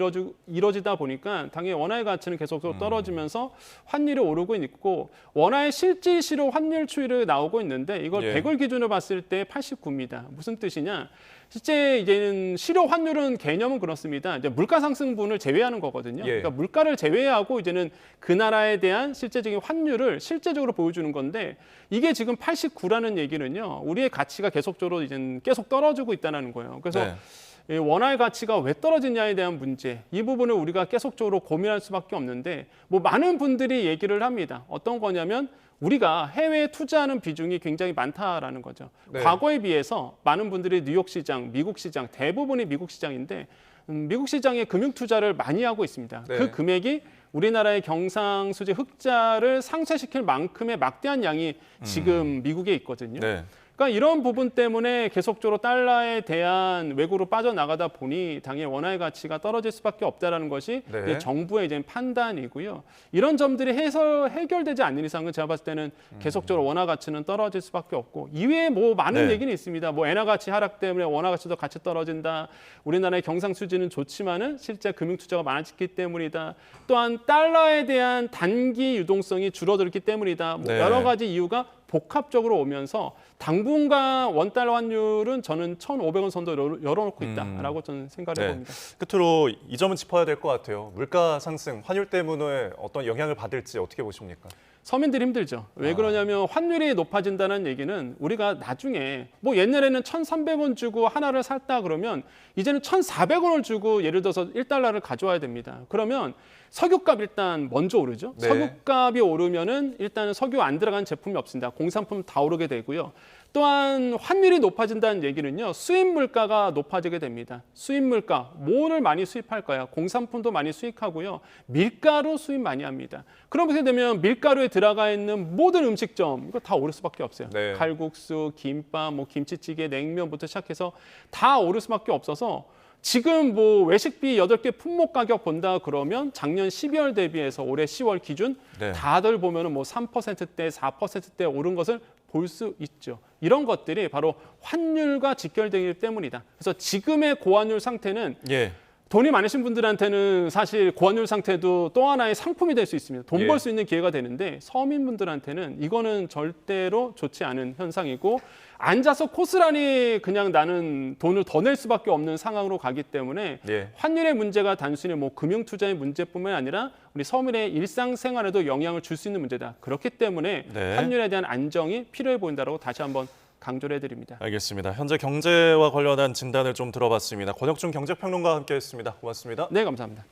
이뤄지다 보니까 당연히 원화의 가치는 계속적으로 떨어지면서 환율이 오르고 있고 원화의 실질시로 환율 추이를 나오고 있는데 이걸 예. 100을 기준으로 봤을 때 89입니다. 무슨 뜻이냐? 실제 이제는 실효 환율은 개념은 그렇습니다. 이제 물가 상승분을 제외하는 거거든요. 예. 그러니까 물가를 제외하고 이제는 그 나라에 대한 실제적인 환율을 실제적으로 보여주는 건데 이게 지금 89라는 얘기는요. 우리의 가치가 계속적으로 이제는 계속 떨어지고 있다는 거예요. 그래서 네. 이 원화의 가치가 왜 떨어지냐에 대한 문제, 이 부분을 우리가 계속적으로 고민할 수밖에 없는데 뭐 많은 분들이 얘기를 합니다. 어떤 거냐면 우리가 해외에 투자하는 비중이 굉장히 많다라는 거죠. 네. 과거에 비해서 많은 분들이 뉴욕 시장, 미국 시장, 대부분이 미국 시장인데 미국 시장에 금융 투자를 많이 하고 있습니다. 네. 그 금액이 우리나라의 경상수지 흑자를 상쇄시킬 만큼의 막대한 양이 지금 미국에 있거든요. 네. 그러니까 이런 부분 때문에 계속적으로 달러에 대한 외국으로 빠져나가다 보니 당연히 원화의 가치가 떨어질 수밖에 없다는 것이 네. 이제 정부의 이제 판단이고요. 이런 점들이 해결되지 않는 이상은 제가 봤을 때는 계속적으로 원화 가치는 떨어질 수밖에 없고 이외에 뭐 많은 네. 얘기는 있습니다. 뭐 엔화 가치 하락 때문에 원화 가치도 같이 떨어진다. 우리나라의 경상수지는 좋지만은 실제 금융 투자가 많아졌기 때문이다. 또한 달러에 대한 단기 유동성이 줄어들기 때문이다. 뭐 네. 여러 가지 이유가 복합적으로 오면서 당분간 원달러 환율은 저는 1,500원 선도 열어놓고 있다라고 저는 생각을 해봅니다. 끝으로 이 점은 짚어야 될 것 같아요. 물가 상승, 환율 때문에 어떤 영향을 받을지 어떻게 보십니까? 서민들이 힘들죠. 왜 그러냐면 환율이 높아진다는 얘기는 우리가 나중에 뭐 옛날에는 1,300원 주고 하나를 샀다 그러면 이제는 1,400원을 주고 예를 들어서 1달러를 가져와야 됩니다. 그러면 석유값 일단 먼저 오르죠. 네. 석유값이 오르면은 일단은 석유 안 들어간 제품이 없습니다. 공산품 다 오르게 되고요. 또한 환율이 높아진다는 얘기는요. 수입 물가가 높아지게 됩니다. 수입 물가, 뭐를 많이 수입할까요? 공산품도 많이 수입하고요. 밀가루 수입 많이 합니다. 그렇게 되면 밀가루에 들어가 있는 모든 음식점 이거 다 오를 수밖에 없어요. 네. 칼국수, 김밥, 뭐 김치찌개, 냉면부터 시작해서 다 오를 수밖에 없어서 지금 뭐 외식비 8개 품목 가격 본다 그러면 작년 12월 대비해서 올해 10월 기준 네. 다들 보면은 뭐 3%대, 4%대 오른 것을 볼 수 있죠. 이런 것들이 바로 환율과 직결되기 때문이다. 그래서 지금의 고환율 상태는 예. 돈이 많으신 분들한테는 사실 고환율 상태도 또 하나의 상품이 될 수 있습니다. 돈 예. 벌 수 있는 기회가 되는데 서민분들한테는 이거는 절대로 좋지 않은 현상이고 앉아서 고스란히 그냥 나는 돈을 더 낼 수밖에 없는 상황으로 가기 때문에 예. 환율의 문제가 단순히 뭐 금융투자의 문제뿐만 아니라 우리 서민의 일상생활에도 영향을 줄 수 있는 문제다. 그렇기 때문에 네. 환율에 대한 안정이 필요해 보인다고 다시 한번 강조를 해드립니다. 알겠습니다. 현재 경제와 관련한 진단을 좀 들어봤습니다. 권혁준 경제평론가와 함께했습니다. 고맙습니다. 네, 감사합니다.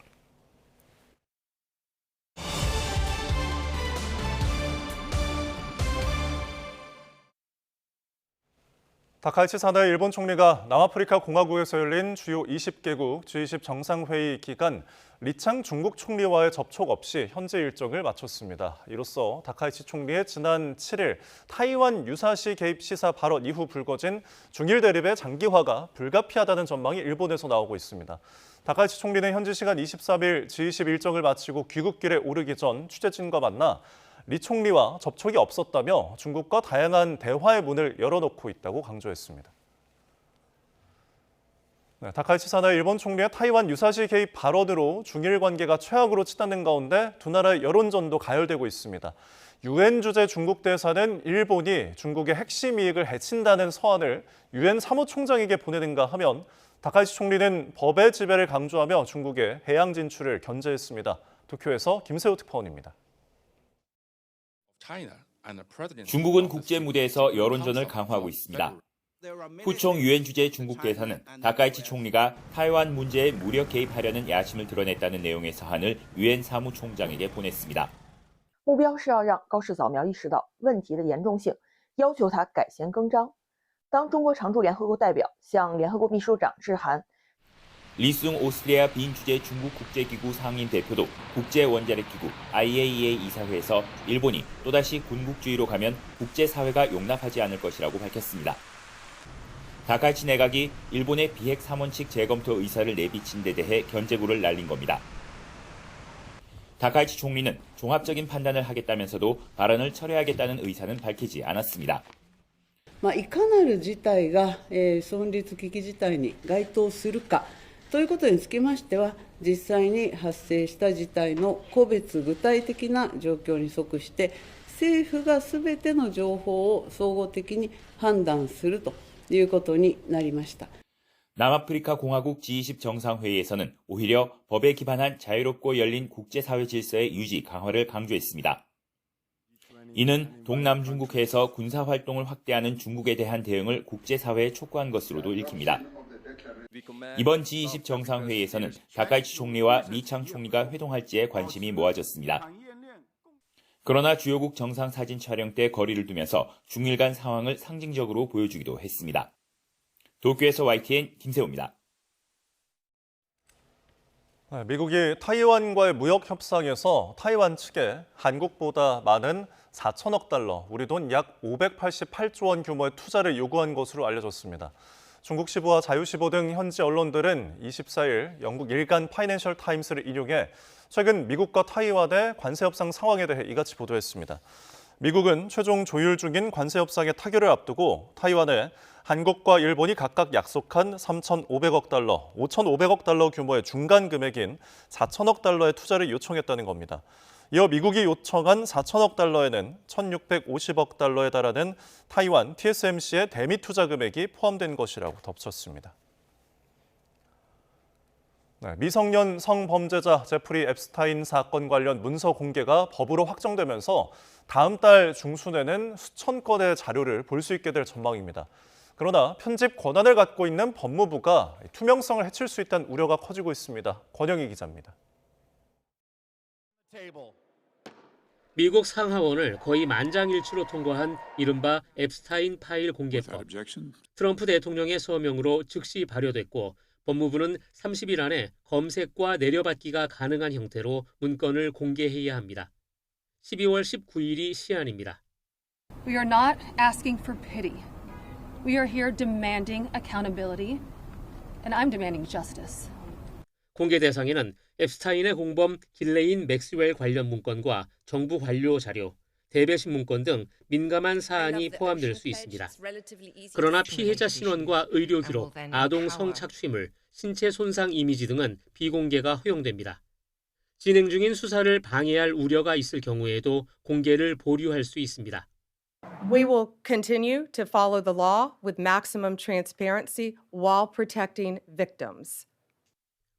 다카이치 사다의 일본 총리가 남아프리카 공화국에서 열린 주요 20개국 G20 정상회의 기간 리창 중국 총리와의 접촉 없이 현재 일정을 마쳤습니다. 이로써 다카이치 총리의 지난 7일 타이완 유사시 개입 시사 발언 이후 불거진 중일 대립의 장기화가 불가피하다는 전망이 일본에서 나오고 있습니다. 다카이치 총리는 현지 시간 23일 G20 일정을 마치고 귀국길에 오르기 전 취재진과 만나 리 총리와 접촉이 없었다며 중국과 다양한 대화의 문을 열어놓고 있다고 강조했습니다. 다카이치 사나 일본 총리의 타이완 유사시 개입 발언으로 중일 관계가 최악으로 치닫는 가운데 두 나라의 여론전도 가열되고 있습니다. 유엔 주재 중국 대사는 일본이 중국의 핵심 이익을 해친다는 서한을 유엔 사무총장에게 보내는가 하면 다카이치 총리는 법의 지배를 강조하며 중국의 해양 진출을 견제했습니다. 도쿄에서 김세호 특파원입니다. 중국은 국제 무대에서 여론전을 강화하고 있습니다. 후총 유엔 주재 중국 대사는 다카이치 총리가 타이완 문제에 무력 개입하려는 야심을 드러냈다는 내용의 서한을 유엔 사무총장에게 보냈습니다. 目标是要让高市早苗意识到问题的严重性，要求他改弦更张。当中国常驻联合国代表向联合国秘书长致函， 리숭 오스트리아 비인주재 중국 국제기구 상임 대표도 국제원자력기구 IAEA 이사회에서 일본이 또다시 군국주의로 가면 국제사회가 용납하지 않을 것이라고 밝혔습니다. 다카이치 내각이 일본의 비핵 3원칙 재검토 의사를 내비친 데 대해 견제구를 날린 겁니다. 다카이치 총리는 종합적인 판단을 하겠다면서도 발언을 철회하겠다는 의사는 밝히지 않았습니다. いかなる事態が存立危機事態に該当するかということにつきましては、実際に発生した事態の個別具体的な状況に即して政府がすべての情報を総合的に判断するということになりました。 남아프리카 공화국 G20 정상회의에서는 오히려 법에 기반한 자유롭고 열린 국제사회 질서의 유지 강화를 강조했습니다. 이는 동남중국해에서 군사활동을 확대하는 중국에 대한 대응을 국제사회에 촉구한 것으로도 읽힙니다. 이번 G20 정상회의에서는 다카이치 총리와 리창 총리가 회동할지에 관심이 모아졌습니다. 그러나 주요국 정상사진 촬영 때 거리를 두면서 중일 간 상황을 상징적으로 보여주기도 했습니다. 도쿄에서 YTN 김세호입니다. 미국이 타이완과의 무역 협상에서 타이완 측에 한국보다 많은 4천억 달러, 우리 돈 약 588조 원 규모의 투자를 요구한 것으로 알려졌습니다. 중국 시보와 자유시보 등 현지 언론들은 24일 영국 일간 파이낸셜 타임스를 인용해 최근 미국과 타이완의 관세 협상 상황에 대해 이같이 보도했습니다. 미국은 최종 조율 중인 관세 협상의 타결을 앞두고 타이완에 한국과 일본이 각각 약속한 3,500억 달러, 5,500억 달러 규모의 중간 금액인 4천억 달러의 투자를 요청했다는 겁니다. 이어 미국이 요청한 4천억 달러에는 1,650억 달러에 달하는 타이완 TSMC의 대미 투자 금액이 포함된 것이라고 덧붙였습니다. 미성년 성범죄자 제프리 앱스타인 사건 관련 문서 공개가 법으로 확정되면서 다음 달 중순에는 수천 건의 자료를 볼 수 있게 될 전망입니다. 그러나 편집 권한을 갖고 있는 법무부가 투명성을 해칠 수 있다는 우려가 커지고 있습니다. 권영희 기자입니다. 미국 상하원을 거의 만장일치로 통과한 이른바 앱스타인 파일 공개법. 트럼프 대통령의 서명으로 즉시 발효됐고 법무부는 30일 안에 검색과 내려받기가 가능한 형태로 문건을 공개해야 합니다. 12월 19일이 시한입니다. We are not asking for pity. We are here demanding accountability, and I'm demanding justice. 공개 대상에는 앱스타인의 공범 길레인 맥스웰 관련 문건과 정부 관료 자료, 대배신 문건 등 민감한 사안이 포함될 수 있습니다. 그러나 피해자 신원과 의료 기록, 아동 성착취물, 신체 손상 이미지 등은 비공개가 허용됩니다. 진행 중인 수사를 방해할 우려가 있을 경우에도 공개를 보류할 수 있습니다. We will continue to follow the law with maximum transparency while protecting victims.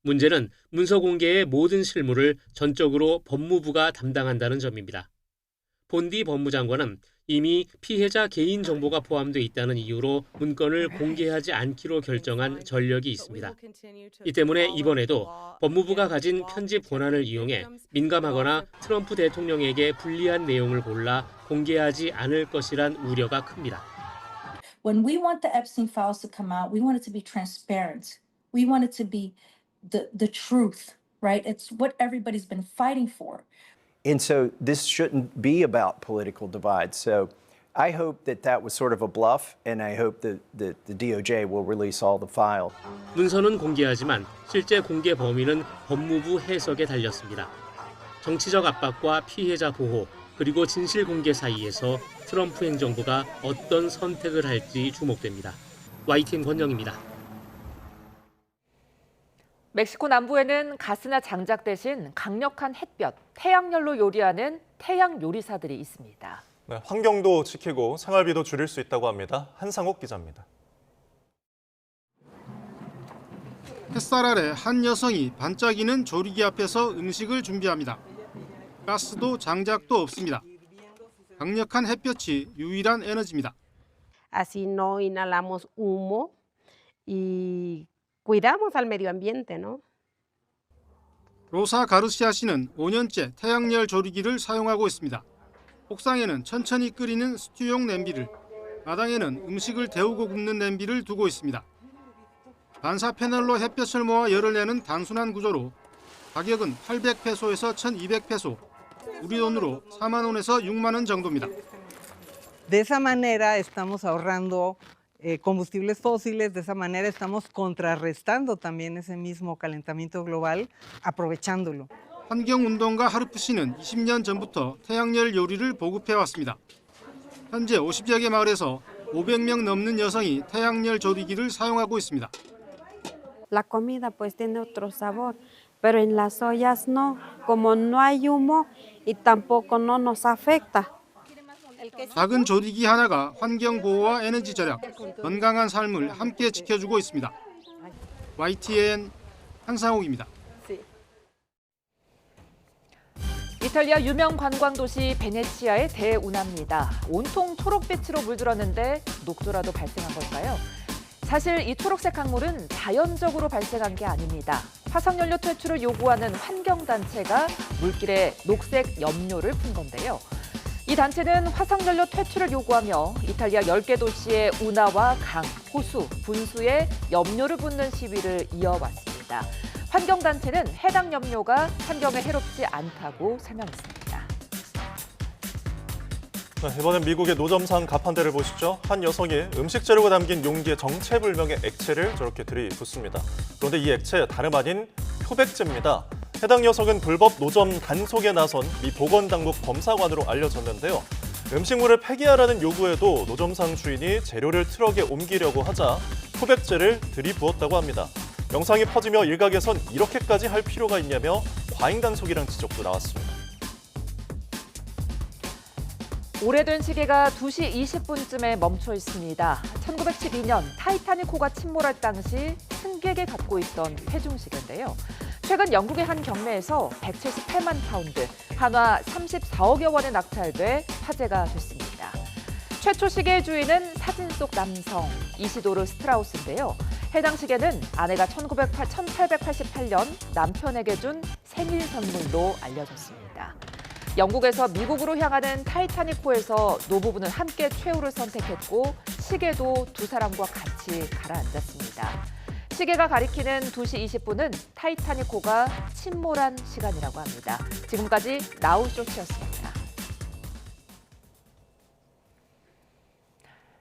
문제는 문서 공개의 모든 실무를 전적으로 법무부가 담당한다는 점입니다. 본디 법무장관은 이미 피해자 개인 정보가 포함돼 있다는 이유로 문건을 공개하지 않기로 결정한 전력이 있습니다. 이 때문에 이번에도 법무부가 가진 편집 권한을 이용해 민감하거나 트럼프 대통령에게 불리한 내용을 골라 공개하지 않을 것이란 우려가 큽니다. When we want the Epstein files to come out, we want it to be transparent. We want it to be the truth, right? It's what everybody's been fighting for. And so this shouldn't be about political divide. So I hope that was sort of a bluff, and I hope that the DOJ will release all the files. 문서는 공개하지만 실제 공개 범위는 법무부 해석에 달렸습니다. 정치적 압박과 피해자 보호, 그리고 진실 공개 사이에서 트럼프 행정부가 어떤 선택을 할지 주목됩니다. YTN 권영입니다. 멕시코 남부에는 가스나 장작 대신 강력한 햇볕, 태양열로 요리하는 태양 요리사들이 있습니다. 네, 환경도 지키고 생활비도 줄일 수 있다고 합니다. 한상옥 기자입니다. 햇살 아래 한 여성이 반짝이는 조리기 앞에서 음식을 준비합니다. 가스도 장작도 없습니다. 강력한 햇볕이 유일한 에너지입니다. Así no inhalamos humo y cuidamos al medio ambiente, ¿no? 로사 가르시아 씨는 5년째 태양열 조리기를 사용하고 있습니다. 옥상에는 천천히 끓이는 스튜용 냄비를, 마당에는 음식을 데우고 굽는 냄비를 두고 있습니다. 반사 패널로 햇볕을 모아 열을 내는 단순한 구조로 가격은 800페소에서 1200페소, 우리 돈으로 4만 원에서 6만 원 정도입니다. De esa manera estamos ahorrando combustibles fósiles, de esa manera estamos contrarrestando también ese mismo calentamiento global, aprovechándolo. 환경운동가 하르프 씨는 20년 전부터 태양열 요리를 보급해왔습니다. 현재 50여 개 마을에서 500명 넘는 여성이 태양열 조리기를 사용하고 있습니다. La comida pues tiene otro sabor, pero en las ollas no, como no hay humo y tampoco no nos afecta. 작은 조리기 하나가 환경 보호와 에너지 절약, 건강한 삶을 함께 지켜주고 있습니다. YTN 한상옥입니다. 이탈리아 유명 관광도시 베네치아의 대운하입니다. 온통 초록빛으로 물들었는데 녹조라도 발생한 걸까요? 사실 이 초록색 강물은 자연적으로 발생한 게 아닙니다. 화석연료 퇴출을 요구하는 환경단체가 물길에 녹색 염료를 푼 건데요. 이 단체는 화석연료 퇴출을 요구하며 이탈리아 10개 도시의 운하와 강, 호수, 분수에 염료를 붓는 시위를 이어왔습니다. 환경단체는 해당 염료가 환경에 해롭지 않다고 설명했습니다. 네, 이번엔 미국의 노점상 가판대를 보시죠. 한 여성이 음식 재료가 담긴 용기에 정체불명의 액체를 저렇게 들이붓습니다. 그런데 이 액체 다름 아닌 표백제입니다. 해당 여성은 불법 노점 단속에 나선 미 보건당국 검사관으로 알려졌는데요. 음식물을 폐기하라는 요구에도 노점상 주인이 재료를 트럭에 옮기려고 하자 표백제를 들이부었다고 합니다. 영상이 퍼지며 일각에선 이렇게까지 할 필요가 있냐며 과잉 단속이란 지적도 나왔습니다. 오래된 시계가 2시 20분쯤에 멈춰 있습니다. 1912년 타이타닉호가 침몰할 당시 승객이 갖고 있던 회중시계인데요. 최근 영국의 한 경매에서 178만 파운드, 한화 34억여 원에 낙찰돼 화제가 됐습니다. 최초 시계의 주인은 사진 속 남성 이시도르 스트라우스인데요. 해당 시계는 아내가 1888년 남편에게 준 생일 선물로 알려졌습니다. 영국에서 미국으로 향하는 타이타닉호에서 노부부는 함께 최후를 선택했고 시계도 두 사람과 같이 가라앉았습니다. 시계가 가리키는 2시 20분은 타이타닉호가 침몰한 시간이라고 합니다. 지금까지 나우쇼츠였습니다.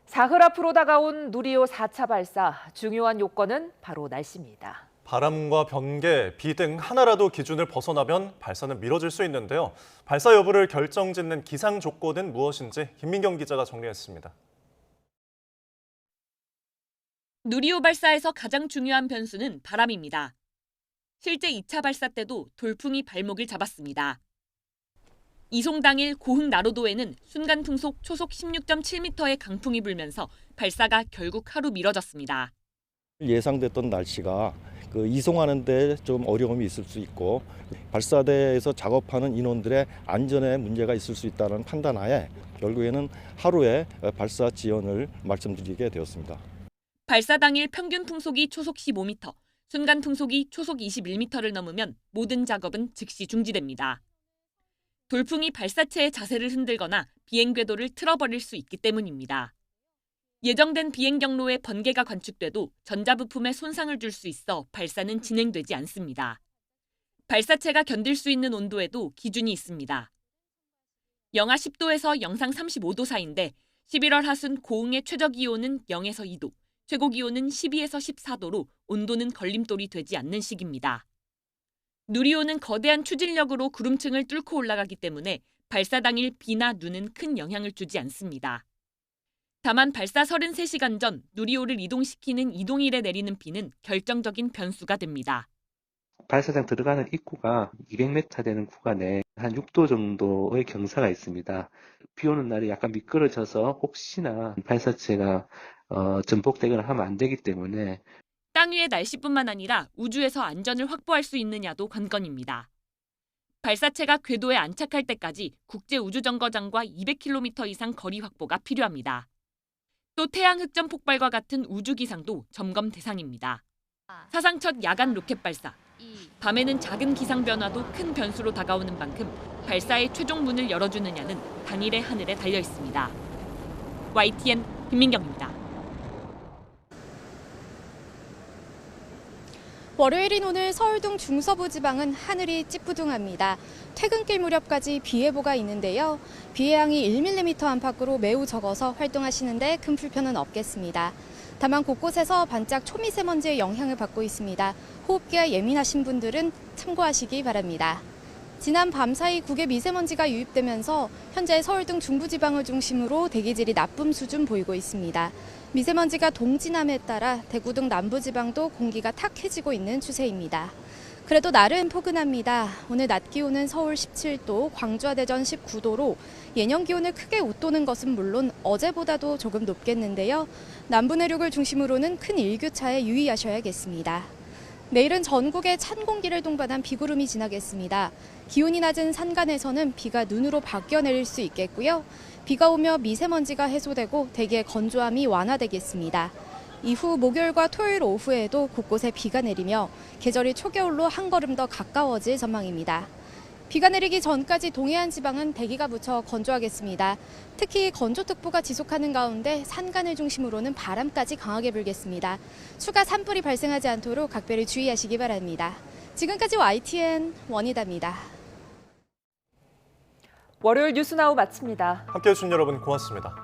사흘 앞으로 다가온 누리호 4차 발사, 중요한 요건은 바로 날씨입니다. 바람과 번개, 비 등 하나라도 기준을 벗어나면 발사는 미뤄질 수 있는데요. 발사 여부를 결정짓는 기상 조건은 무엇인지 김민경 기자가 정리했습니다. 누리호 발사에서 가장 중요한 변수는 바람입니다. 실제 2차 발사 때도 돌풍이 발목을 잡았습니다. 이송 당일 고흥 나로도에는 순간 풍속 초속 16.7m의 강풍이 불면서 발사가 결국 하루 미뤄졌습니다. 예상됐던 날씨가 이송하는 데 좀 어려움이 있을 수 있고 발사대에서 작업하는 인원들의 안전에 문제가 있을 수 있다는 판단하에 결국에는 하루에 발사 지연을 말씀드리게 되었습니다. 발사 당일 평균 풍속이 초속 15m, 순간 풍속이 초속 21m를 넘으면 모든 작업은 즉시 중지됩니다. 돌풍이 발사체의 자세를 흔들거나 비행 궤도를 틀어버릴 수 있기 때문입니다. 예정된 비행 경로에 번개가 관측돼도 전자부품에 손상을 줄 수 있어 발사는 진행되지 않습니다. 발사체가 견딜 수 있는 온도에도 기준이 있습니다. 영하 10도에서 영상 35도 사이인데 11월 하순 고흥의 최저기온은 0에서 2도, 최고기온은 12에서 14도로 온도는 걸림돌이 되지 않는 시기입니다. 누리호는 거대한 추진력으로 구름층을 뚫고 올라가기 때문에 발사 당일 비나 눈은 큰 영향을 주지 않습니다. 다만 발사 33시간 전 누리호를 이동시키는 이동일에 내리는 비는 결정적인 변수가 됩니다. 발사장 들어가는 입구가 200m 되는 구간에 한 6도 정도의 경사가 있습니다. 비 오는 날이 약간 미끄러져서 혹시나 발사체가 전복되거나 하면 안 되기 때문에 땅 위의 날씨뿐만 아니라 우주에서 안전을 확보할 수 있느냐도 관건입니다. 발사체가 궤도에 안착할 때까지 국제우주정거장과 200km 이상 거리 확보가 필요합니다. 또 태양 흑점 폭발과 같은 우주 기상도 점검 대상입니다. 사상 첫 야간 로켓 발사. 밤에는 작은 기상 변화도 큰 변수로 다가오는 만큼 발사의 최종 문을 열어주느냐는 당일의 하늘에 달려 있습니다. YTN 김민경입니다. 월요일인 오늘 서울동 중서부 지방은 하늘이 찌뿌둥합니다. 퇴근길 무렵까지 비 예보가 있는데요. 비의 양이 1mm 안팎으로 매우 적어서 활동하시는데 큰 불편은 없겠습니다. 다만 곳곳에서 반짝 초미세먼지의 영향을 받고 있습니다. 호흡기에 예민하신 분들은 참고하시기 바랍니다. 지난 밤사이 국외 미세먼지가 유입되면서 현재 서울 등 중부지방을 중심으로 대기질이 나쁨 수준 보이고 있습니다. 미세먼지가 동진함에 따라 대구 등 남부지방도 공기가 탁해지고 있는 추세입니다. 그래도 날은 포근합니다. 오늘 낮 기온은 서울 17도, 광주와 대전 19도로 예년 기온을 크게 웃도는 것은 물론 어제보다도 조금 높겠는데요. 남부 내륙을 중심으로는 큰 일교차에 유의하셔야겠습니다. 내일은 전국에 찬 공기를 동반한 비구름이 지나겠습니다. 기온이 낮은 산간에서는 비가 눈으로 바뀌어 내릴 수 있겠고요. 비가 오며 미세먼지가 해소되고 대기의 건조함이 완화되겠습니다. 이후 목요일과 토요일 오후에도 곳곳에 비가 내리며 계절이 초겨울로 한 걸음 더 가까워질 전망입니다. 비가 내리기 전까지 동해안 지방은 대기가 무척 건조하겠습니다. 특히 건조특보가 지속하는 가운데 산간을 중심으로는 바람까지 강하게 불겠습니다. 추가 산불이 발생하지 않도록 각별히 주의하시기 바랍니다. 지금까지 YTN 원희다입니다. 월요일 뉴스나우 마칩니다. 함께해 주신 여러분 고맙습니다.